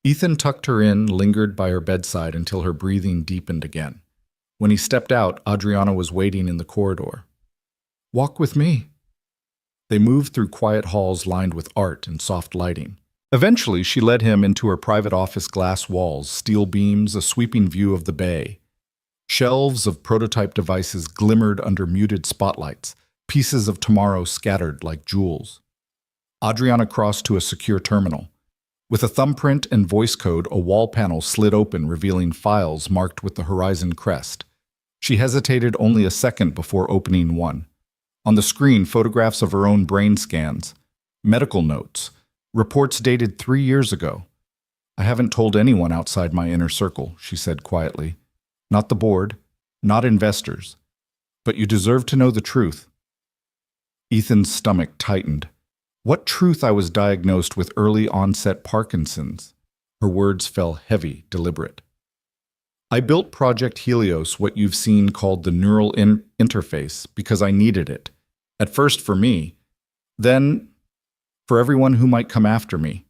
Ethan tucked her in, lingered by her bedside until her breathing deepened again. When he stepped out, Adriana was waiting in the corridor. Walk with me. They moved through quiet halls lined with art and soft lighting. Eventually, she led him into her private office, glass walls, steel beams, a sweeping view of the bay. Shelves of prototype devices glimmered under muted spotlights, pieces of tomorrow scattered like jewels. Adriana crossed to a secure terminal. With a thumbprint and voice code, a wall panel slid open, revealing files marked with the Horizon crest. She hesitated only a second before opening one. On the screen, photographs of her own brain scans, medical notes, reports dated 3 years ago. I haven't told anyone outside my inner circle, she said quietly. Not the board, not investors. But you deserve to know the truth. Ethan's stomach tightened. What truth? I was diagnosed with early onset Parkinson's. Her words fell heavy, deliberate. I built Project Helios, what you've seen called the neural interface, because I needed it. At first for me, then for everyone who might come after me,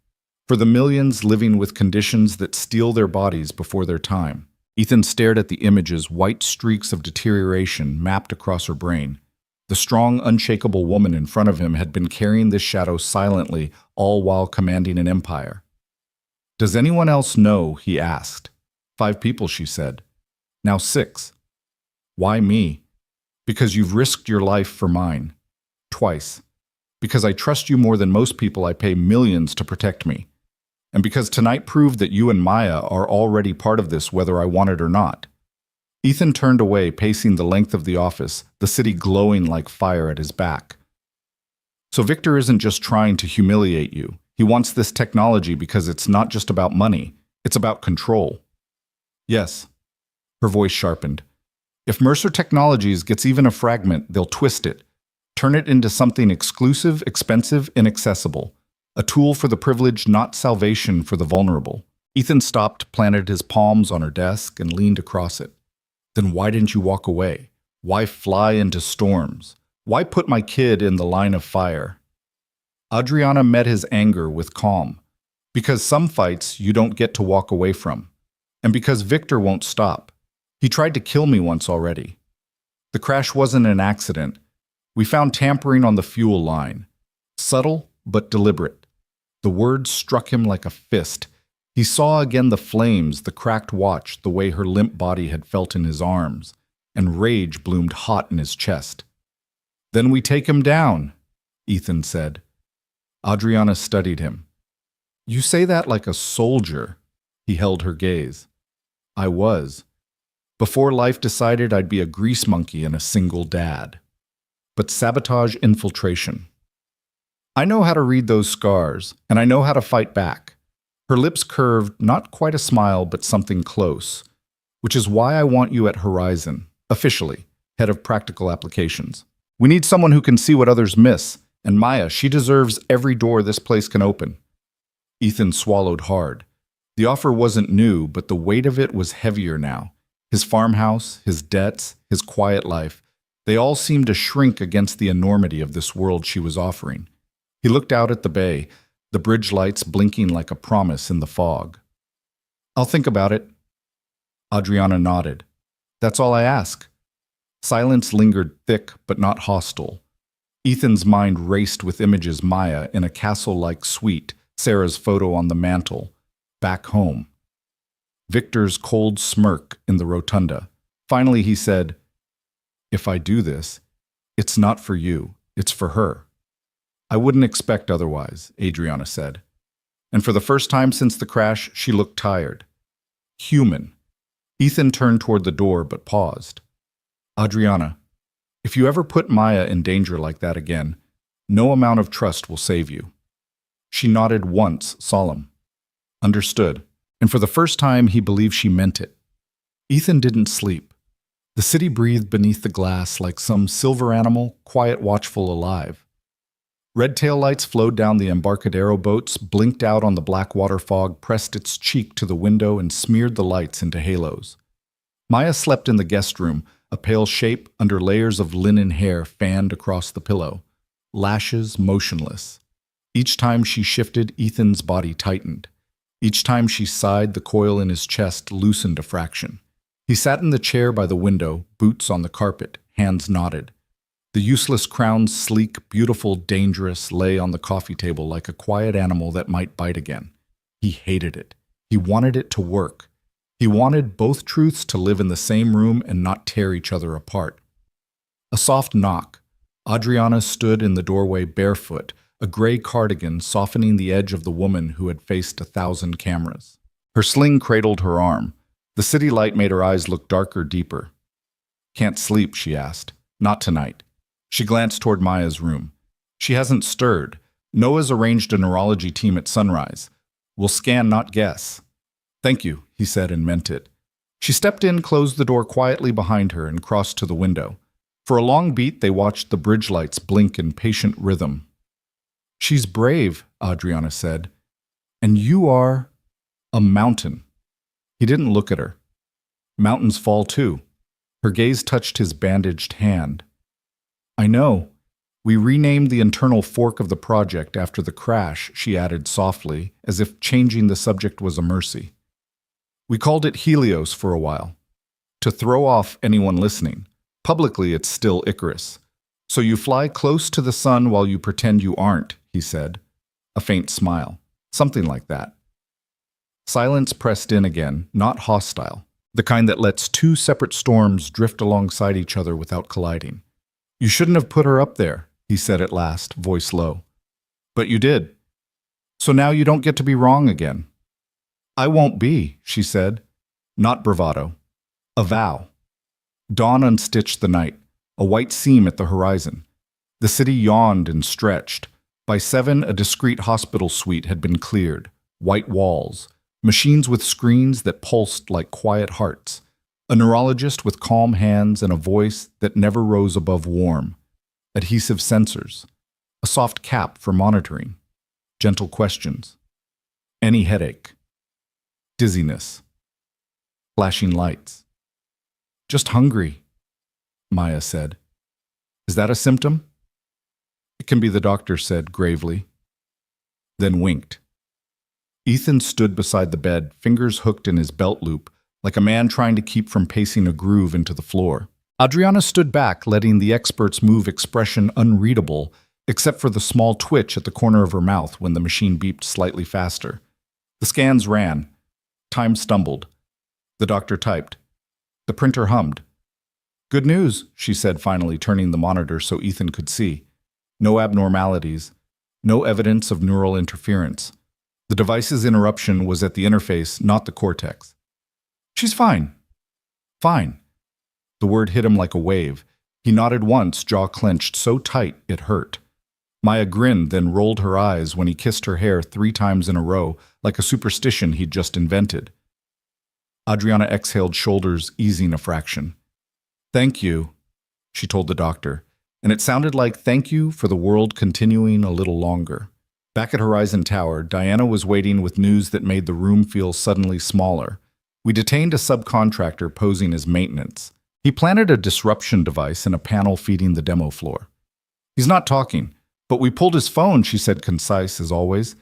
for the millions living with conditions that steal their bodies before their time. Ethan stared at the images, white streaks of deterioration mapped across her brain. The strong, unshakable woman in front of him had been carrying this shadow silently, all while commanding an empire. Does anyone else know? He asked. 5 people, she said. Now 6. Why me? Because you've risked your life for mine. Twice. Because I trust you more than most people. I pay millions to protect me. And because tonight proved that you and Maya are already part of this, whether I want it or not. Ethan turned away, pacing the length of the office, the city glowing like fire at his back. So Victor isn't just trying to humiliate you. He wants this technology because it's not just about money, it's about control. Yes. Her voice sharpened. If Mercer Technologies gets even a fragment, they'll twist it, turn it into something exclusive, expensive, inaccessible. A tool for the privileged, not salvation for the vulnerable. Ethan stopped, planted his palms on her desk, and leaned across it. Then why didn't you walk away? Why fly into storms? Why put my kid in the line of fire? Adriana met his anger with calm. Because some fights you don't get to walk away from. And because Victor won't stop. He tried to kill me once already. The crash wasn't an accident. We found tampering on the fuel line. Subtle, but deliberate. The words struck him like a fist. He saw again the flames, the cracked watch, the way her limp body had felt in his arms, and rage bloomed hot in his chest. Then we take him down, Ethan said. Adriana studied him. You say that like a soldier. He held her gaze. I was. Before life decided I'd be a grease monkey and a single dad. But sabotage infiltration. I know how to read those scars, and I know how to fight back. Her lips curved, not quite a smile, but something close. Which is why I want you at Horizon, officially, head of practical applications. We need someone who can see what others miss, and Maya, she deserves every door this place can open. Ethan swallowed hard. The offer wasn't new, but the weight of it was heavier now. His farmhouse, his debts, his quiet life, they all seemed to shrink against the enormity of this world she was offering. He looked out at the bay, the bridge lights blinking like a promise in the fog. I'll think about it. Adriana nodded. That's all I ask. Silence lingered thick but not hostile. Ethan's mind raced with images Maya in a castle-like suite, Sarah's photo on the mantel, back home. Victor's cold smirk in the rotunda. Finally he said, If I do this, it's not for you, it's for her. I wouldn't expect otherwise, Adriana said. And for the first time since the crash, she looked tired. Human. Ethan turned toward the door but paused. Adriana, if you ever put Maya in danger like that again, no amount of trust will save you. She nodded once, solemn. Understood. And for the first time, he believed she meant it. Ethan didn't sleep. The city breathed beneath the glass like some silver animal, quiet, watchful, alive. Red tail lights flowed down the Embarcadero boats, blinked out on the black water fog, pressed its cheek to the window, and smeared the lights into halos. Maya slept in the guest room, a pale shape under layers of linen hair fanned across the pillow, lashes motionless. Each time she shifted, Ethan's body tightened. Each time she sighed, the coil in his chest loosened a fraction. He sat in the chair by the window, boots on the carpet, hands knotted. The useless crown, sleek, beautiful, dangerous, lay on the coffee table like a quiet animal that might bite again. He hated it. He wanted it to work. He wanted both truths to live in the same room and not tear each other apart. A soft knock. Adriana stood in the doorway barefoot, a gray cardigan softening the edge of the woman who had faced 1,000 cameras. Her sling cradled her arm. The city light made her eyes look darker, deeper. Can't sleep, she asked. Not tonight. She glanced toward Maya's room. She hasn't stirred. Noah's arranged a neurology team at sunrise. We'll scan, not guess. Thank you, he said and meant it. She stepped in, closed the door quietly behind her, and crossed to the window. For a long beat, they watched the bridge lights blink in patient rhythm. She's brave, Adriana said. And you are a mountain. He didn't look at her. Mountains fall too. Her gaze touched his bandaged hand. I know. We renamed the internal fork of the project after the crash, she added softly, as if changing the subject was a mercy. We called it Helios for a while, to throw off anyone listening. Publicly, it's still Icarus. So you fly close to the sun while you pretend you aren't, he said. A faint smile. Something like that. Silence pressed in again, not hostile, the kind that lets two separate storms drift alongside each other without colliding. You shouldn't have put her up there, he said at last, voice low. But you did. So now you don't get to be wrong again. I won't be, she said. Not bravado. A vow. Dawn unstitched the night, a white seam at the horizon. The city yawned and stretched. By 7, a discreet hospital suite had been cleared. White walls, machines with screens that pulsed like quiet hearts, a neurologist with calm hands and a voice that never rose above warm, adhesive sensors, a soft cap for monitoring, gentle questions, any headache, dizziness, flashing lights. Just hungry, Maya said. Is that a symptom? It can be, the doctor said gravely, then winked. Ethan stood beside the bed, fingers hooked in his belt loop, like a man trying to keep from pacing a groove into the floor. Adriana stood back, letting the expert's move expression unreadable, except for the small twitch at the corner of her mouth when the machine beeped slightly faster. The scans ran. Time stumbled. The doctor typed. The printer hummed. Good news, she said, finally turning the monitor so Ethan could see. No abnormalities. No evidence of neural interference. The device's interruption was at the interface, not the cortex. She's fine. Fine. The word hit him like a wave. He nodded once, jaw clenched so tight it hurt. Maya grinned, then rolled her eyes when he kissed her hair 3 times in a row, like a superstition he'd just invented. Adriana exhaled, shoulders easing a fraction. Thank you, she told the doctor, and it sounded like thank you for the world continuing a little longer. Back at Horizon Tower, Diana was waiting with news that made the room feel suddenly smaller. We detained a subcontractor posing as maintenance. He planted a disruption device in a panel feeding the demo floor. He's not talking, but we pulled his phone, she said, concise as always.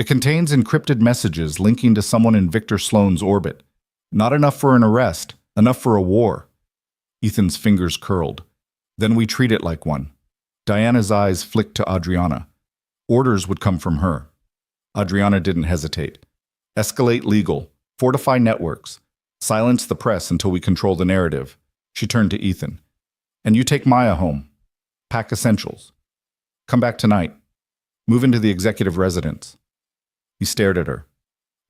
It contains encrypted messages linking to someone in Victor Sloan's orbit. Not enough for an arrest, enough for a war. Ethan's fingers curled. Then we treat it like one. Diana's eyes flicked to Adriana. Orders would come from her. Adriana didn't hesitate. Escalate legal. Fortify networks. Silence the press until we control the narrative. She turned to Ethan. And you take Maya home. Pack essentials. Come back tonight. Move into the executive residence. He stared at her.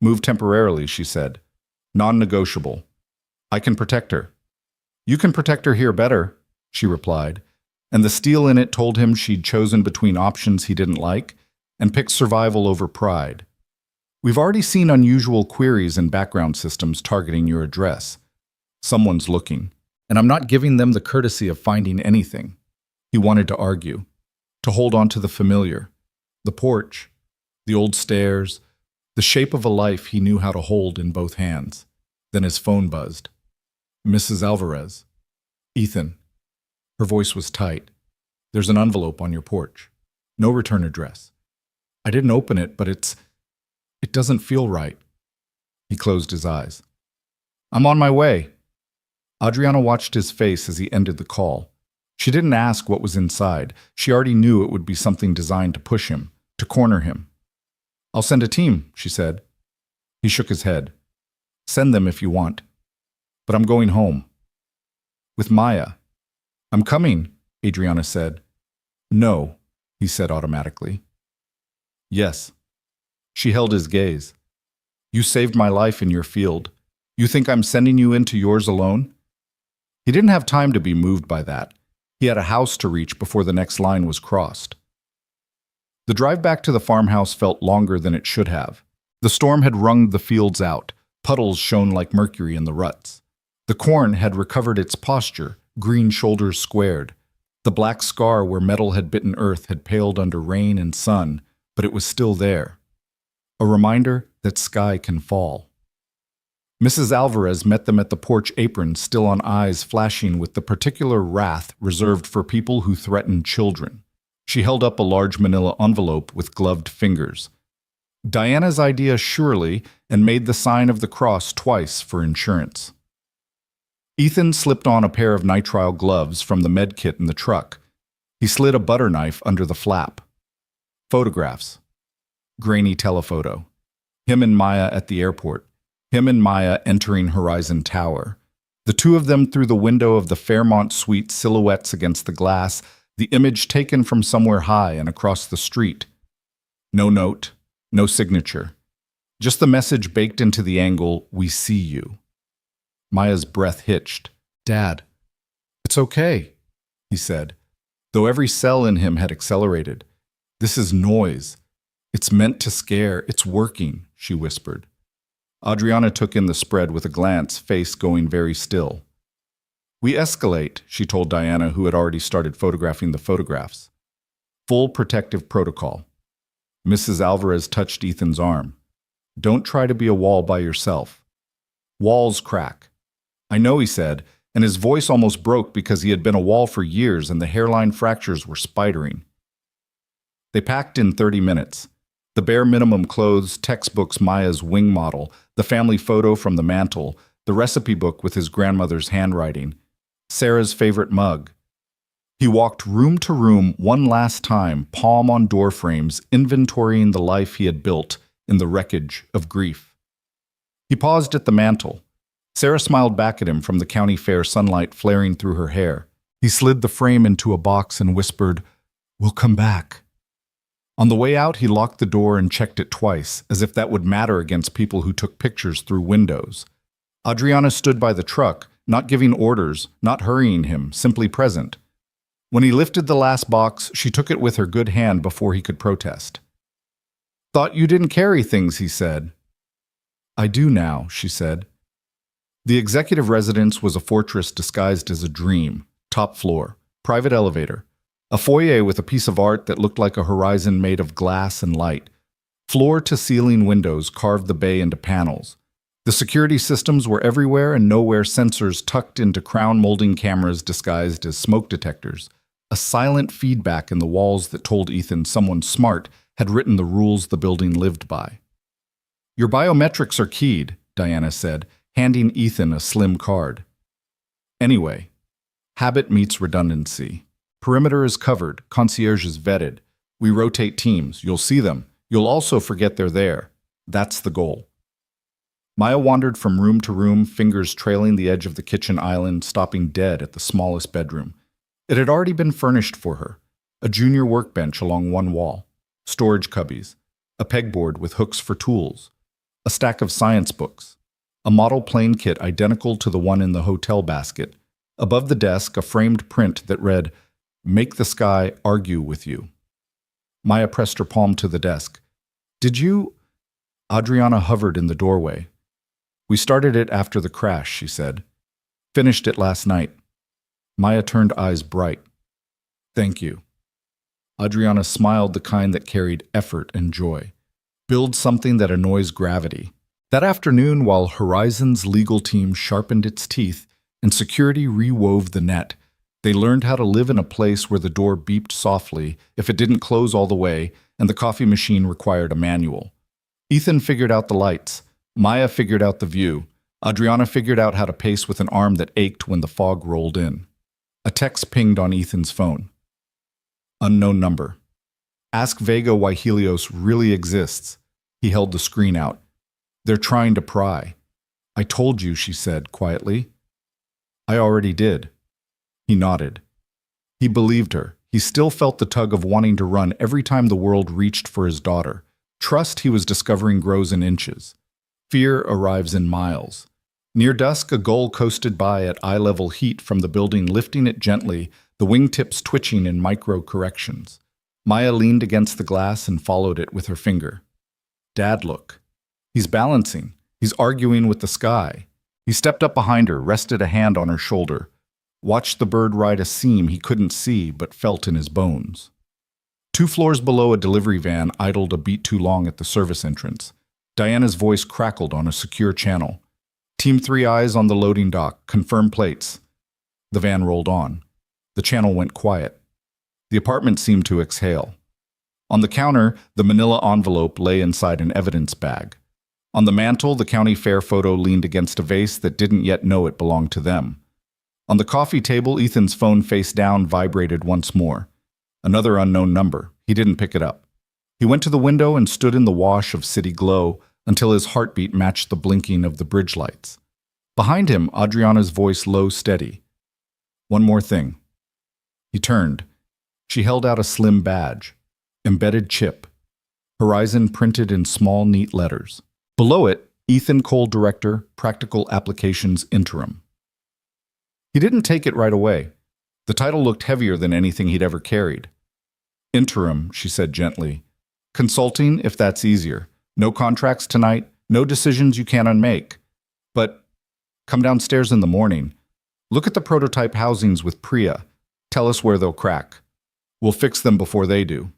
Move temporarily, she said. Non-negotiable. I can protect her. You can protect her here better, she replied, and the steel in it told him she'd chosen between options he didn't like and picked survival over pride. We've already seen unusual queries in background systems targeting your address. Someone's looking, and I'm not giving them the courtesy of finding anything. He wanted to argue, to hold on to the familiar, the porch, the old stairs, the shape of a life he knew how to hold in both hands. Then his phone buzzed. Mrs. Alvarez. Ethan. Her voice was tight. There's an envelope on your porch. No return address. I didn't open it, but it doesn't feel right. He closed his eyes. I'm on my way. Adriana watched his face as he ended the call. She didn't ask what was inside. She already knew it would be something designed to push him, to corner him. I'll send a team, she said. He shook his head. Send them if you want. But I'm going home. With Maya. I'm coming, Adriana said. No, he said automatically. Yes. She held his gaze. You saved my life in your field. You think I'm sending you into yours alone? He didn't have time to be moved by that. He had a house to reach before the next line was crossed. The drive back to the farmhouse felt longer than it should have. The storm had wrung the fields out. Puddles shone like mercury in the ruts. The corn had recovered its posture, green shoulders squared. The black scar where metal had bitten earth had paled under rain and sun, but it was still there. A reminder that sky can fall. Mrs. Alvarez met them at the porch apron, still on eyes flashing with the particular wrath reserved for people who threaten children. She held up a large manila envelope with gloved fingers. Diana's idea, surely, and made the sign of the cross twice for insurance. Ethan slipped on a pair of nitrile gloves from the med kit in the truck. He slid a butter knife under the flap. Photographs. Grainy telephoto. Him and Maya at the airport. Him and Maya entering Horizon Tower. The two of them through the window of the Fairmont suite, silhouettes against the glass, the image taken from somewhere high and across the street. No note. No signature. Just the message baked into the angle, we see you. Maya's breath hitched. Dad. It's okay, he said, though every cell in him had accelerated. This is noise. It's meant to scare. It's working, she whispered. Adriana took in the spread with a glance, face going very still. We escalate, she told Diana, who had already started photographing the photographs. Full protective protocol. Mrs. Alvarez touched Ethan's arm. Don't try to be a wall by yourself. Walls crack. I know, he said, and his voice almost broke because he had been a wall for years and the hairline fractures were spidering. They packed in 30 minutes. The bare minimum clothes, textbooks, Maya's wing model, the family photo from the mantle, the recipe book with his grandmother's handwriting, Sarah's favorite mug. He walked room to room one last time, palm on door frames, inventorying the life he had built in the wreckage of grief. He paused at the mantle. Sarah smiled back at him from the county fair sunlight flaring through her hair. He slid the frame into a box and whispered, "We'll come back." On the way out, he locked the door and checked it twice, as if that would matter against people who took pictures through windows. Adriana stood by the truck, not giving orders, not hurrying him, simply present. When he lifted the last box, she took it with her good hand before he could protest. "Thought you didn't carry things," he said. "I do now," she said. The executive residence was a fortress disguised as a dream. Top floor, private elevator, a foyer with a piece of art that looked like a horizon made of glass and light. Floor-to-ceiling windows carved the bay into panels. The security systems were everywhere and nowhere, sensors tucked into crown-molding cameras disguised as smoke detectors. A silent feedback in the walls that told Ethan someone smart had written the rules the building lived by. "Your biometrics are keyed," Diana said, handing Ethan a slim card. "Anyway, habit meets redundancy. Perimeter is covered, concierge is vetted. We rotate teams, you'll see them. You'll also forget they're there. That's the goal." Maya wandered from room to room, fingers trailing the edge of the kitchen island, stopping dead at the smallest bedroom. It had already been furnished for her. A junior workbench along one wall, storage cubbies, a pegboard with hooks for tools, a stack of science books, a model plane kit identical to the one in the hotel basket. Above the desk, a framed print that read, "Make the sky argue with you." Maya pressed her palm to the desk. "Did you—" Adriana hovered in the doorway. "We started it after the crash," she said. "Finished it last night." Maya turned eyes bright. "Thank you." Adriana smiled, the kind that carried effort and joy. Build something that annoys gravity. That afternoon, while Horizon's legal team sharpened its teeth and security rewove the net, they learned how to live in a place where the door beeped softly if it didn't close all the way and the coffee machine required a manual. Ethan figured out the lights. Maya figured out the view. Adriana figured out how to pace with an arm that ached when the fog rolled in. A text pinged on Ethan's phone. Unknown number. "Ask Vega why Helios really exists." He held the screen out. "They're trying to pry." "I told you," she said quietly. "I already did." He nodded. He believed her. He still felt the tug of wanting to run every time the world reached for his daughter. Trust, he was discovering, grows in inches. Fear arrives in miles. Near dusk, a gull coasted by at eye-level heat from the building, lifting it gently, the wingtips twitching in micro-corrections. Maya leaned against the glass and followed it with her finger. "Dad, look. He's balancing. He's arguing with the sky." He stepped up behind her, rested a hand on her shoulder. Watched the bird ride a seam he couldn't see but felt in his bones. 2 floors below, a delivery van idled a beat too long at the service entrance. Diana's voice crackled on a secure channel. "Team 3 eyes on the loading dock. Confirm plates." The van rolled on. The channel went quiet. The apartment seemed to exhale. On the counter, the manila envelope lay inside an evidence bag. On the mantle, the county fair photo leaned against a vase that didn't yet know it belonged to them. On the coffee table, Ethan's phone face down vibrated once more. Another unknown number. He didn't pick it up. He went to the window and stood in the wash of city glow until his heartbeat matched the blinking of the bridge lights. Behind him, Adriana's voice low, steady. "One more thing." He turned. She held out a slim badge. Embedded chip. Horizon printed in small, neat letters. Below it, Ethan Cole, Director, Practical Applications Interim. He didn't take it right away. The title looked heavier than anything he'd ever carried. Interim, she said gently. Consulting, if that's easier. No contracts tonight, no decisions you can't unmake. But come downstairs in the morning. Look at the prototype housings with Priya. Tell us where they'll crack. We'll fix them before they do.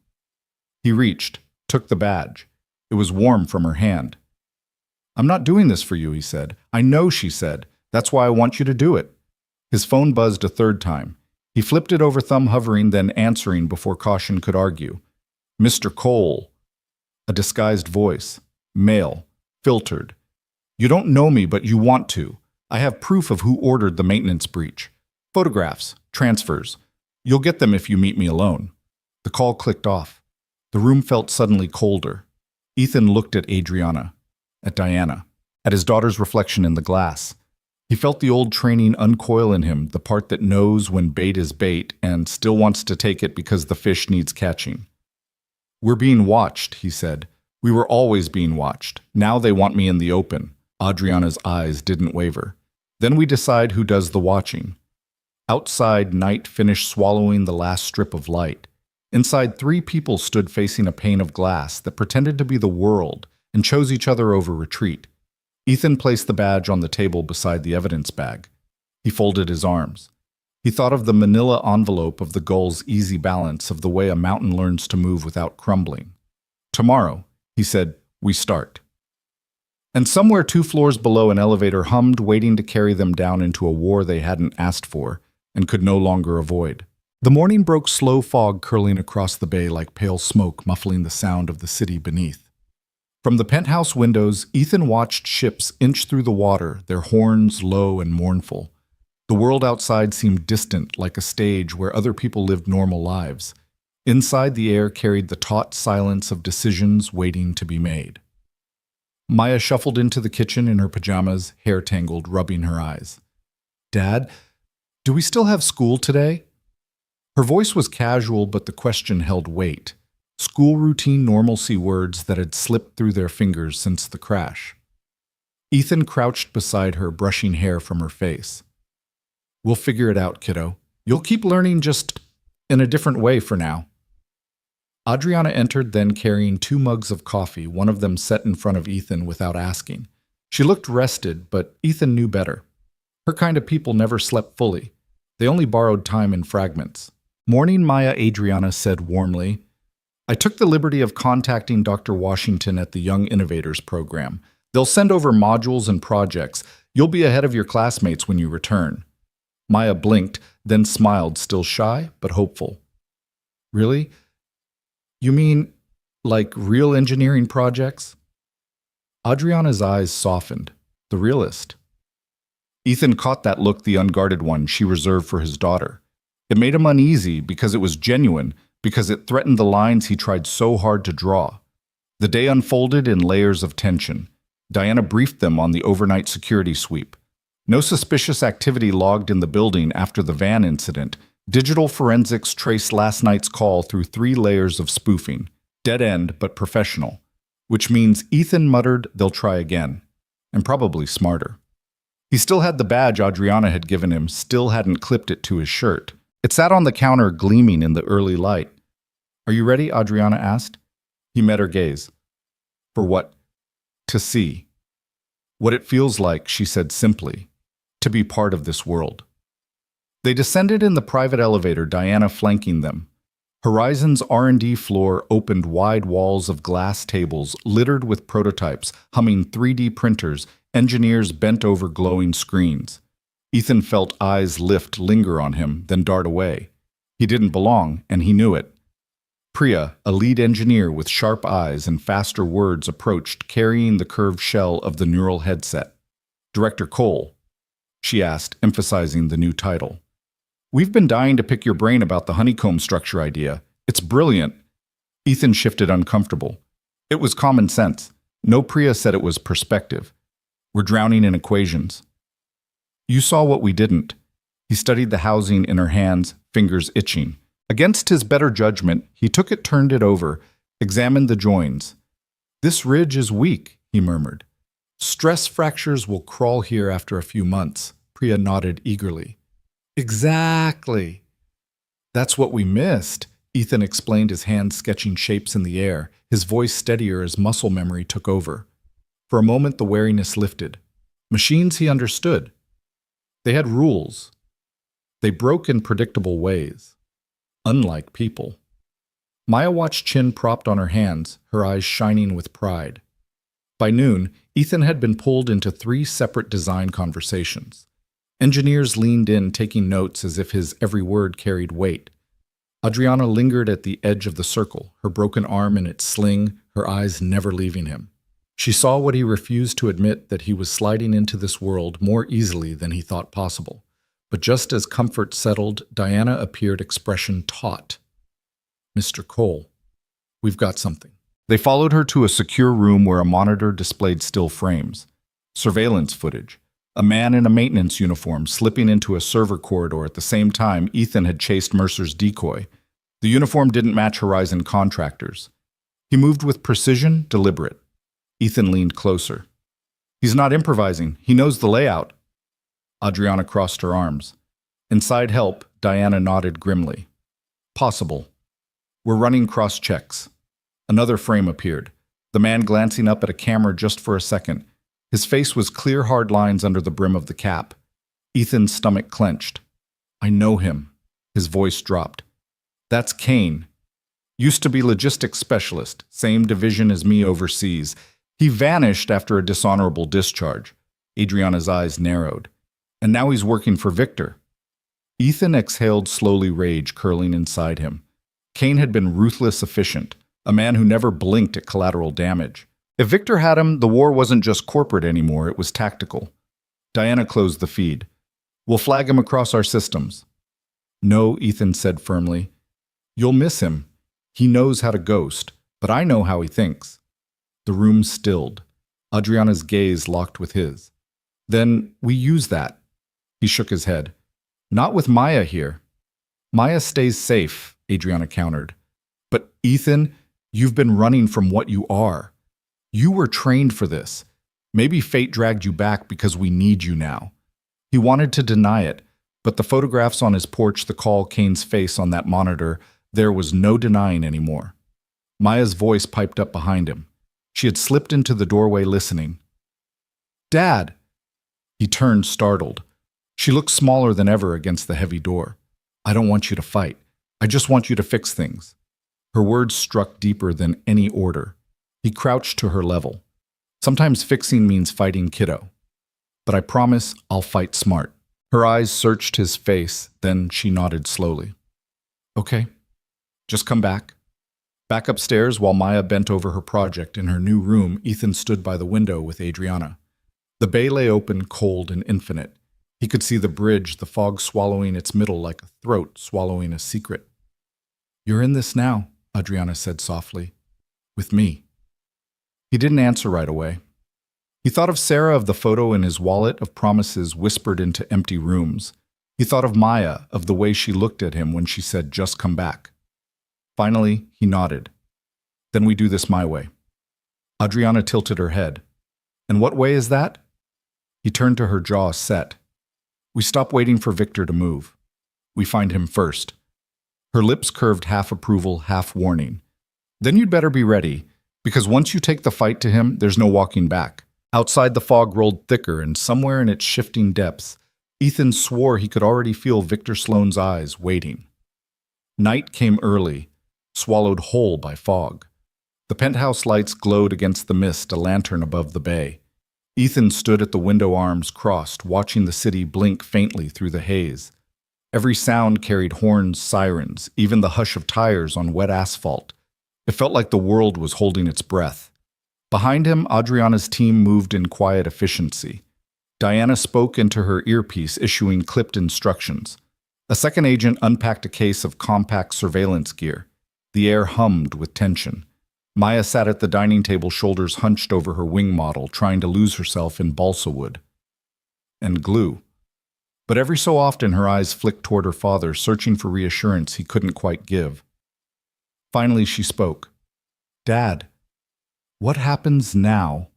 He reached, took the badge. It was warm from her hand. I'm not doing this for you, he said. I know, she said. That's why I want you to do it. His phone buzzed a third time. He flipped it over, thumb hovering, then answering before caution could argue. Mr. Cole. A disguised voice. Male. Filtered. You don't know me, but you want to. I have proof of who ordered the maintenance breach. Photographs. Transfers. You'll get them if you meet me alone. The call clicked off. The room felt suddenly colder. Ethan looked at Adriana, at Diana, at his daughter's reflection in the glass. He felt the old training uncoil in him, the part that knows when bait is bait and still wants to take it because the fish needs catching. We're being watched, he said. We were always being watched. Now they want me in the open. Adriana's eyes didn't waver. Then we decide who does the watching. Outside, night finished swallowing the last strip of light. Inside, 3 people stood facing a pane of glass that pretended to be the world and chose each other over retreat. Ethan placed the badge on the table beside the evidence bag. He folded his arms. He thought of the manila envelope of the gull's easy balance, of the way a mountain learns to move without crumbling. Tomorrow, he said, we start. And somewhere 2 floors below, an elevator hummed, waiting to carry them down into a war they hadn't asked for and could no longer avoid. The morning broke, slow fog curling across the bay like pale smoke, muffling the sound of the city beneath. From the penthouse windows, Ethan watched ships inch through the water, their horns low and mournful. The world outside seemed distant, like a stage where other people lived normal lives. Inside, the air carried the taut silence of decisions waiting to be made. Maya shuffled into the kitchen in her pajamas, hair tangled, rubbing her eyes. Dad, do we still have school today? Her voice was casual, but the question held weight. School routine normalcy words that had slipped through their fingers since the crash. Ethan crouched beside her, brushing hair from her face. We'll figure it out, kiddo. You'll keep learning, just in a different way for now. Adriana entered, then carrying 2 mugs of coffee, one of them set in front of Ethan without asking. She looked rested, but Ethan knew better. Her kind of people never slept fully. They only borrowed time in fragments. Morning, Maya, Adriana said warmly. I took the liberty of contacting Dr. Washington at the Young Innovators program. They'll send over modules and projects. You'll be ahead of your classmates when you return. Maya blinked, then smiled, still shy but hopeful. Really? You mean, like real engineering projects? Adriana's eyes softened. The realist. Ethan caught that look, the unguarded one she reserved for his daughter. It made him uneasy because it was genuine, because it threatened the lines he tried so hard to draw. The day unfolded in layers of tension. Diana briefed them on the overnight security sweep. No suspicious activity logged in the building after the van incident. Digital forensics traced last night's call through 3 layers of spoofing. Dead end, but professional. Which means Ethan muttered they'll try again. And probably smarter. He still had the badge Adriana had given him, still hadn't clipped it to his shirt. It sat on the counter, gleaming in the early light. Are you ready? Adriana asked. He met her gaze. For what? To see. What it feels like, she said simply. To be part of this world. They descended in the private elevator, Diana flanking them. Horizon's R&D floor opened wide walls of glass tables littered with prototypes, humming 3D printers, engineers bent over glowing screens. Ethan felt eyes lift, linger on him, then dart away. He didn't belong, and he knew it. Priya, a lead engineer with sharp eyes and faster words, approached, carrying the curved shell of the neural headset. Director Cole, she asked, emphasizing the new title. We've been dying to pick your brain about the honeycomb structure idea. It's brilliant. Ethan shifted, uncomfortable. It was common sense. No, Priya said it was perspective. We're drowning in equations. You saw what we didn't. He studied the housing in her hands, fingers itching. Against his better judgment, he took it, turned it over, examined the joins. This ridge is weak, he murmured. Stress fractures will crawl here after a few months. Priya nodded eagerly. Exactly. That's what we missed. Ethan explained, his hands sketching shapes in the air, his voice steadier as muscle memory took over. For a moment, the wariness lifted. Machines, he understood. They had rules. They broke in predictable ways. Unlike people. Maya watched, chin propped on her hands, her eyes shining with pride. By noon, Ethan had been pulled into 3 separate design conversations. Engineers leaned in, taking notes as if his every word carried weight. Adriana lingered at the edge of the circle, her broken arm in its sling, her eyes never leaving him. She saw what he refused to admit, that he was sliding into this world more easily than he thought possible. But just as comfort settled, Diana appeared, expression taut. "Mr. Cole, we've got something." They followed her to a secure room where a monitor displayed still frames. Surveillance footage. A man in a maintenance uniform slipping into a server corridor at the same time Ethan had chased Mercer's decoy. The uniform didn't match Horizon contractors. He moved with precision, deliberate. Ethan leaned closer. "He's not improvising. He knows the layout." Adriana crossed her arms. "Inside help," Diana nodded grimly. "Possible. We're running cross-checks." Another frame appeared, the man glancing up at a camera just for a second. His face was clear, hard lines under the brim of the cap. Ethan's stomach clenched. "I know him." His voice dropped. "That's Kane. Used to be logistics specialist, same division as me overseas. He vanished after a dishonorable discharge." Adriana's eyes narrowed. "And now he's working for Victor." Ethan exhaled slowly, rage curling inside him. Kane had been ruthless, efficient, a man who never blinked at collateral damage. If Victor had him, the war wasn't just corporate anymore, it was tactical. Diana closed the feed. "We'll flag him across our systems." "No," Ethan said firmly. "You'll miss him. He knows how to ghost, but I know how he thinks." The room stilled. Adriana's gaze locked with his. "Then we use that." He shook his head. "Not with Maya here." "Maya stays safe," Adriana countered. "But Ethan, you've been running from what you are. You were trained for this. Maybe fate dragged you back because we need you now." He wanted to deny it, but the photographs on his porch, the call, Kane's face on that monitor, there was no denying anymore. Maya's voice piped up behind him. She had slipped into the doorway, listening. "Dad!" He turned, startled. She looked smaller than ever against the heavy door. "I don't want you to fight. I just want you to fix things." Her words struck deeper than any order. He crouched to her level. "Sometimes fixing means fighting, kiddo. But I promise I'll fight smart." Her eyes searched his face, then she nodded slowly. "Okay, just come back." Back upstairs, while Maya bent over her project in her new room, Ethan stood by the window with Adriana. The bay lay open, cold and infinite. He could see the bridge, the fog swallowing its middle like a throat swallowing a secret. "You're in this now," Adriana said softly. "With me." He didn't answer right away. He thought of Sarah, of the photo in his wallet, of promises whispered into empty rooms. He thought of Maya, of the way she looked at him when she said, "Just come back." Finally, he nodded. "Then we do this my way." Adriana tilted her head. "And what way is that?" He turned to her, jaw set. "We stop waiting for Victor to move. We find him first." Her lips curved, half approval, half warning. "Then you'd better be ready, because once you take the fight to him, there's no walking back." Outside, the fog rolled thicker, and somewhere in its shifting depths, Ethan swore he could already feel Victor Sloane's eyes waiting. Night came early, swallowed whole by fog. The penthouse lights glowed against the mist, a lantern above the bay. Ethan stood at the window, arms crossed, watching the city blink faintly through the haze. Every sound carried horns, sirens, even the hush of tires on wet asphalt. It felt like the world was holding its breath. Behind him, Adriana's team moved in quiet efficiency. Diana spoke into her earpiece, issuing clipped instructions. A second agent unpacked a case of compact surveillance gear. The air hummed with tension. Maya sat at the dining table, shoulders hunched over her wing model, trying to lose herself in balsa wood and glue. But every so often her eyes flicked toward her father, searching for reassurance he couldn't quite give. Finally she spoke. "Dad, what happens now?"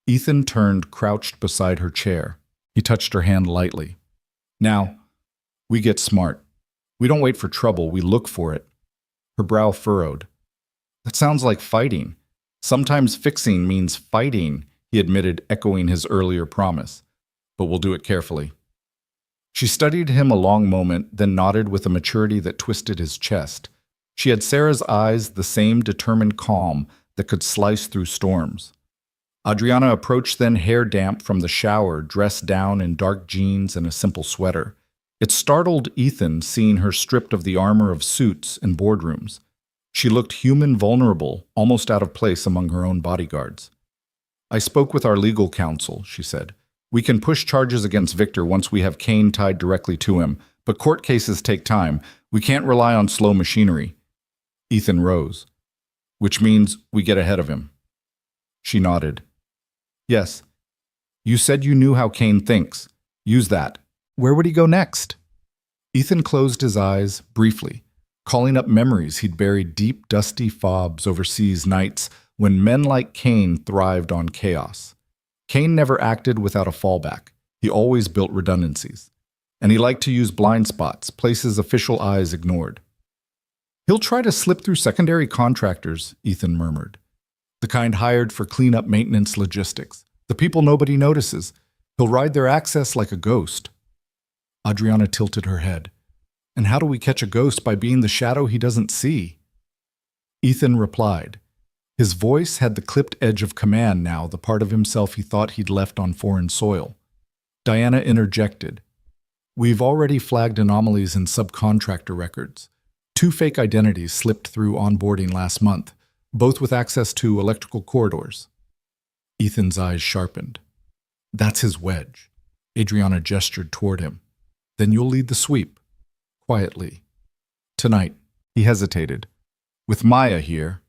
Ethan turned, crouched beside her chair. He touched her hand lightly. "Now, we get smart. We don't wait for trouble, we look for it. Her brow furrowed. That sounds like fighting. Sometimes fixing means fighting, he admitted, echoing his earlier promise. But we'll do it carefully. She studied him a long moment, then nodded with a maturity that twisted his chest. She had Sarah's eyes, the same determined calm that could slice through storms. Adriana approached then, hair damp from the shower, dressed down in dark jeans and a simple sweater. It startled Ethan seeing her stripped of the armor of suits and boardrooms. She looked human, vulnerable, almost out of place among her own bodyguards. I spoke with our legal counsel, she said. We can push charges against Victor once we have Kane tied directly to him, but court cases take time. We can't rely on slow machinery. Ethan rose. Which means we get ahead of him. She nodded. Yes. You said you knew how Kane thinks. Use that. Where would he go next? Ethan closed his eyes briefly, calling up memories he'd buried deep, dusty fobs overseas nights when men like Kane thrived on chaos. Kane never acted without a fallback. He always built redundancies. And he liked to use blind spots, places official eyes ignored. He'll try to slip through secondary contractors, Ethan murmured. The kind hired for cleanup maintenance logistics. The people nobody notices. He'll ride their access like a ghost. Adriana tilted her head. And how do we catch a ghost by being the shadow he doesn't see? Ethan replied. His voice had the clipped edge of command now, the part of himself he thought he'd left on foreign soil. Diana interjected. We've already flagged anomalies in subcontractor records. 2 fake identities slipped through onboarding last month, both with access to electrical corridors. Ethan's eyes sharpened. That's his wedge. Adriana gestured toward him. Then you'll lead the sweep. Quietly. Tonight. He hesitated. With Maya here.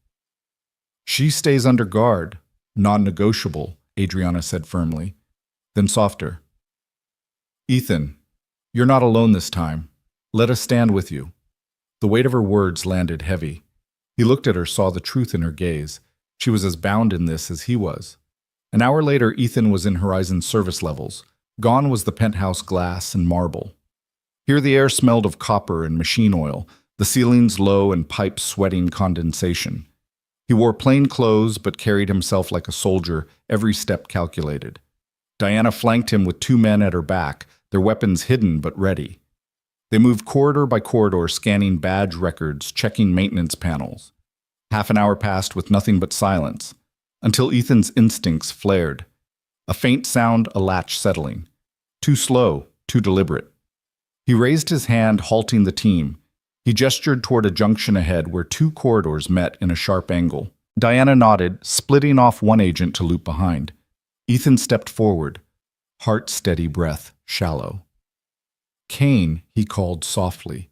She stays under guard. Non-negotiable, Adriana said firmly. Then softer. Ethan, you're not alone this time. Let us stand with you. The weight of her words landed heavy. He looked at her, saw the truth in her gaze. She was as bound in this as he was. An hour later, Ethan was in Horizon's service levels. Gone was the penthouse glass and marble. Here the air smelled of copper and machine oil, the ceilings low and pipes sweating condensation. He wore plain clothes but carried himself like a soldier, every step calculated. Diana flanked him with 2 men at her back, their weapons hidden but ready. They moved corridor by corridor, scanning badge records, checking maintenance panels. Half an hour passed with nothing but silence, until Ethan's instincts flared. A faint sound, a latch settling. Too slow, too deliberate. He raised his hand, halting the team. He gestured toward a junction ahead where 2 corridors met in a sharp angle. Diana nodded, splitting off one agent to loop behind. Ethan stepped forward. Heart steady, breath shallow. Kane, he called softly.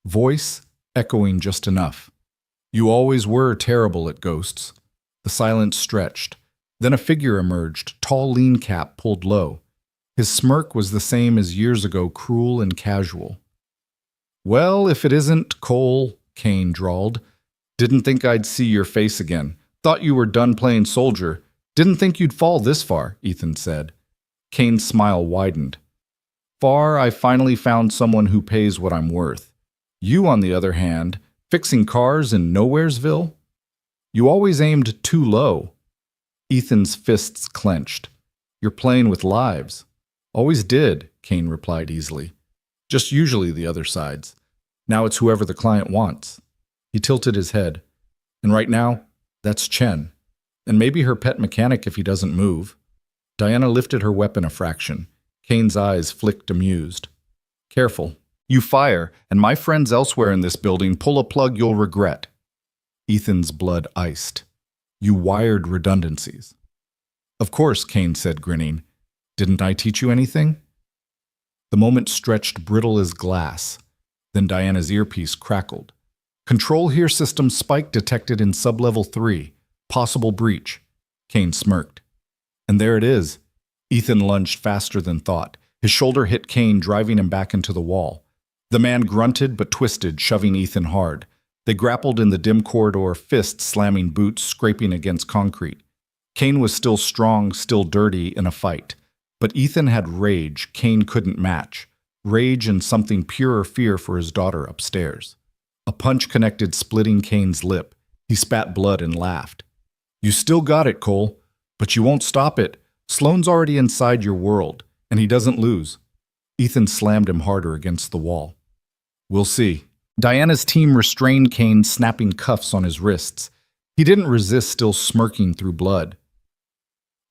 Voice echoing just enough. You always were terrible at ghosts. The silence stretched. Then a figure emerged, tall lean cap pulled low. His smirk was the same as years ago, cruel and casual. Well, if it isn't Cole, Kane drawled. Didn't think I'd see your face again. Thought you were done playing soldier. Didn't think you'd fall this far, Ethan said. Kane's smile widened. Far, I finally found someone who pays what I'm worth. You, on the other hand, fixing cars in Nowheresville? You always aimed too low. Ethan's fists clenched. You're playing with lives. Always did, Kane replied easily. Just usually the other side's. Now it's whoever the client wants. He tilted his head. And right now, that's Chen. And maybe her pet mechanic if he doesn't move. Diana lifted her weapon a fraction. Kane's eyes flicked amused. Careful. You fire, and my friends elsewhere in this building pull a plug you'll regret. Ethan's blood iced. You wired redundancies. Of course, Kane said, grinning. Didn't I teach you anything? The moment stretched brittle as glass. Then Diana's earpiece crackled. Control here system spike detected in sublevel 3. Possible breach. Kane smirked. And there it is. Ethan lunged faster than thought. His shoulder hit Kane, driving him back into the wall. The man grunted but twisted, shoving Ethan hard. They grappled in the dim corridor, fists slamming boots, scraping against concrete. Kane was still strong, still dirty in a fight. But Ethan had rage Kane couldn't match. Rage and something purer fear for his daughter upstairs. A punch connected, splitting Kane's lip. He spat blood and laughed. You still got it, Cole, but you won't stop it. Sloane's already inside your world, and he doesn't lose. Ethan slammed him harder against the wall. We'll see. Diana's team restrained Kane, snapping cuffs on his wrists. He didn't resist, still smirking through blood.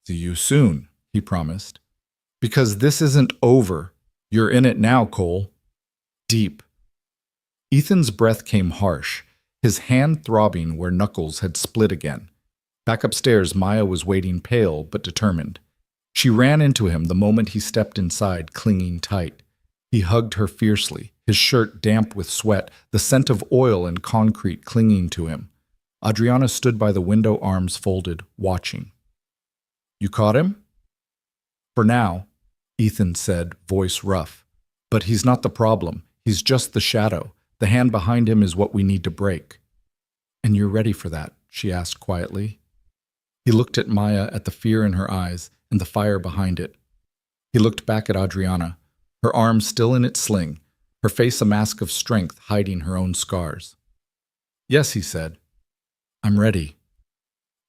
See you soon, he promised. Because this isn't over. You're in it now, Cole. Deep. Ethan's breath came harsh, his hand throbbing where knuckles had split again. Back upstairs, Maya was waiting, pale but determined. She ran into him the moment he stepped inside, clinging tight. He hugged her fiercely, his shirt damp with sweat, the scent of oil and concrete clinging to him. Adriana stood by the window, arms folded, watching. You caught him? For now, Ethan said, voice rough. But he's not the problem. He's just the shadow. The hand behind him is what we need to break. And you're ready for that? She asked quietly. He looked at Maya, at the fear in her eyes and the fire behind it. He looked back at Adriana, her arm still in its sling, her face a mask of strength hiding her own scars. Yes, he said. I'm ready.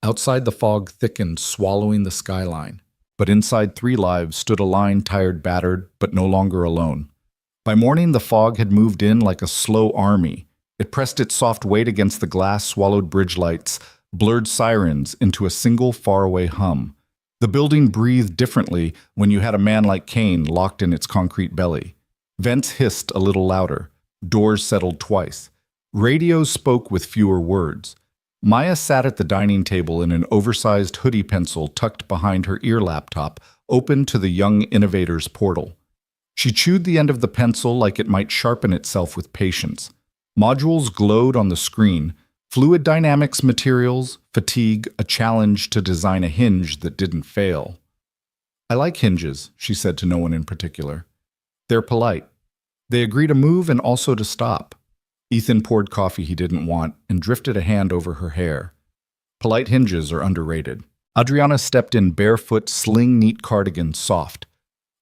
Outside, the fog thickened, swallowing the skyline. But inside 3 Lives stood a line, tired, battered, but no longer alone. By morning, the fog had moved in like a slow army. It pressed its soft weight against the glass, swallowed bridge lights, blurred sirens into a single faraway hum. The building breathed differently when you had a man like Kane locked in its concrete belly. Vents hissed a little louder. Doors settled twice. Radios spoke with fewer words. Maya sat at the dining table in an oversized hoodie pencil tucked behind her ear laptop, open to the young innovator's portal. She chewed the end of the pencil like it might sharpen itself with patience. Modules glowed on the screen, fluid dynamics materials, fatigue, a challenge to design a hinge that didn't fail. I like hinges, she said to no one in particular. They're polite. They agree to move and also to stop. Ethan poured coffee he didn't want and drifted a hand over her hair. Polite hinges are underrated. Adriana stepped in barefoot, sling-neat cardigan, soft.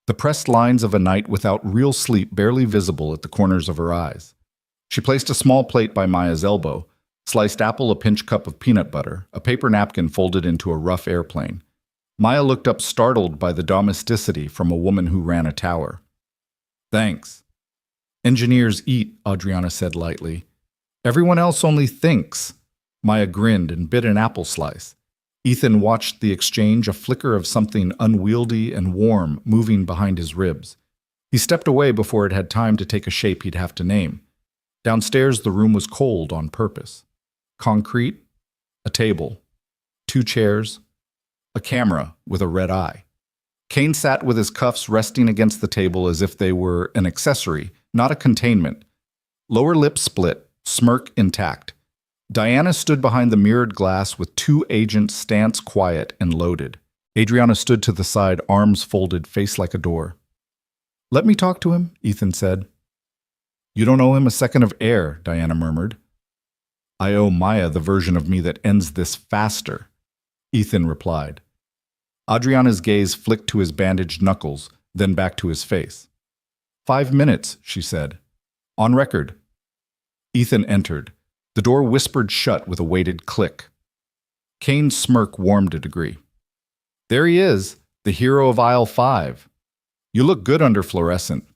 The pressed lines of a night without real sleep barely visible at the corners of her eyes. She placed a small plate by Maya's elbow, sliced apple, a pinch cup of peanut butter, a paper napkin folded into a rough airplane. Maya looked up, startled by the domesticity from a woman who ran a tower. Thanks. Engineers eat, Adriana said lightly. Everyone else only thinks. Maya grinned and bit an apple slice. Ethan watched the exchange, a flicker of something unwieldy and warm moving behind his ribs. He stepped away before it had time to take a shape he'd have to name. Downstairs, the room was cold on purpose. Concrete, a table, 2 chairs, a camera with a red eye. Kane sat with his cuffs resting against the table as if they were an accessory, not a containment. Lower lip split, smirk intact. Diana stood behind the mirrored glass with 2 agents, stance quiet and loaded. Adriana stood to the side, arms folded, face like a door. Let me talk to him, Ethan said. You don't owe him a second of air, Diana murmured. I owe Maya the version of me that ends this faster, Ethan replied. Adriana's gaze flicked to his bandaged knuckles, then back to his face. 5 minutes, she said. On record. Ethan entered. The door whispered shut with a weighted click. Kane's smirk warmed a degree. There he is, the hero of aisle 5. You look good under fluorescent.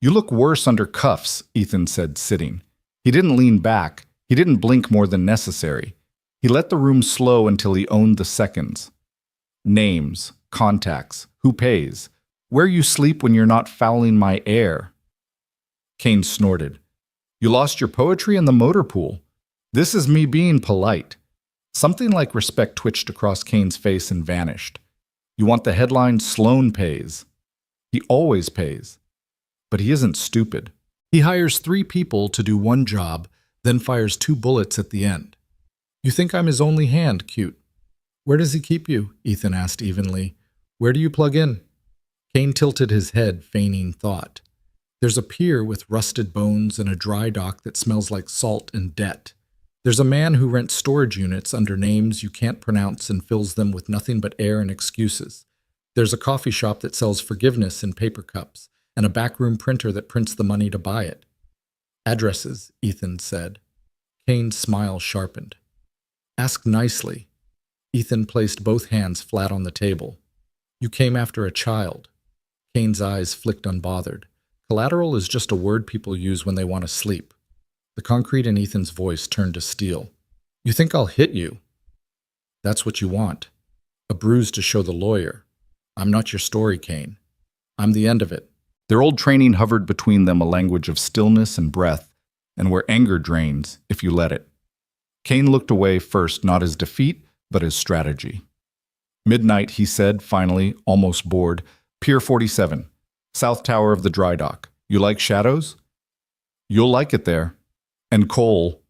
You look worse under cuffs, Ethan said, sitting. He didn't lean back. He didn't blink more than necessary. He let the room slow until he owned the seconds. Names, contacts, who pays, where you sleep when you're not fouling my air. Kane snorted. You lost your poetry in the motor pool. This is me being polite. Something like respect twitched across Kane's face and vanished. You want the headline, Sloane pays. He always pays. But he isn't stupid. He hires 3 people to do 1 job, then fires 2 bullets at the end. You think I'm his only hand, cute. Where does he keep you? Ethan asked evenly. Where do you plug in? Kane tilted his head, feigning thought. There's a pier with rusted bones and a dry dock that smells like salt and debt. There's a man who rents storage units under names you can't pronounce and fills them with nothing but air and excuses. There's a coffee shop that sells forgiveness in paper cups, and a backroom printer that prints the money to buy it. Addresses, Ethan said. Kane's smile sharpened. Ask nicely. Ethan placed both hands flat on the table. You came after a child. Kane's eyes flicked unbothered. Collateral is just a word people use when they want to sleep. The concrete in Ethan's voice turned to steel. You think I'll hit you? That's what you want. A bruise to show the lawyer. I'm not your story, Kane. I'm the end of it. Their old training hovered between them, a language of stillness and breath, and where anger drains if you let it. Kane looked away first, not as defeat, but as strategy. Midnight, he said, finally, almost bored. Pier 47, South Tower of the Dry Dock. You like shadows? You'll like it there. And Cole.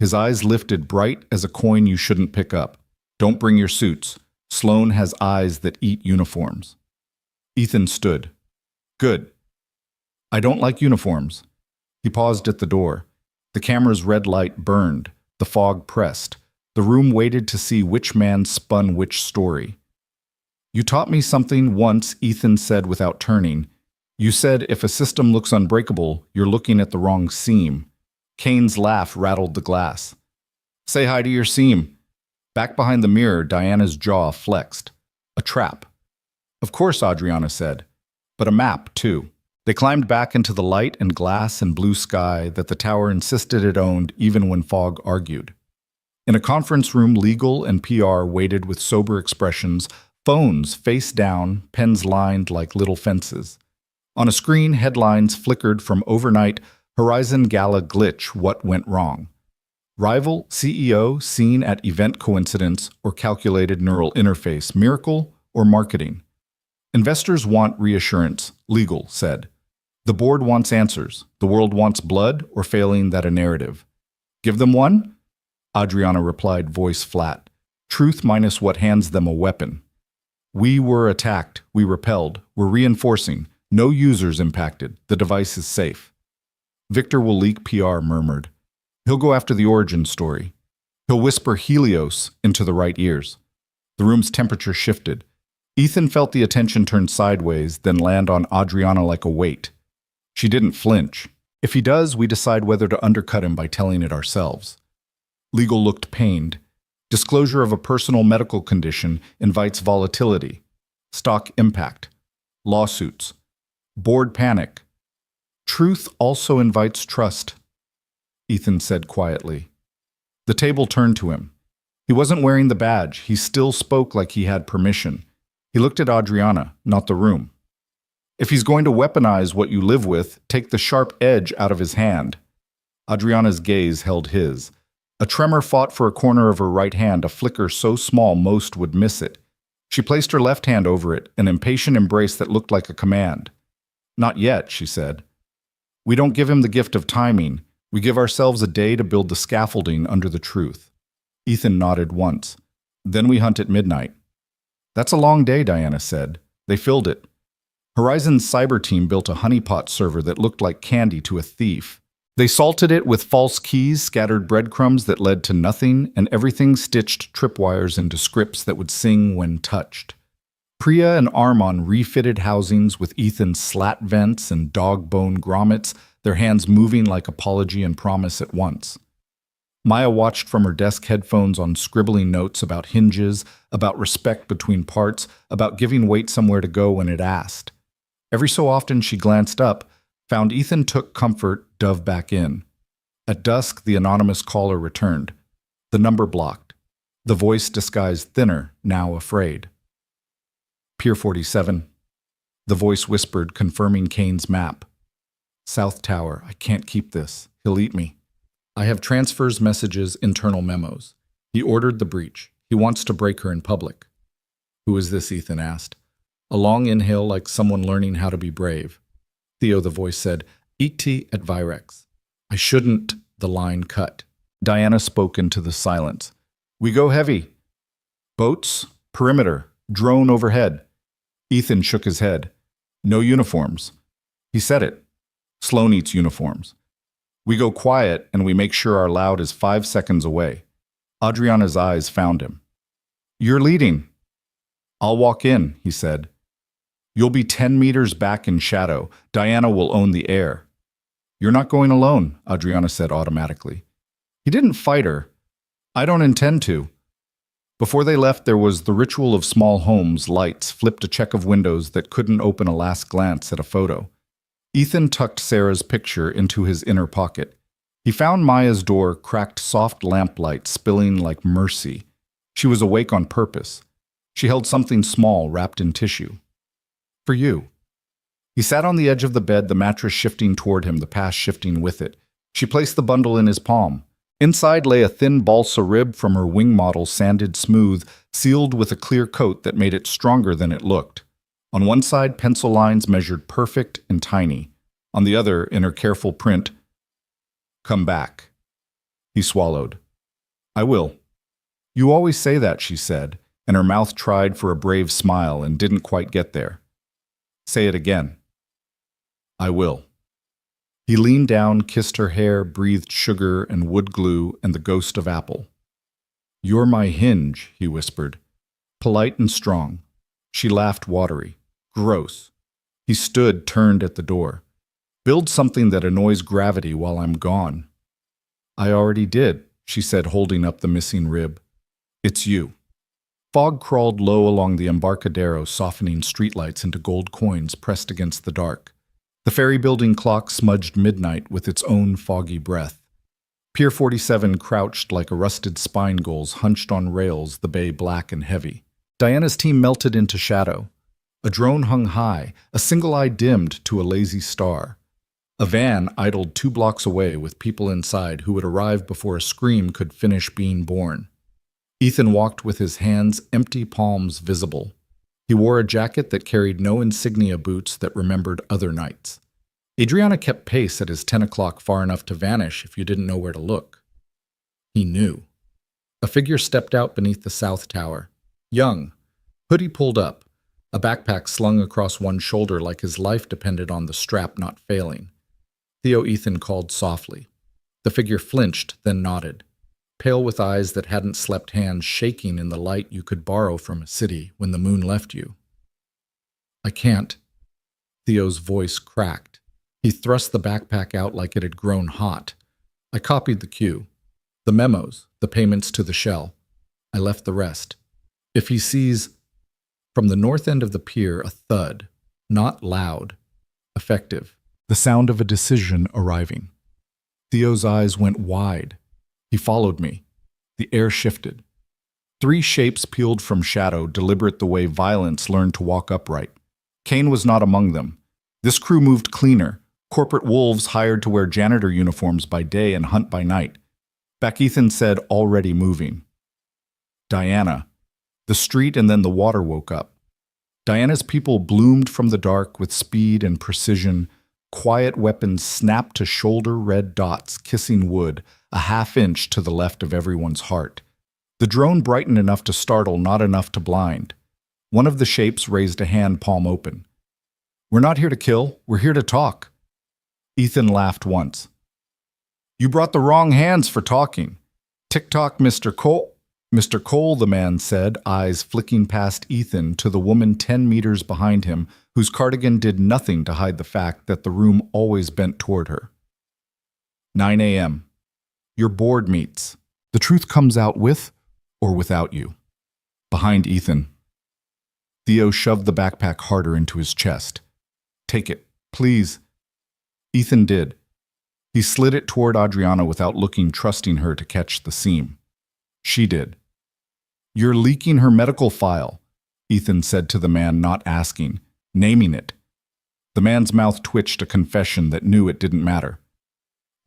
His eyes lifted, bright as a coin you shouldn't pick up. Don't bring your suits. Sloan has eyes that eat uniforms. Ethan stood. Good. I don't like uniforms. He paused at the door. The camera's red light burned. The fog pressed. The room waited to see which man spun which story. You taught me something once, Ethan said without turning. You said if a system looks unbreakable, you're looking at the wrong seam. Kane's laugh rattled the glass. Say hi to your seam. Back behind the mirror, Diana's jaw flexed. A trap. Of course, Adriana said. But a map, too. They climbed back into the light and glass and blue sky that the tower insisted it owned even when fog argued. In a conference room, legal and PR waited with sober expressions, phones face down, pens lined like little fences. On a screen, headlines flickered from overnight Horizon Gala glitch, what went wrong. Rival CEO seen at event coincidence or calculated neural interface, miracle or marketing. Investors want reassurance, legal said. The board wants answers. The world wants blood or failing that a narrative. Give them one? Adriana replied, voice flat. Truth minus what hands them a weapon. We were attacked. We repelled. We're reinforcing. No users impacted. The device is safe. Victor will leak, PR murmured. He'll go after the origin story. He'll whisper Helios into the right ears. The room's temperature shifted. Ethan felt the attention turn sideways, then land on Adriana like a weight. She didn't flinch. If he does, we decide whether to undercut him by telling it ourselves. Legal looked pained. Disclosure of a personal medical condition invites volatility. Stock impact. Lawsuits. Board panic. Truth also invites trust, Ethan said quietly. The table turned to him. He wasn't wearing the badge. He still spoke like he had permission. He looked at Adriana, not the room. If he's going to weaponize what you live with, take the sharp edge out of his hand. Adriana's gaze held his. A tremor fought for a corner of her right hand, a flicker so small most would miss it. She placed her left hand over it, an impatient embrace that looked like a command. Not yet, she said. We don't give him the gift of timing. We give ourselves a day to build the scaffolding under the truth. Ethan nodded once. Then we hunt at midnight. That's a long day, Diana said. They filled it. Horizon's cyber team built a honeypot server that looked like candy to a thief. They salted it with false keys, scattered breadcrumbs that led to nothing, and everything stitched tripwires into scripts that would sing when touched. Priya and Armon refitted housings with Ethan's slat vents and dog bone grommets, their hands moving like apology and promise at once. Maya watched from her desk, headphones on, scribbling notes about hinges, about respect between parts, about giving weight somewhere to go when it asked. Every so often she glanced up, found Ethan took comfort, dove back in. At dusk, the anonymous caller returned. The number blocked. The voice disguised thinner, now afraid. Pier 47. The voice whispered, confirming Kane's map. South Tower, I can't keep this. He'll eat me. I have transfers, messages, internal memos. He ordered the breach. He wants to break her in public. Who is this? Ethan asked. A long inhale like someone learning how to be brave. Theo, the voice said, E.T. at Virex. I shouldn't, the line cut. Diana spoke into the silence. We go heavy. Boats, perimeter, drone overhead. Ethan shook his head. No uniforms. He said it. Sloan eats uniforms. We go quiet and we make sure our loud is 5 seconds away. Adriana's eyes found him. You're leading. I'll walk in, he said. You'll be 10 meters back in shadow. Diana will own the air. You're not going alone, Adriana said automatically. He didn't fight her. I don't intend to. Before they left, there was the ritual of small homes, lights, flipped a check of windows that couldn't open a last glance at a photo. Ethan tucked Sarah's picture into his inner pocket. He found Maya's door, cracked soft lamplight spilling like mercy. She was awake on purpose. She held something small wrapped in tissue. For you. He sat on the edge of the bed, the mattress shifting toward him, the past shifting with it. She placed the bundle in his palm. Inside lay a thin balsa rib from her wing model, sanded smooth, sealed with a clear coat that made it stronger than it looked. On one side, pencil lines measured perfect and tiny. On the other, in her careful print, "Come back." He swallowed. "I will." "You always say that," she said, and her mouth tried for a brave smile and didn't quite get there. "Say it again." "I will." He leaned down, kissed her hair, breathed sugar and wood glue and the ghost of apple. "You're my hinge," he whispered. Polite and strong. She laughed watery. "Gross." He stood, turned at the door. "Build something that annoys gravity while I'm gone." "I already did," she said, holding up the missing rib. "It's you." Fog crawled low along the Embarcadero, softening streetlights into gold coins pressed against the dark. The ferry building clock smudged midnight with its own foggy breath. Pier 47 crouched like a rusted spine gulls hunched on rails, the bay black and heavy. Diana's team melted into shadow. A drone hung high, a single eye dimmed to a lazy star. A van idled 2 blocks away with people inside who would arrive before a scream could finish being born. Ethan walked with his hands, empty palms visible. He wore a jacket that carried no insignia boots that remembered other nights. Adriana kept pace at his 10 o'clock, far enough to vanish if you didn't know where to look. He knew. A figure stepped out beneath the south tower. Young. Hoodie pulled up. A backpack slung across one shoulder like his life depended on the strap not failing. Theo, Ethan called softly. The figure flinched, then nodded. Pale with eyes that hadn't slept, hands shaking in the light you could borrow from a city when the moon left you. "I can't." Theo's voice cracked. He thrust the backpack out like it had grown hot. "I copied the cue. The memos, the payments to the shell. I left the rest. If he sees..." From the north end of the pier, a thud. Not loud. Effective. The sound of a decision arriving. Theo's eyes went wide. He followed me. The air shifted. 3 shapes peeled from shadow, deliberate the way violence learned to walk upright. Kane was not among them. This crew moved cleaner. Corporate wolves hired to wear janitor uniforms by day and hunt by night. Back, Ethan said, already moving. Diana. The street and then the water woke up. Diana's people bloomed from the dark with speed and precision. Quiet weapons snapped to shoulder-red dots, kissing wood, a half-inch to the left of everyone's heart. The drone brightened enough to startle, not enough to blind. One of the shapes raised a hand, palm open. "We're not here to kill, we're here to talk." Ethan laughed once. "You brought the wrong hands for talking." "Tick-tock, Mr. Cole." "Mr. Cole," the man said, eyes flicking past Ethan to the woman 10 meters behind him, whose cardigan did nothing to hide the fact that the room always bent toward her. 9 a.m. Your board meets. The truth comes out with or without you. Behind Ethan. Theo shoved the backpack harder into his chest. "Take it, please." Ethan did. He slid it toward Adriana without looking, trusting her to catch the seam. She did. "You're leaking her medical file," Ethan said to the man, not asking, naming it. The man's mouth twitched, a confession that knew it didn't matter.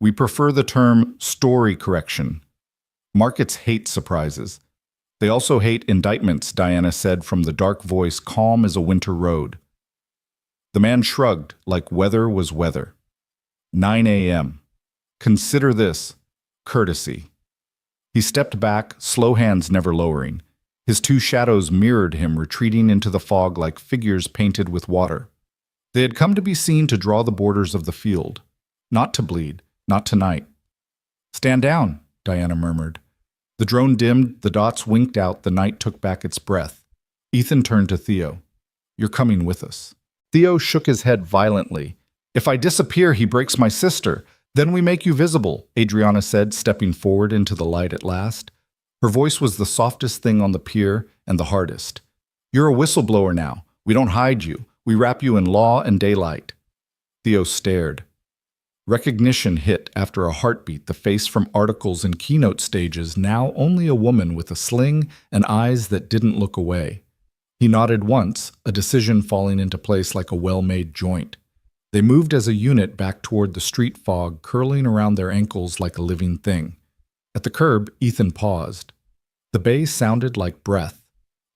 "We prefer the term story correction. Markets hate surprises. They also hate indictments," Diana said from the dark voice, calm as a winter road. The man shrugged, like weather was weather. 9 a.m. Consider this courtesy. He stepped back, slow hands never lowering. His 2 shadows mirrored him, retreating into the fog like figures painted with water. They had come to be seen to draw the borders of the field. Not to bleed, not tonight. "Stand down," Diana murmured. The drone dimmed, the dots winked out, the night took back its breath. Ethan turned to Theo. "You're coming with us." Theo shook his head violently. "If I disappear, he breaks my sister." Then we make you visible, Adriana said, stepping forward into the light at last. Her voice was the softest thing on the pier and the hardest. You're a whistleblower now. We don't hide you. We wrap you in law and daylight. Theo stared. Recognition hit after a heartbeat, the face from articles and keynote stages, now only a woman with a sling and eyes that didn't look away. He nodded once, a decision falling into place like a well-made joint. They moved as a unit back toward the street fog, curling around their ankles like a living thing. At the curb, Ethan paused. The bay sounded like breath.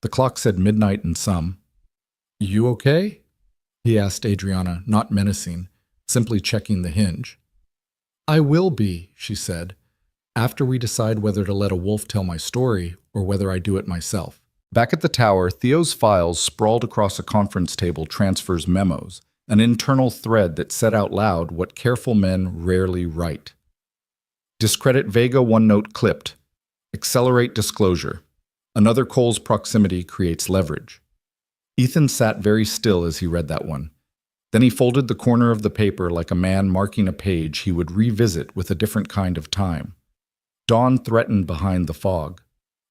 The clock said midnight and some. You okay? He asked Adriana, not menacing, simply checking the hinge. I will be, she said, after we decide whether to let a wolf tell my story or whether I do it myself. Back at the tower, Theo's files sprawled across a conference table transfers memos, an internal thread that said out loud what careful men rarely write. Discredit Vega OneNote clipped. Accelerate disclosure. Another Cole's proximity creates leverage. Ethan sat very still as he read that one. Then he folded the corner of the paper like a man marking a page he would revisit with a different kind of time. Dawn threatened behind the fog.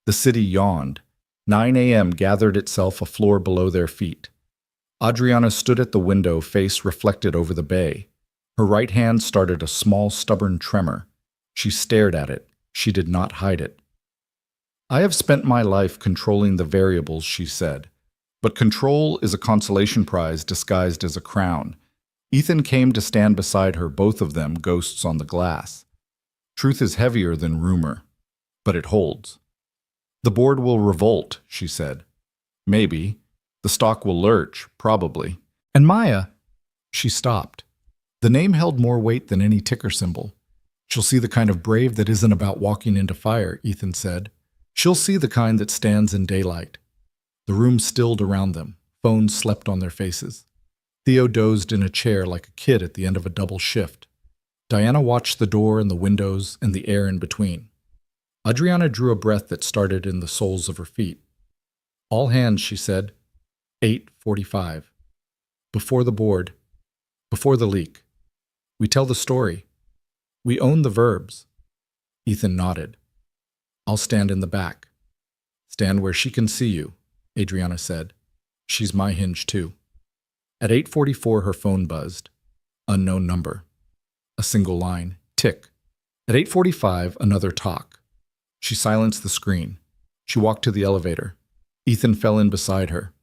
The city yawned. 9 a.m. gathered itself a floor below their feet. Adriana stood at the window, face reflected over the bay. Her right hand started a small, stubborn tremor. She stared at it. She did not hide it. I have spent my life controlling the variables, she said. But control is a consolation prize disguised as a crown. Ethan came to stand beside her, both of them ghosts on the glass. Truth is heavier than rumor, but it holds. The board will revolt, she said. Maybe. The stock will lurch, probably. And Maya, she stopped. The name held more weight than any ticker symbol. She'll see the kind of brave that isn't about walking into fire, Ethan said. She'll see the kind that stands in daylight. The room stilled around them. Phones slept on their faces. Theo dozed in a chair like a kid at the end of a double shift. Diana watched the door and the windows and the air in between. Adriana drew a breath that started in the soles of her feet. All hands, she said. 8:45. Before the board. Before the leak. We tell the story. We own the verbs. Ethan nodded. I'll stand in the back. Stand where she can see you, Adriana said. She's my hinge too. At 8:44 her phone buzzed. Unknown number. A single line. Tick. At 8:45 another talk. She silenced the screen. She walked to the elevator. Ethan fell in beside her.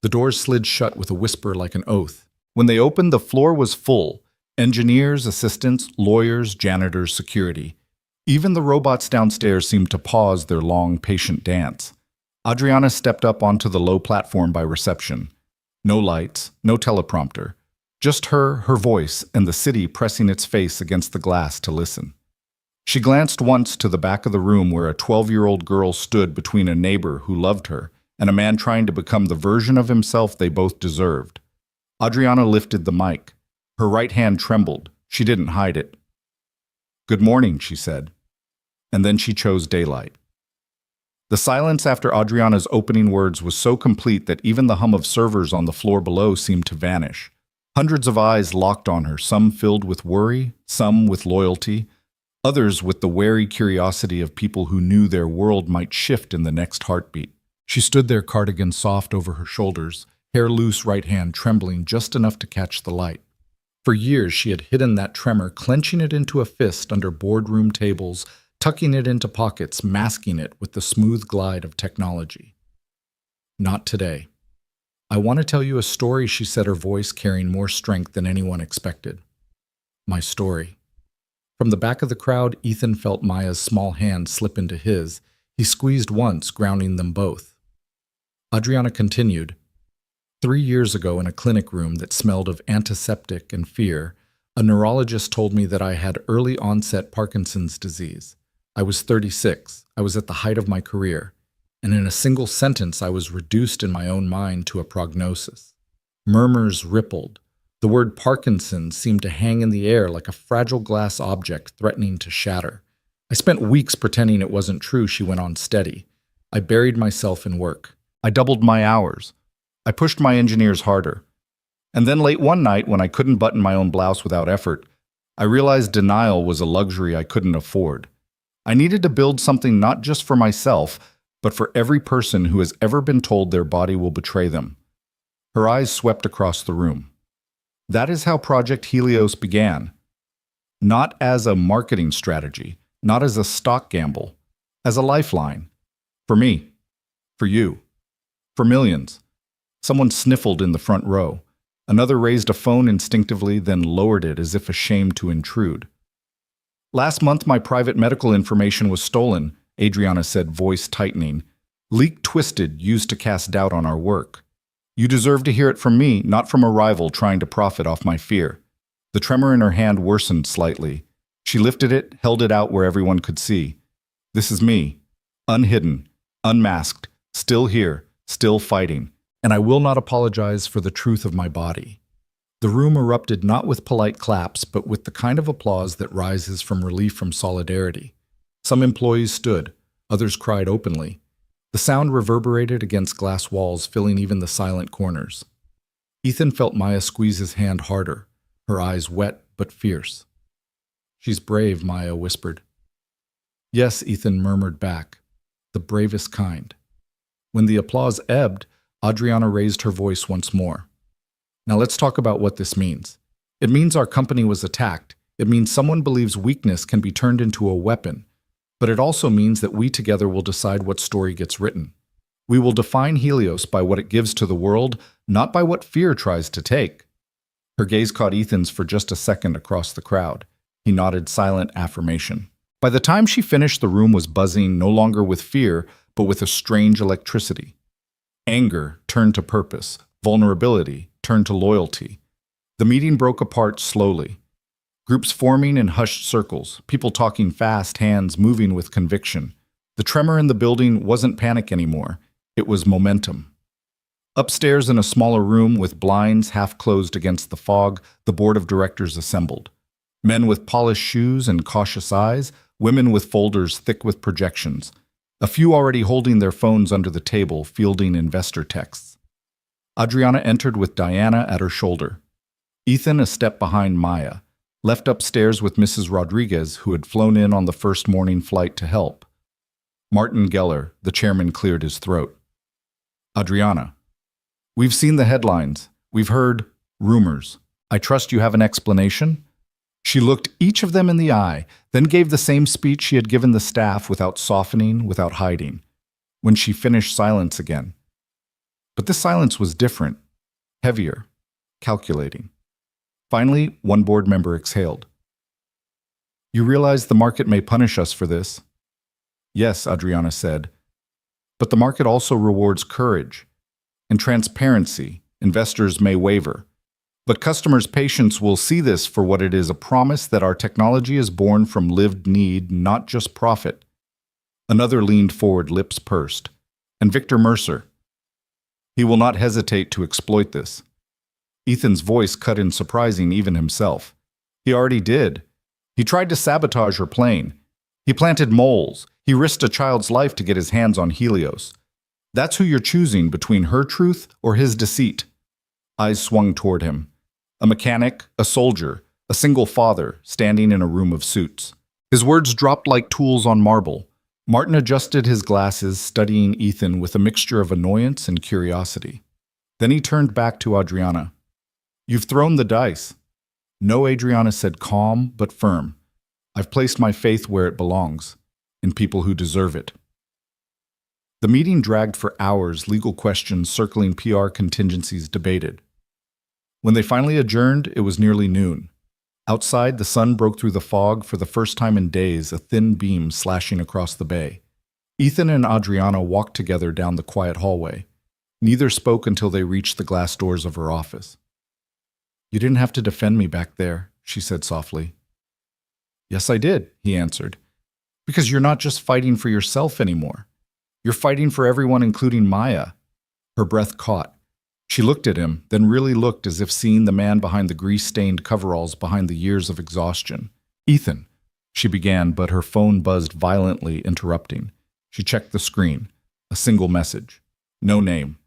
The doors slid shut with a whisper like an oath. When they opened, the floor was full. Engineers, assistants, lawyers, janitors, security. Even the robots downstairs seemed to pause their long, patient dance. Adriana stepped up onto the low platform by reception. No lights, no teleprompter. Just her voice, and the city pressing its face against the glass to listen. She glanced once to the back of the room where a 12-year-old girl stood between a neighbor who loved her and a man trying to become the version of himself they both deserved. Adriana lifted the mic. Her right hand trembled. She didn't hide it. Good morning, she said. And then she chose daylight. The silence after Adriana's opening words was so complete that even the hum of servers on the floor below seemed to vanish. Hundreds of eyes locked on her, some filled with worry, some with loyalty, others with the wary curiosity of people who knew their world might shift in the next heartbeat. She stood there, cardigan soft over her shoulders, hair loose, right hand trembling just enough to catch the light. For years she had hidden that tremor, clenching it into a fist under boardroom tables, tucking it into pockets, masking it with the smooth glide of technology. Not today. I want to tell you a story, she said, her voice carrying more strength than anyone expected. My story. From the back of the crowd, Ethan felt Maya's small hand slip into his. He squeezed once, grounding them both. Adriana continued. 3 years ago, in a clinic room that smelled of antiseptic and fear, a neurologist told me that I had early-onset Parkinson's disease. I was 36. I was at the height of my career. And in a single sentence, I was reduced in my own mind to a prognosis. Murmurs rippled. The word Parkinson seemed to hang in the air like a fragile glass object threatening to shatter. I spent weeks pretending it wasn't true, she went on steady. I buried myself in work. I doubled my hours. I pushed my engineers harder. And then late one night, when I couldn't button my own blouse without effort, I realized denial was a luxury I couldn't afford. I needed to build something not just for myself, but for every person who has ever been told their body will betray them. Her eyes swept across the room. That is how Project Helios began. Not as a marketing strategy, not as a stock gamble, as a lifeline. For me, for you, for millions. Someone sniffled in the front row. Another raised a phone instinctively, then lowered it as if ashamed to intrude. Last month, my private medical information was stolen, Adriana said, voice tightening. Leak twisted, used to cast doubt on our work. You deserve to hear it from me, not from a rival trying to profit off my fear. The tremor in her hand worsened slightly. She lifted it, held it out where everyone could see. This is me, unhidden, unmasked, still here, still fighting, and I will not apologize for the truth of my body. The room erupted not with polite claps, but with the kind of applause that rises from relief from solidarity. Some employees stood, others cried openly. The sound reverberated against glass walls, filling even the silent corners. Ethan felt Maya squeeze his hand harder, her eyes wet but fierce. She's brave, Maya whispered. Yes, Ethan murmured back, the bravest kind. When the applause ebbed, Adriana raised her voice once more. Now let's talk about what this means. It means our company was attacked. It means someone believes weakness can be turned into a weapon. But it also means that we together will decide what story gets written. We will define Helios by what it gives to the world, not by what fear tries to take. Her gaze caught Ethan's for just a second across the crowd. He nodded silent affirmation. By the time she finished, the room was buzzing no longer with fear, but with a strange electricity. Anger turned to purpose. Vulnerability turned to loyalty. The meeting broke apart slowly. Groups forming in hushed circles, people talking fast, hands moving with conviction. The tremor in the building wasn't panic anymore. It was momentum. Upstairs in a smaller room with blinds half closed against the fog, the board of directors assembled. Men with polished shoes and cautious eyes, women with folders thick with projections. A few already holding their phones under the table, fielding investor texts. Adriana entered with Diana at her shoulder. Ethan a step behind Maya. Left upstairs with Mrs. Rodriguez, who had flown in on the first morning flight to help. Martin Geller, the chairman, cleared his throat. Adriana, we've seen the headlines. We've heard rumors. I trust you have an explanation? She looked each of them in the eye, then gave the same speech she had given the staff without softening, without hiding. When she finished, silence again. But this silence was different, heavier, calculating. Finally, one board member exhaled. You realize the market may punish us for this? Yes, Adriana said. But the market also rewards courage and transparency. Investors may waver. But customers' patience will see this for what it is, a promise that our technology is born from lived need, not just profit. Another leaned forward, lips pursed. And Victor Mercer. He will not hesitate to exploit this. Ethan's voice cut in, surprising even himself. He already did. He tried to sabotage her plane. He planted moles. He risked a child's life to get his hands on Helios. That's who you're choosing, between her truth or his deceit. Eyes swung toward him. A mechanic, a soldier, a single father, standing in a room of suits. His words dropped like tools on marble. Martin adjusted his glasses, studying Ethan with a mixture of annoyance and curiosity. Then he turned back to Adriana. You've thrown the dice. No, Adriana said, calm but firm. I've placed my faith where it belongs, in people who deserve it. The meeting dragged for hours, legal questions circling PR contingencies debated. When they finally adjourned, it was nearly noon. Outside, the sun broke through the fog for the first time in days, a thin beam slashing across the bay. Ethan and Adriana walked together down the quiet hallway. Neither spoke until they reached the glass doors of her office. You didn't have to defend me back there, she said softly. Yes, I did, he answered. Because you're not just fighting for yourself anymore. You're fighting for everyone, including Maya. Her breath caught. She looked at him, then really looked, as if seeing the man behind the grease-stained coveralls, behind the years of exhaustion. Ethan, she began, but her phone buzzed violently, interrupting. She checked the screen. A single message. No name.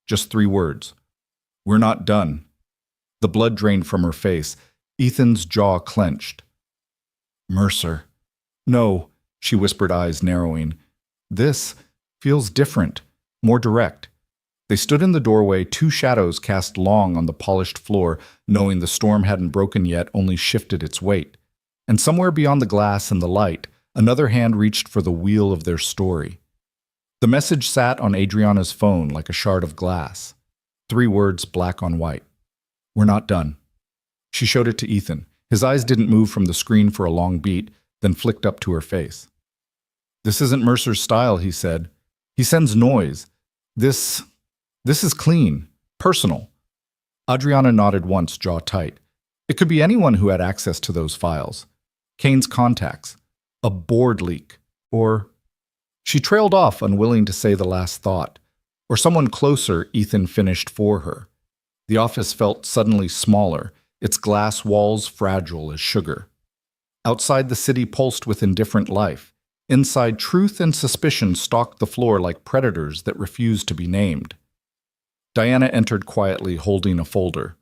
Just 3 words. We're not done. The blood drained from her face. Ethan's jaw clenched. Mercer. No, she whispered, eyes narrowing. This feels different, more direct. They stood in the doorway, two shadows cast long on the polished floor, knowing the storm hadn't broken yet, only shifted its weight. And somewhere beyond the glass and the light, another hand reached for the wheel of their story. The message sat on Adriana's phone like a shard of glass. 3 words, black on white. We're not done. She showed it to Ethan. His eyes didn't move from the screen for a long beat, then flicked up to her face. This isn't Mercer's style, he said. He sends noise. This is clean, personal. Adriana nodded once, jaw tight. It could be anyone who had access to those files. Kane's contacts. A board leak. Or... She trailed off, unwilling to say the last thought. Or someone closer, Ethan finished for her. The office felt suddenly smaller, its glass walls fragile as sugar. Outside, the city pulsed with indifferent life. Inside, truth and suspicion stalked the floor like predators that refused to be named. Diana entered quietly, holding a folder.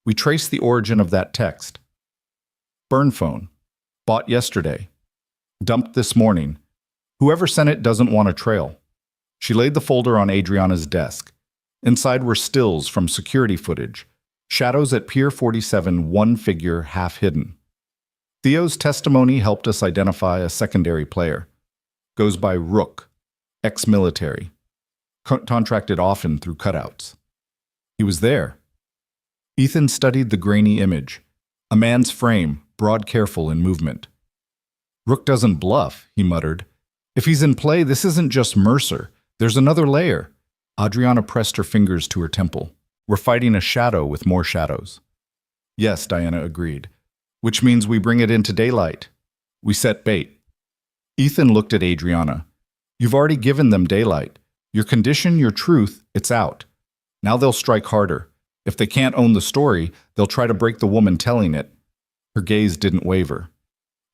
We traced the origin of that text. Burn phone. Bought yesterday. Dumped this morning. Whoever sent it doesn't want a trail. She laid the folder on Adriana's desk. Inside were stills from security footage. Shadows at Pier 47, one figure half hidden. Theo's testimony helped us identify a secondary player. Goes by Rook, ex-military. Contracted often through cutouts. He was there. Ethan studied the grainy image. A man's frame, broad, careful in movement. Rook doesn't bluff, he muttered. If he's in play, this isn't just Mercer. There's another layer. Adriana pressed her fingers to her temple. We're fighting a shadow with more shadows. Yes, Diana agreed. Which means we bring it into daylight. We set bait. Ethan looked at Adriana. You've already given them daylight. Your condition, your truth, it's out. Now they'll strike harder. If they can't own the story, they'll try to break the woman telling it. Her gaze didn't waver.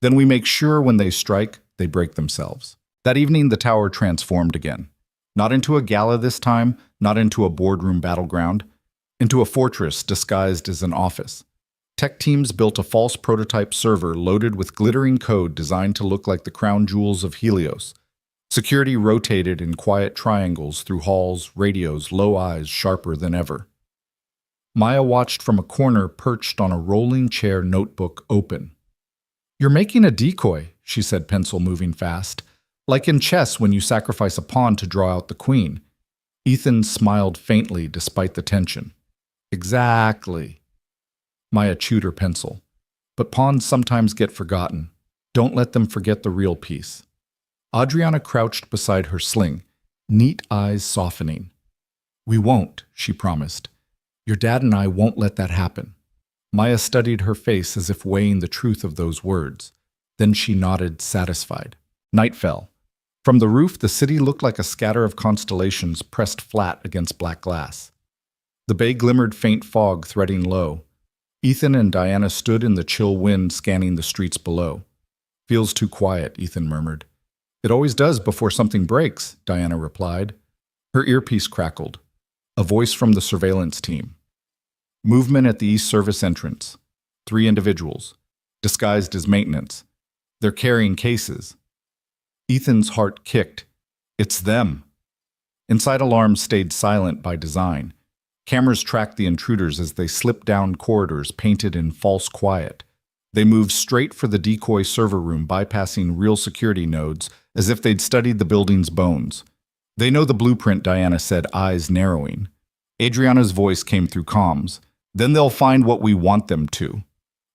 Then we make sure when they strike, they break themselves. That evening, the tower transformed again. Not into a gala this time, not into a boardroom battleground, into a fortress disguised as an office. Tech teams built a false prototype server loaded with glittering code designed to look like the crown jewels of Helios. Security rotated in quiet triangles through halls, radios, low eyes sharper than ever. Maya watched from a corner perched on a rolling chair, notebook open. You're making a decoy, she said, pencil moving fast. Like in chess when you sacrifice a pawn to draw out the queen. Ethan smiled faintly despite the tension. Exactly. Maya chewed her pencil. But pawns sometimes get forgotten. Don't let them forget the real piece. Adriana crouched beside her sling, neat eyes softening. We won't, she promised. Your dad and I won't let that happen. Maya studied her face as if weighing the truth of those words. Then she nodded, satisfied. Night fell. From the roof, the city looked like a scatter of constellations pressed flat against black glass. The bay glimmered faint fog threading low. Ethan and Diana stood in the chill wind scanning the streets below. Feels too quiet, Ethan murmured. It always does before something breaks, Diana replied. Her earpiece crackled. A voice from the surveillance team. Movement at the East Service entrance. 3 individuals, disguised as maintenance. They're carrying cases. Ethan's heart kicked. It's them. Inside, alarms stayed silent by design. Cameras tracked the intruders as they slipped down corridors painted in false quiet. They moved straight for the decoy server room, bypassing real security nodes as if they'd studied the building's bones. They know the blueprint, Diana said, eyes narrowing. Adriana's voice came through comms. Then they'll find what we want them to.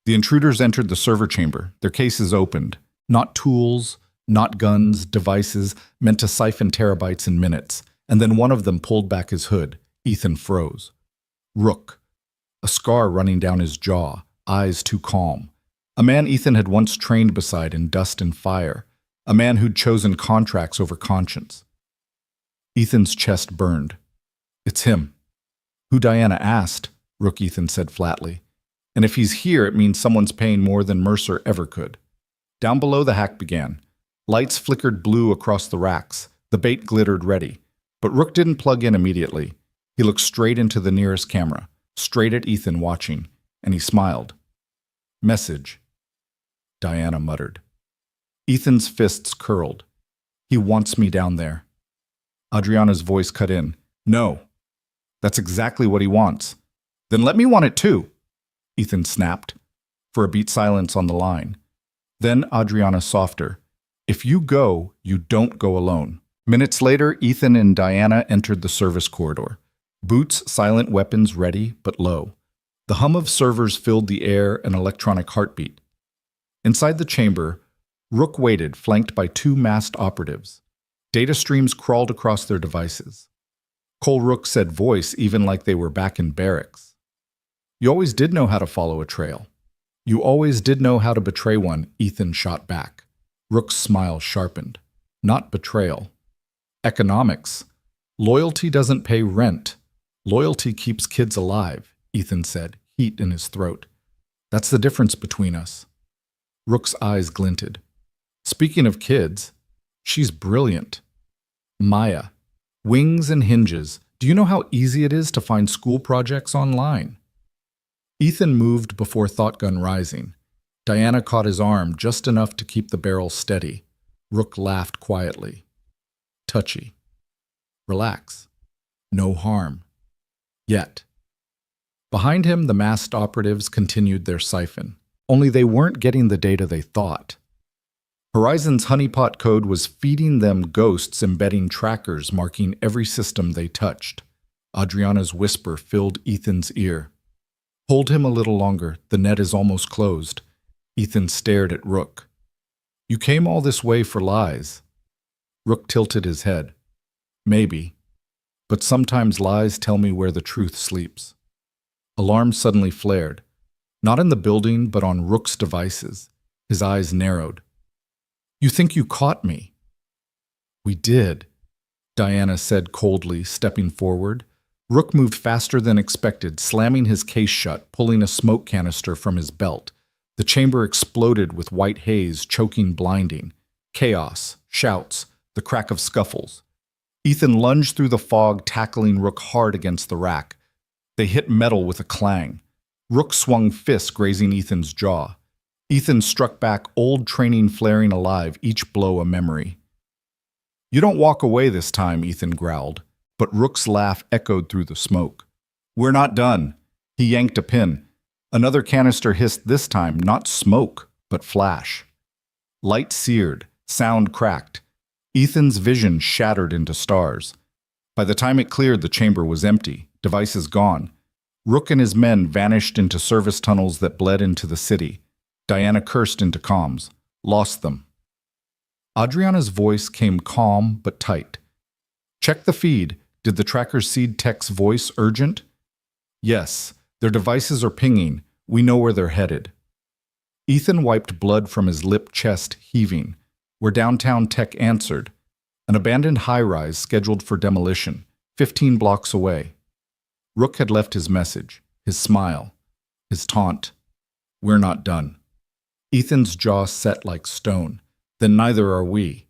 The intruders entered the server chamber, their cases opened. Not tools, not guns, devices meant to siphon terabytes in minutes. And then one of them pulled back his hood. Ethan froze. Rook. A scar running down his jaw, eyes too calm. A man Ethan had once trained beside in dust and fire. A man who'd chosen contracts over conscience. Ethan's chest burned. It's him. Who Diana asked, Rook, Ethan said flatly. And if he's here, it means someone's paying more than Mercer ever could. Down below, the hack began. Lights flickered blue across the racks. The bait glittered ready. But Rook didn't plug in immediately. He looked straight into the nearest camera, straight at Ethan watching, and he smiled. Message, Diana muttered. Ethan's fists curled. He wants me down there. Adriana's voice cut in. No. That's exactly what he wants. Then let me want it too, Ethan snapped, for a beat silence on the line. Then Adriana softer. If you go, you don't go alone. Minutes later, Ethan and Diana entered the service corridor. Boots, silent weapons ready, but low. The hum of servers filled the air, an electronic heartbeat. Inside the chamber, Rook waited, flanked by two masked operatives. Data streams crawled across their devices. Cole Rook said voice even like they were back in barracks. You always did know how to follow a trail. You always did know how to betray one, Ethan shot back. Rook's smile sharpened. Not betrayal. Economics. Loyalty doesn't pay rent. Loyalty keeps kids alive, Ethan said, heat in his throat. That's the difference between us. Rook's eyes glinted. Speaking of kids, she's brilliant. Maya. Wings and hinges. Do you know how easy it is to find school projects online? Ethan moved before thought gun rising. Diana caught his arm just enough to keep the barrel steady. Rook laughed quietly. Touchy. Relax. No harm. Yet. Behind him, the masked operatives continued their siphon. Only they weren't getting the data they thought. Horizon's honeypot code was feeding them ghosts embedding trackers marking every system they touched. Adriana's whisper filled Ethan's ear. Hold him a little longer, the net is almost closed. Ethan stared at Rook. You came all this way for lies. Rook tilted his head. Maybe. But sometimes lies tell me where the truth sleeps. Alarm suddenly flared. Not in the building, but on Rook's devices. His eyes narrowed. You think you caught me? We did, Diana said coldly, stepping forward. Rook moved faster than expected, slamming his case shut, pulling a smoke canister from his belt. The chamber exploded with white haze, choking blinding. Chaos, shouts, the crack of scuffles. Ethan lunged through the fog, tackling Rook hard against the rack. They hit metal with a clang. Rook swung fists, grazing Ethan's jaw. Ethan struck back, old training flaring alive, each blow a memory. You don't walk away this time, Ethan growled, but Rook's laugh echoed through the smoke. We're not done. He yanked a pin. Another canister hissed this time, not smoke, but flash. Light seared, sound cracked. Ethan's vision shattered into stars. By the time it cleared, the chamber was empty, devices gone. Rook and his men vanished into service tunnels that bled into the city. Diana cursed into comms. Lost them. Adriana's voice came calm but tight. Check the feed. Did the tracker seed tech's voice urgent? Yes. Their devices are pinging. We know where they're headed. Ethan wiped blood from his lip, chest heaving. Where downtown tech answered. An abandoned high-rise scheduled for demolition, 15 blocks away. Rook had left his message, his smile, his taunt. We're not done. Ethan's jaw set like stone. Then neither are we.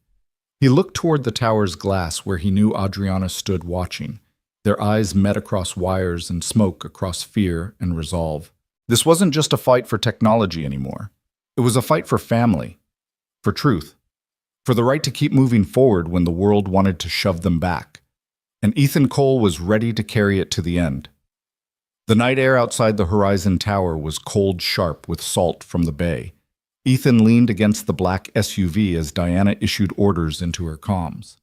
He looked toward the tower's glass where he knew Adriana stood watching. Their eyes met across wires and smoke across fear and resolve. This wasn't just a fight for technology anymore. It was a fight for family, for truth, for the right to keep moving forward when the world wanted to shove them back. And Ethan Cole was ready to carry it to the end. The night air outside the Horizon Tower was cold sharp with salt from the bay. Ethan leaned against the black SUV as Diana issued orders into her comms.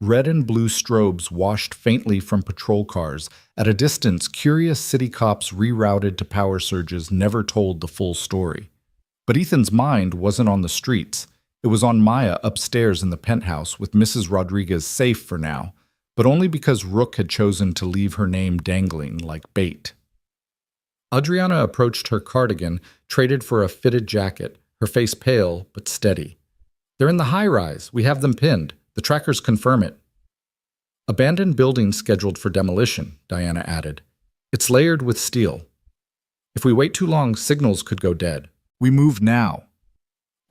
Red and blue strobes washed faintly from patrol cars. At a distance, curious city cops rerouted to power surges never told the full story. But Ethan's mind wasn't on the streets. It was on Maya upstairs in the penthouse with Mrs. Rodriguez safe for now, but only because Rook had chosen to leave her name dangling like bait. Adriana approached her cardigan, traded for a fitted jacket, her face pale but steady. They're in the high-rise. We have them pinned. The trackers confirm it. Abandoned building scheduled for demolition, Diana added. It's layered with steel. If we wait too long, signals could go dead. We move now.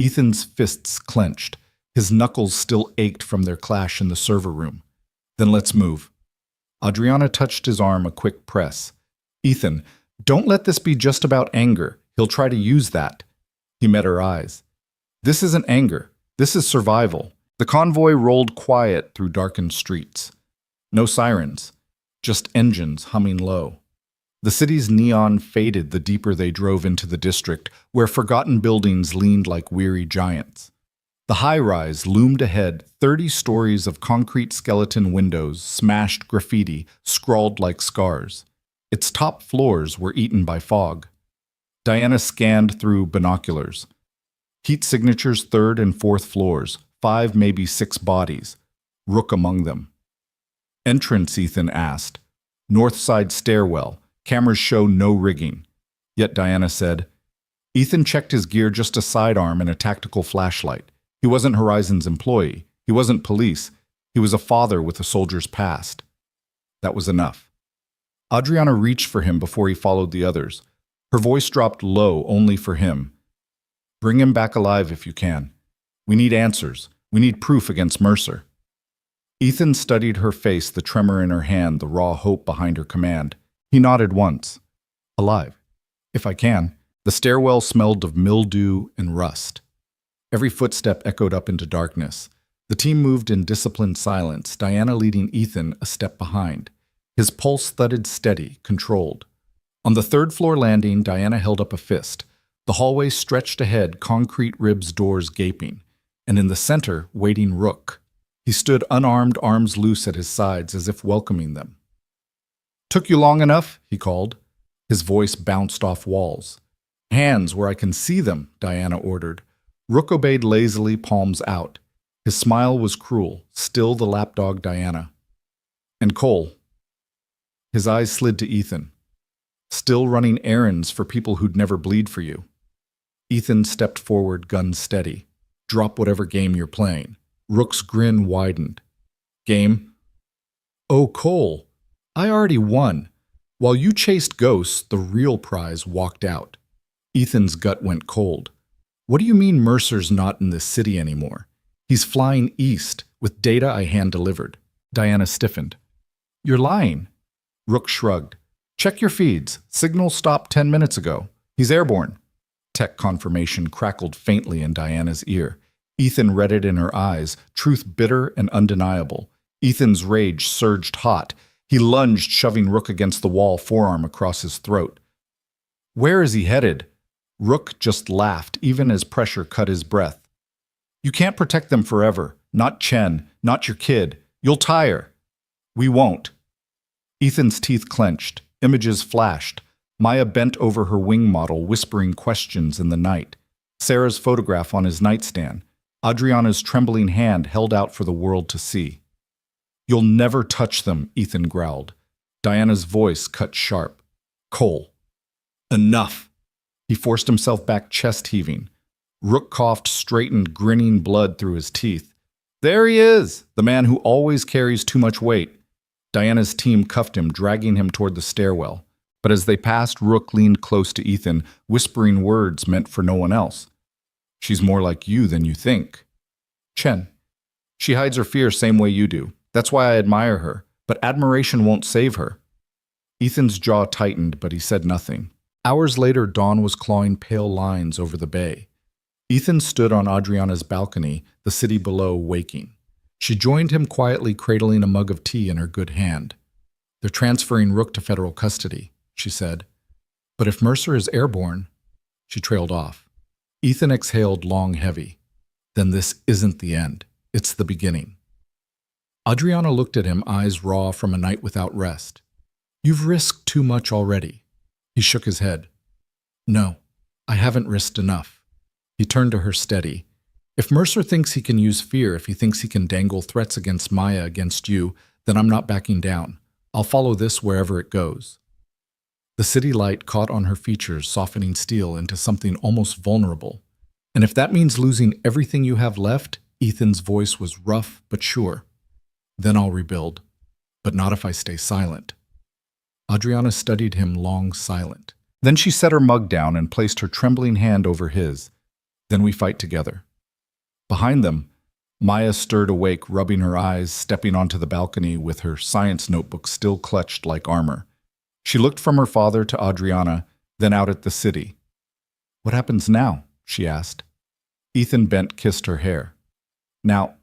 Ethan's fists clenched. His knuckles still ached from their clash in the server room. Then let's move. Adriana touched his arm, a quick press. Ethan, don't let this be just about anger. He'll try to use that. He met her eyes. This isn't anger. This is survival. The convoy rolled quiet through darkened streets. No sirens, just engines humming low. The city's neon faded the deeper they drove into the district, where forgotten buildings leaned like weary giants. The high-rise loomed ahead, 30 stories of concrete skeleton windows, smashed graffiti, scrawled like scars. Its top floors were eaten by fog. Diana scanned through binoculars. Heat signatures 3rd and 4th floors, 5, maybe 6 bodies. Rook among them. Entrance, Ethan asked. North side stairwell. Cameras show no rigging. Yet Diana said, Ethan checked his gear, just a sidearm and a tactical flashlight. He wasn't Horizon's employee. He wasn't police. He was a father with a soldier's past. That was enough. Adriana reached for him before he followed the others. Her voice dropped low only for him. Bring him back alive if you can. We need answers. We need proof against Mercer. Ethan studied her face, the tremor in her hand, the raw hope behind her command. He nodded once. Alive. If I can. The stairwell smelled of mildew and rust. Every footstep echoed up into darkness. The team moved in disciplined silence, Diana leading Ethan a step behind. His pulse thudded steady, controlled. On the 3rd floor landing, Diana held up a fist. The hallway stretched ahead, concrete ribs doors gaping. And in the center, waiting Rook. He stood unarmed, arms loose at his sides, as if welcoming them. Took you long enough? He called. His voice bounced off walls. Hands where I can see them, Diana ordered. Rook obeyed lazily, palms out. His smile was cruel, still the lapdog Diana. And Cole. His eyes slid to Ethan. Still running errands for people who'd never bleed for you. Ethan stepped forward, gun steady. Drop whatever game you're playing. Rook's grin widened. Game? Oh, Cole, I already won. While you chased ghosts, the real prize walked out. Ethan's gut went cold. What do you mean Mercer's not in this city anymore? He's flying east with data I hand-delivered. Diana stiffened. You're lying. Rook shrugged. Check your feeds. Signal stopped 10 minutes ago. He's airborne. Tech confirmation crackled faintly in Diana's ear. Ethan read it in her eyes, truth bitter and undeniable. Ethan's rage surged hot. He lunged, shoving Rook against the wall, forearm across his throat. Where is he headed? Rook just laughed, even as pressure cut his breath. You can't protect them forever. Not Chen, not your kid. You'll tire. We won't. Ethan's teeth clenched. Images flashed. Maya bent over her wing model, whispering questions in the night. Sarah's photograph on his nightstand. Adriana's trembling hand held out for the world to see. You'll never touch them, Ethan growled. Diana's voice cut sharp. Cole. Enough. He forced himself back, chest heaving. Rook coughed, straightened, grinning blood through his teeth. There he is, the man who always carries too much weight. Diana's team cuffed him, dragging him toward the stairwell. But as they passed, Rook leaned close to Ethan, whispering words meant for no one else. She's more like you than you think. Chen. She hides her fear same way you do. That's why I admire her. But admiration won't save her. Ethan's jaw tightened, but he said nothing. Hours later, dawn was clawing pale lines over the bay. Ethan stood on Adriana's balcony, the city below waking. She joined him quietly, cradling a mug of tea in her good hand. They're transferring Rook to federal custody, she said. But if Mercer is airborne, she trailed off. Ethan exhaled long, heavy. Then this isn't the end. It's the beginning. Adriana looked at him, eyes raw from a night without rest. You've risked too much already. He shook his head. No, I haven't risked enough. He turned to her steady. If Mercer thinks he can use fear, if he thinks he can dangle threats against Maya, against you, then I'm not backing down. I'll follow this wherever it goes. The city light caught on her features, softening steel into something almost vulnerable. And if that means losing everything you have left, Ethan's voice was rough but sure. Then I'll rebuild, but not if I stay silent. Adriana studied him long, silent. Then she set her mug down and placed her trembling hand over his. Then we fight together. Behind them, Maya stirred awake, rubbing her eyes, stepping onto the balcony with her science notebook still clutched like armor. She looked from her father to Adriana, then out at the city. What happens now? She asked. Ethan Bent kissed her hair. Now,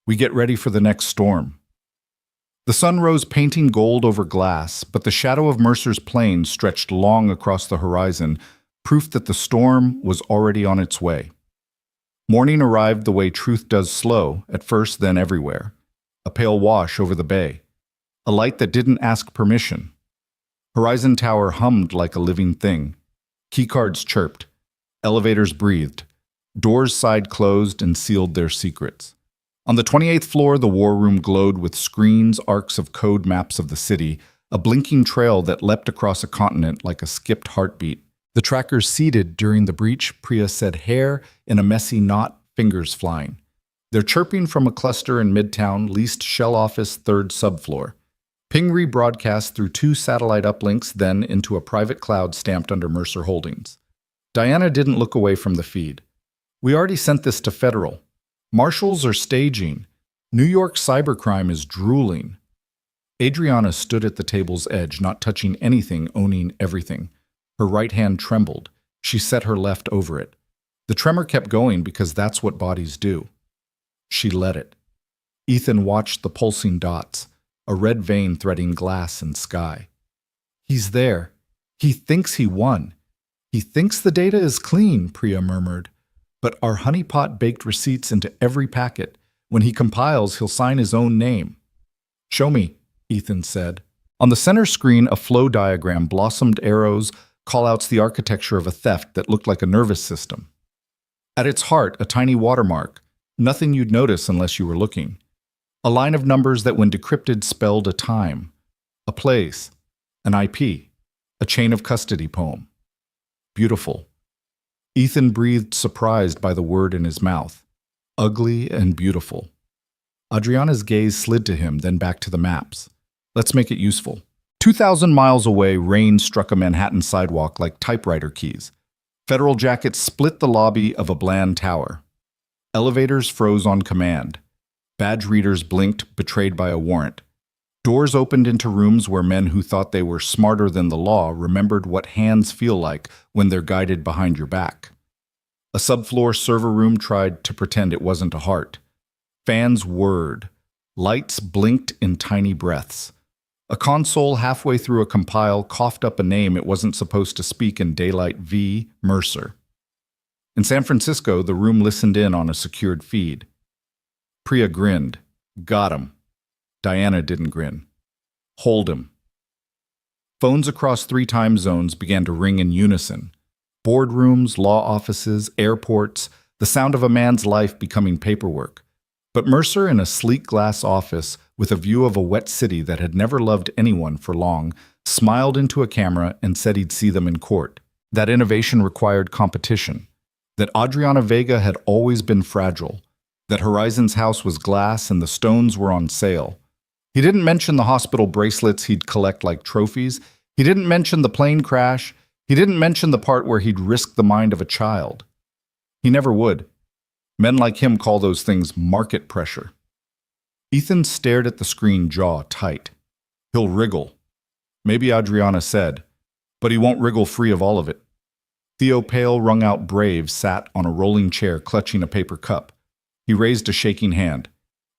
we get ready for the next storm. The sun rose painting gold over glass, but the shadow of Mercer's plane stretched long across the horizon, proof that the storm was already on its way. Morning arrived the way truth does slow, at first then everywhere. A pale wash over the bay. A light that didn't ask permission. Horizon Tower hummed like a living thing. Keycards chirped. Elevators breathed. Doors side closed and sealed their secrets. On the 28th floor, the war room glowed with screens, arcs of code maps of the city, a blinking trail that leapt across a continent like a skipped heartbeat. The trackers seated during the breach, Priya said, hair in a messy knot, fingers flying. They're chirping from a cluster in Midtown, leased shell office, third subfloor. Ping rebroadcast through 2 satellite uplinks, then into a private cloud stamped under Mercer Holdings. Diana didn't look away from the feed. We already sent this to Federal. Marshals are staging. New York cybercrime is drooling. Adriana stood at the table's edge, not touching anything, owning everything. Her right hand trembled. She set her left over it. The tremor kept going because that's what bodies do. She let it. Ethan watched the pulsing dots, a red vein threading glass and sky. He's there. He thinks he won. He thinks the data is clean, Priya murmured. But our honeypot baked receipts into every packet. When he compiles, he'll sign his own name. Show me, Ethan said. On the center screen, a flow diagram blossomed arrows, callouts the architecture of a theft that looked like a nervous system. At its heart, a tiny watermark, nothing you'd notice unless you were looking. A line of numbers that when decrypted spelled a time, a place, an IP, a chain of custody poem. Beautiful. Ethan breathed, surprised by the word in his mouth. Ugly and beautiful. Adriana's gaze slid to him, then back to the maps. Let's make it useful. 2,000 miles away, rain struck a Manhattan sidewalk like typewriter keys. Federal jackets split the lobby of a bland tower. Elevators froze on command. Badge readers blinked, betrayed by a warrant. Doors opened into rooms where men who thought they were smarter than the law remembered what hands feel like when they're guided behind your back. A subfloor server room tried to pretend it wasn't a heart. Fans whirred. Lights blinked in tiny breaths. A console halfway through a compile coughed up a name it wasn't supposed to speak in daylight. V. Mercer. In San Francisco, the room listened in on a secured feed. Priya grinned. Got him. Diana didn't grin. Hold him. Phones across 3 time zones began to ring in unison. Boardrooms, law offices, airports, the sound of a man's life becoming paperwork. But Mercer, in a sleek glass office with a view of a wet city that had never loved anyone for long, smiled into a camera and said he'd see them in court. That innovation required competition. That Adriana Vega had always been fragile. That Horizon's house was glass and the stones were on sale. He didn't mention the hospital bracelets he'd collect like trophies. He didn't mention the plane crash. He didn't mention the part where he'd risked the mind of a child. He never would. Men like him call those things market pressure. Ethan stared at the screen, jaw tight. He'll wriggle. Maybe Adriana said, but he won't wriggle free of all of it. Theo Pale, wrung out brave, sat on a rolling chair clutching a paper cup. He raised a shaking hand.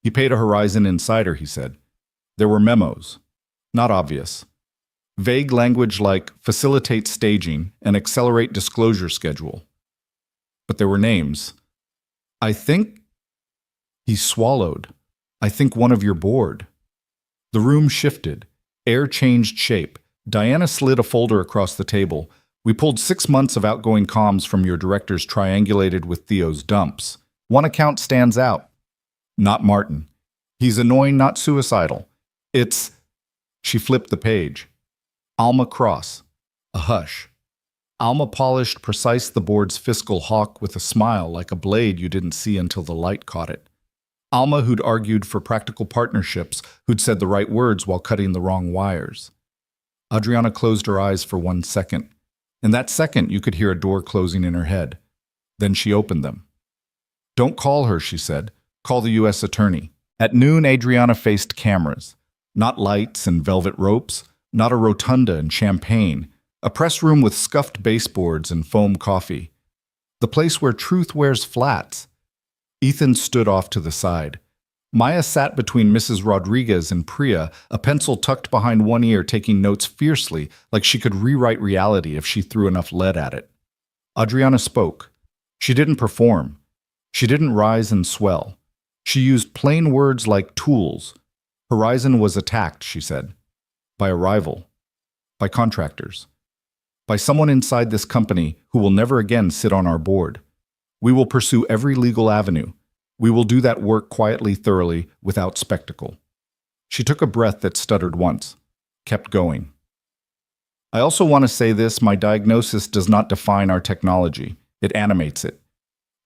He paid a Horizon insider, he said. There were memos. Not obvious. Vague language like facilitate staging and accelerate disclosure schedule. But there were names. I think... He swallowed. I think one of your board. The room shifted. Air changed shape. Diana slid a folder across the table. We pulled 6 months of outgoing comms from your directors triangulated with Theo's dumps. One account stands out. Not Martin. He's annoying, not suicidal. It's... She flipped the page. Alma Cross. A hush. Alma polished precise the board's fiscal hawk with a smile like a blade you didn't see until the light caught it. Alma, who'd argued for practical partnerships, who'd said the right words while cutting the wrong wires. Adriana closed her eyes for 1 second. In that second, you could hear a door closing in her head. Then she opened them. Don't call her, she said. Call the U.S. attorney. At noon, Adriana faced cameras. Not lights and velvet ropes, not a rotunda and champagne, A press room with scuffed baseboards and foam coffee. The place where truth wears flats. Ethan stood off to the side. Maya sat between Mrs. Rodriguez and Priya, a pencil tucked behind one ear, taking notes fiercely, like she could rewrite reality if she threw enough lead at it. Adriana spoke. She didn't perform. She didn't rise and swell. She used plain words like tools. Horizon was attacked, she said. By a rival. By contractors. By someone inside this company who will never again sit on our board. We will pursue every legal avenue. We will do that work quietly, thoroughly, without spectacle. She took a breath that stuttered once, kept going. I also want to say this, my diagnosis does not define our technology. It animates it.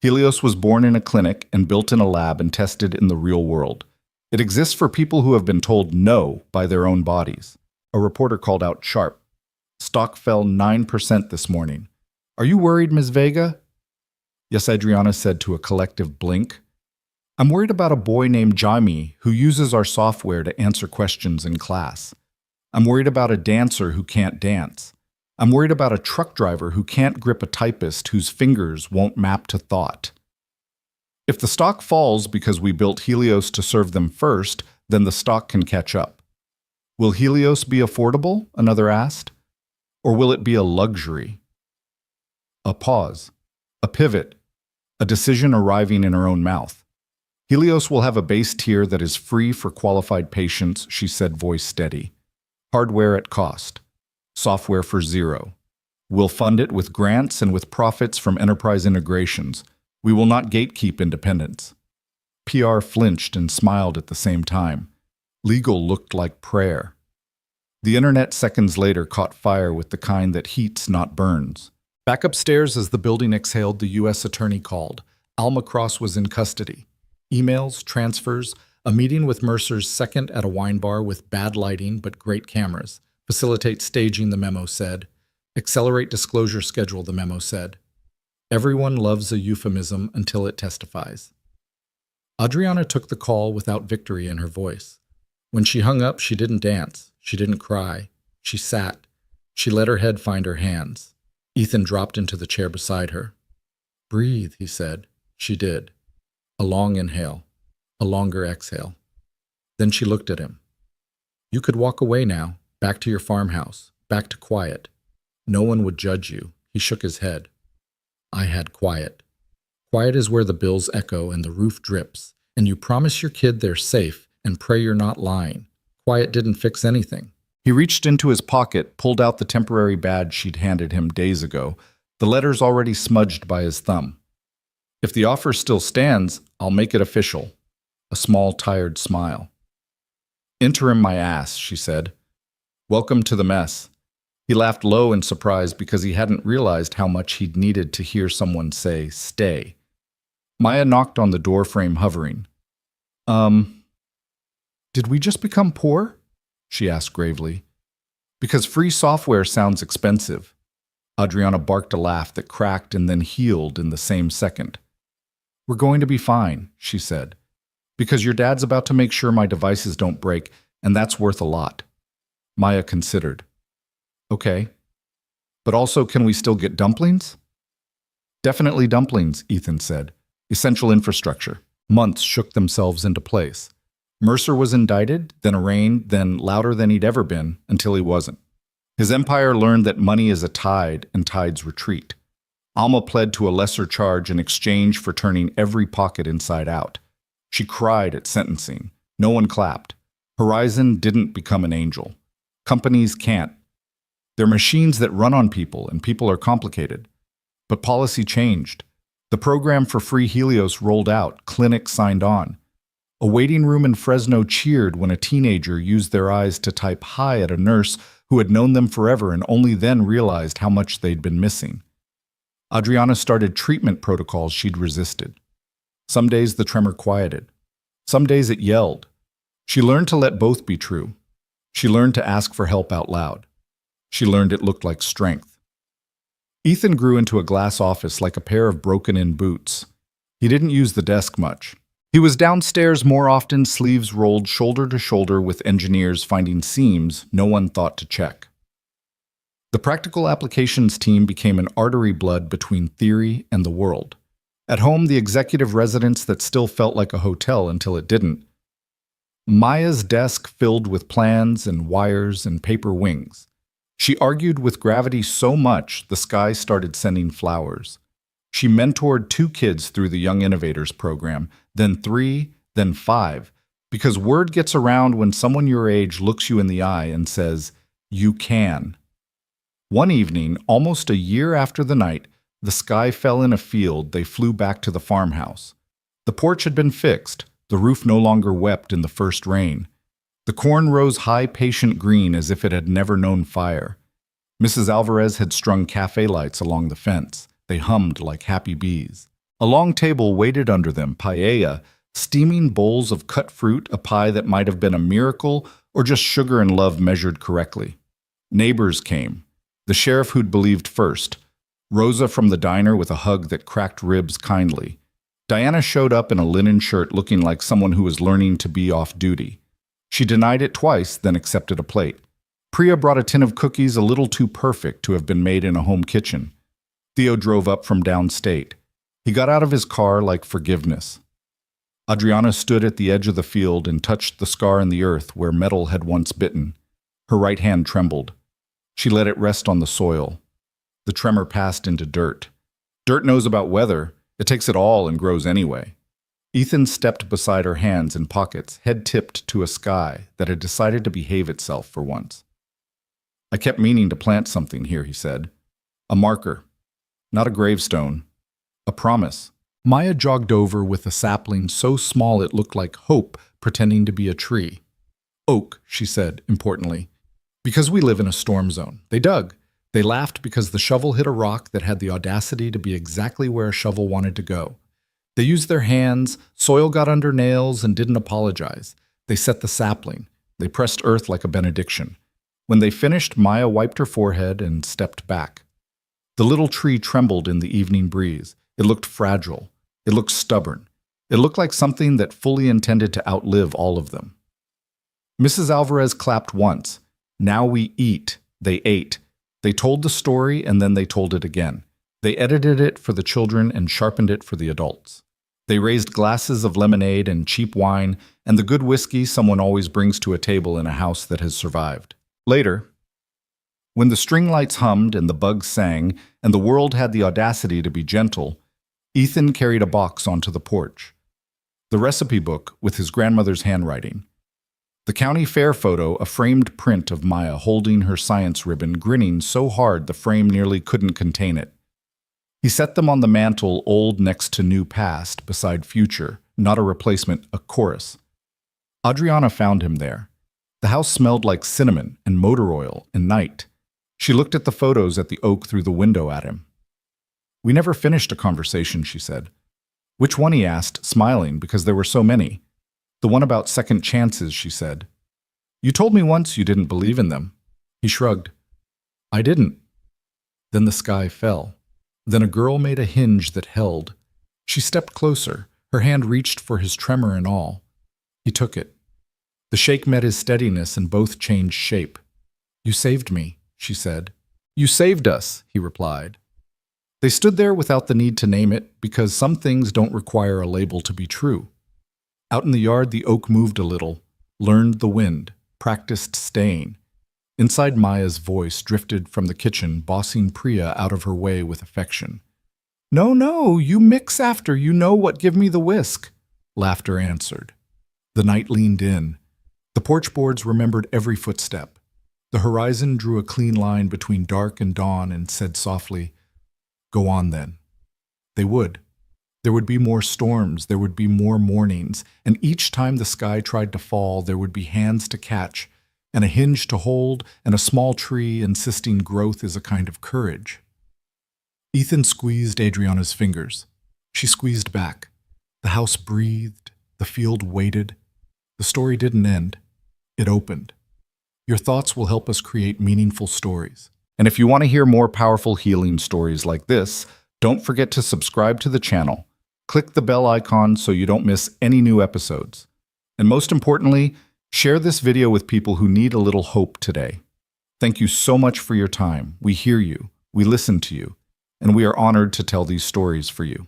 Helios was born in a clinic and built in a lab and tested in the real world. It exists for people who have been told no by their own bodies. A reporter called out sharp. Stock fell 9% this morning. Are you worried, Ms. Vega? Yes, Adriana said to a collective blink. I'm worried about a boy named Jaime who uses our software to answer questions in class. I'm worried about a dancer who can't dance. I'm worried about a truck driver who can't grip a typist whose fingers won't map to thought. If the stock falls because we built Helios to serve them first, then the stock can catch up. Will Helios be affordable? Another asked. Or will it be a luxury? A pause. A pivot. A decision arriving in her own mouth. Helios will have a base tier that is free for qualified patients, she said, voice steady. Hardware at cost. Software for zero. We'll fund it with grants and with profits from enterprise integrations. We will not gatekeep independence. PR flinched and smiled at the same time. Legal looked like prayer. The internet seconds later caught fire with the kind that heats, not burns. Back upstairs as the building exhaled, the U.S. attorney called. Alma Cross was in custody. Emails, transfers, a meeting with Mercer's second at a wine bar with bad lighting but great cameras. Facilitate staging, the memo said. Accelerate disclosure schedule, the memo said. Everyone loves a euphemism until it testifies. Adriana took the call without victory in her voice. When she hung up, she didn't dance. She didn't cry. She sat. She let her head find her hands. Ethan dropped into the chair beside her. Breathe, he said. She did. A long inhale. A longer exhale. Then she looked at him. You could walk away now, back to your farmhouse, back to quiet. No one would judge you. He shook his head. I had quiet. Quiet is where the bills echo and the roof drips, and you promise your kid they're safe and pray you're not lying. Quiet didn't fix anything. He reached into his pocket, pulled out the temporary badge she'd handed him days ago, the letters already smudged by his thumb. If the offer still stands, I'll make it official. A small, tired smile. Interim my ass, she said. Welcome to the mess. He laughed low in surprise because he hadn't realized how much he'd needed to hear someone say, stay. Maya knocked on the doorframe, hovering. Did we just become poor? She asked gravely. Because free software sounds expensive. Adriana barked a laugh that cracked and then healed in the same second. We're going to be fine, she said. Because your dad's about to make sure my devices don't break, and that's worth a lot. Maya considered. Okay. But also, can we still get dumplings? Definitely dumplings, Ethan said. Essential infrastructure. Months shook themselves into place. Mercer was indicted, then arraigned, then louder than he'd ever been, until he wasn't. His empire learned that money is a tide, and tides retreat. Alma pled to a lesser charge in exchange for turning every pocket inside out. She cried at sentencing. No one clapped. Horizon didn't become an angel. Companies can't. They're machines that run on people, and people are complicated. But policy changed. The program for free Helios rolled out. Clinics signed on. A waiting room in Fresno cheered when a teenager used their eyes to type hi at a nurse who had known them forever and only then realized how much they'd been missing. Adriana started treatment protocols she'd resisted. Some days the tremor quieted. Some days it yelled. She learned to let both be true. She learned to ask for help out loud. She learned it looked like strength. Ethan grew into a glass office like a pair of broken-in boots. He didn't use the desk much. He was downstairs more often, sleeves rolled shoulder to shoulder with engineers finding seams no one thought to check. The practical applications team became an artery blood between theory and the world. At home, the executive residence that still felt like a hotel until it didn't. Maya's desk filled with plans and wires and paper wings. She argued with gravity so much the sky started sending flowers. She mentored 2 kids through the Young Innovators program, then 3, then 5, because word gets around when someone your age looks you in the eye and says, "You can." One evening, almost a year after the night, the sky fell in a field. They flew back to the farmhouse. The porch had been fixed. The roof no longer wept in the first rain. The corn rose high, patient green as if it had never known fire. Mrs. Alvarez had strung cafe lights along the fence. They hummed like happy bees. A long table waited under them, paella, steaming bowls of cut fruit, a pie that might have been a miracle or just sugar and love measured correctly. Neighbors came. The sheriff who'd believed first. Rosa from the diner with a hug that cracked ribs kindly. Diana showed up in a linen shirt looking like someone who was learning to be off duty. She denied it twice, then accepted a plate. Priya brought a tin of cookies a little too perfect to have been made in a home kitchen. Theo drove up from downstate. He got out of his car like forgiveness. Adriana stood at the edge of the field and touched the scar in the earth where metal had once bitten. Her right hand trembled. She let it rest on the soil. The tremor passed into dirt. Dirt knows about weather. It takes it all and grows anyway. Ethan stepped beside her, hands in pockets, head tipped to a sky that had decided to behave itself for once. "I kept meaning to plant something here," he said. "A marker. Not a gravestone. A promise." Maya jogged over with a sapling so small it looked like hope pretending to be a tree. "Oak," she said, importantly. "Because we live in a storm zone." They dug. They laughed because the shovel hit a rock that had the audacity to be exactly where a shovel wanted to go. They used their hands, soil got under nails and didn't apologize. They set the sapling. They pressed earth like a benediction. When they finished, Maya wiped her forehead and stepped back. The little tree trembled in the evening breeze. It looked fragile. It looked stubborn. It looked like something that fully intended to outlive all of them. Mrs. Alvarez clapped once. "Now we eat." They ate. They told the story and then they told it again. They edited it for the children and sharpened it for the adults. They raised glasses of lemonade and cheap wine and the good whiskey someone always brings to a table in a house that has survived. Later, when the string lights hummed and the bugs sang and the world had the audacity to be gentle, Ethan carried a box onto the porch. The recipe book with his grandmother's handwriting. The county fair photo, a framed print of Maya holding her science ribbon, grinning so hard the frame nearly couldn't contain it. He set them on the mantle, old next to new past, beside future, not a replacement, a chorus. Adriana found him there. The house smelled like cinnamon and motor oil and night. She looked at the photos at the oak through the window at him. "We never finished a conversation," she said. "Which one?" he asked, smiling because there were so many. "The one about second chances," she said. "You told me once you didn't believe in them." He shrugged. "I didn't." Then the sky fell. Then a girl made a hinge that held. She stepped closer. Her hand reached for his tremor and all. He took it. The shake met his steadiness and both changed shape. "You saved me," she said. "You saved us," he replied. They stood there without the need to name it, because some things don't require a label to be true. Out in the yard, the oak moved a little, learned the wind, practiced staying. Inside, Maya's voice drifted from the kitchen, bossing Priya out of her way with affection. "No, no, you mix after, you know what, give me the whisk." Laughter answered. The night leaned in. The porch boards remembered every footstep. The horizon drew a clean line between dark and dawn and said softly, "Go on then." They would. There would be more storms, there would be more mornings, and each time the sky tried to fall, there would be hands to catch, and a hinge to hold, and a small tree insisting growth is a kind of courage. Ethan squeezed Adriana's fingers. She squeezed back. The house breathed, the field waited. The story didn't end. It opened. Your thoughts will help us create meaningful stories. And if you want to hear more powerful healing stories like this, don't forget to subscribe to the channel. Click the bell icon so you don't miss any new episodes. And most importantly, share this video with people who need a little hope today. Thank you so much for your time. We hear you, we listen to you, and we are honored to tell these stories for you.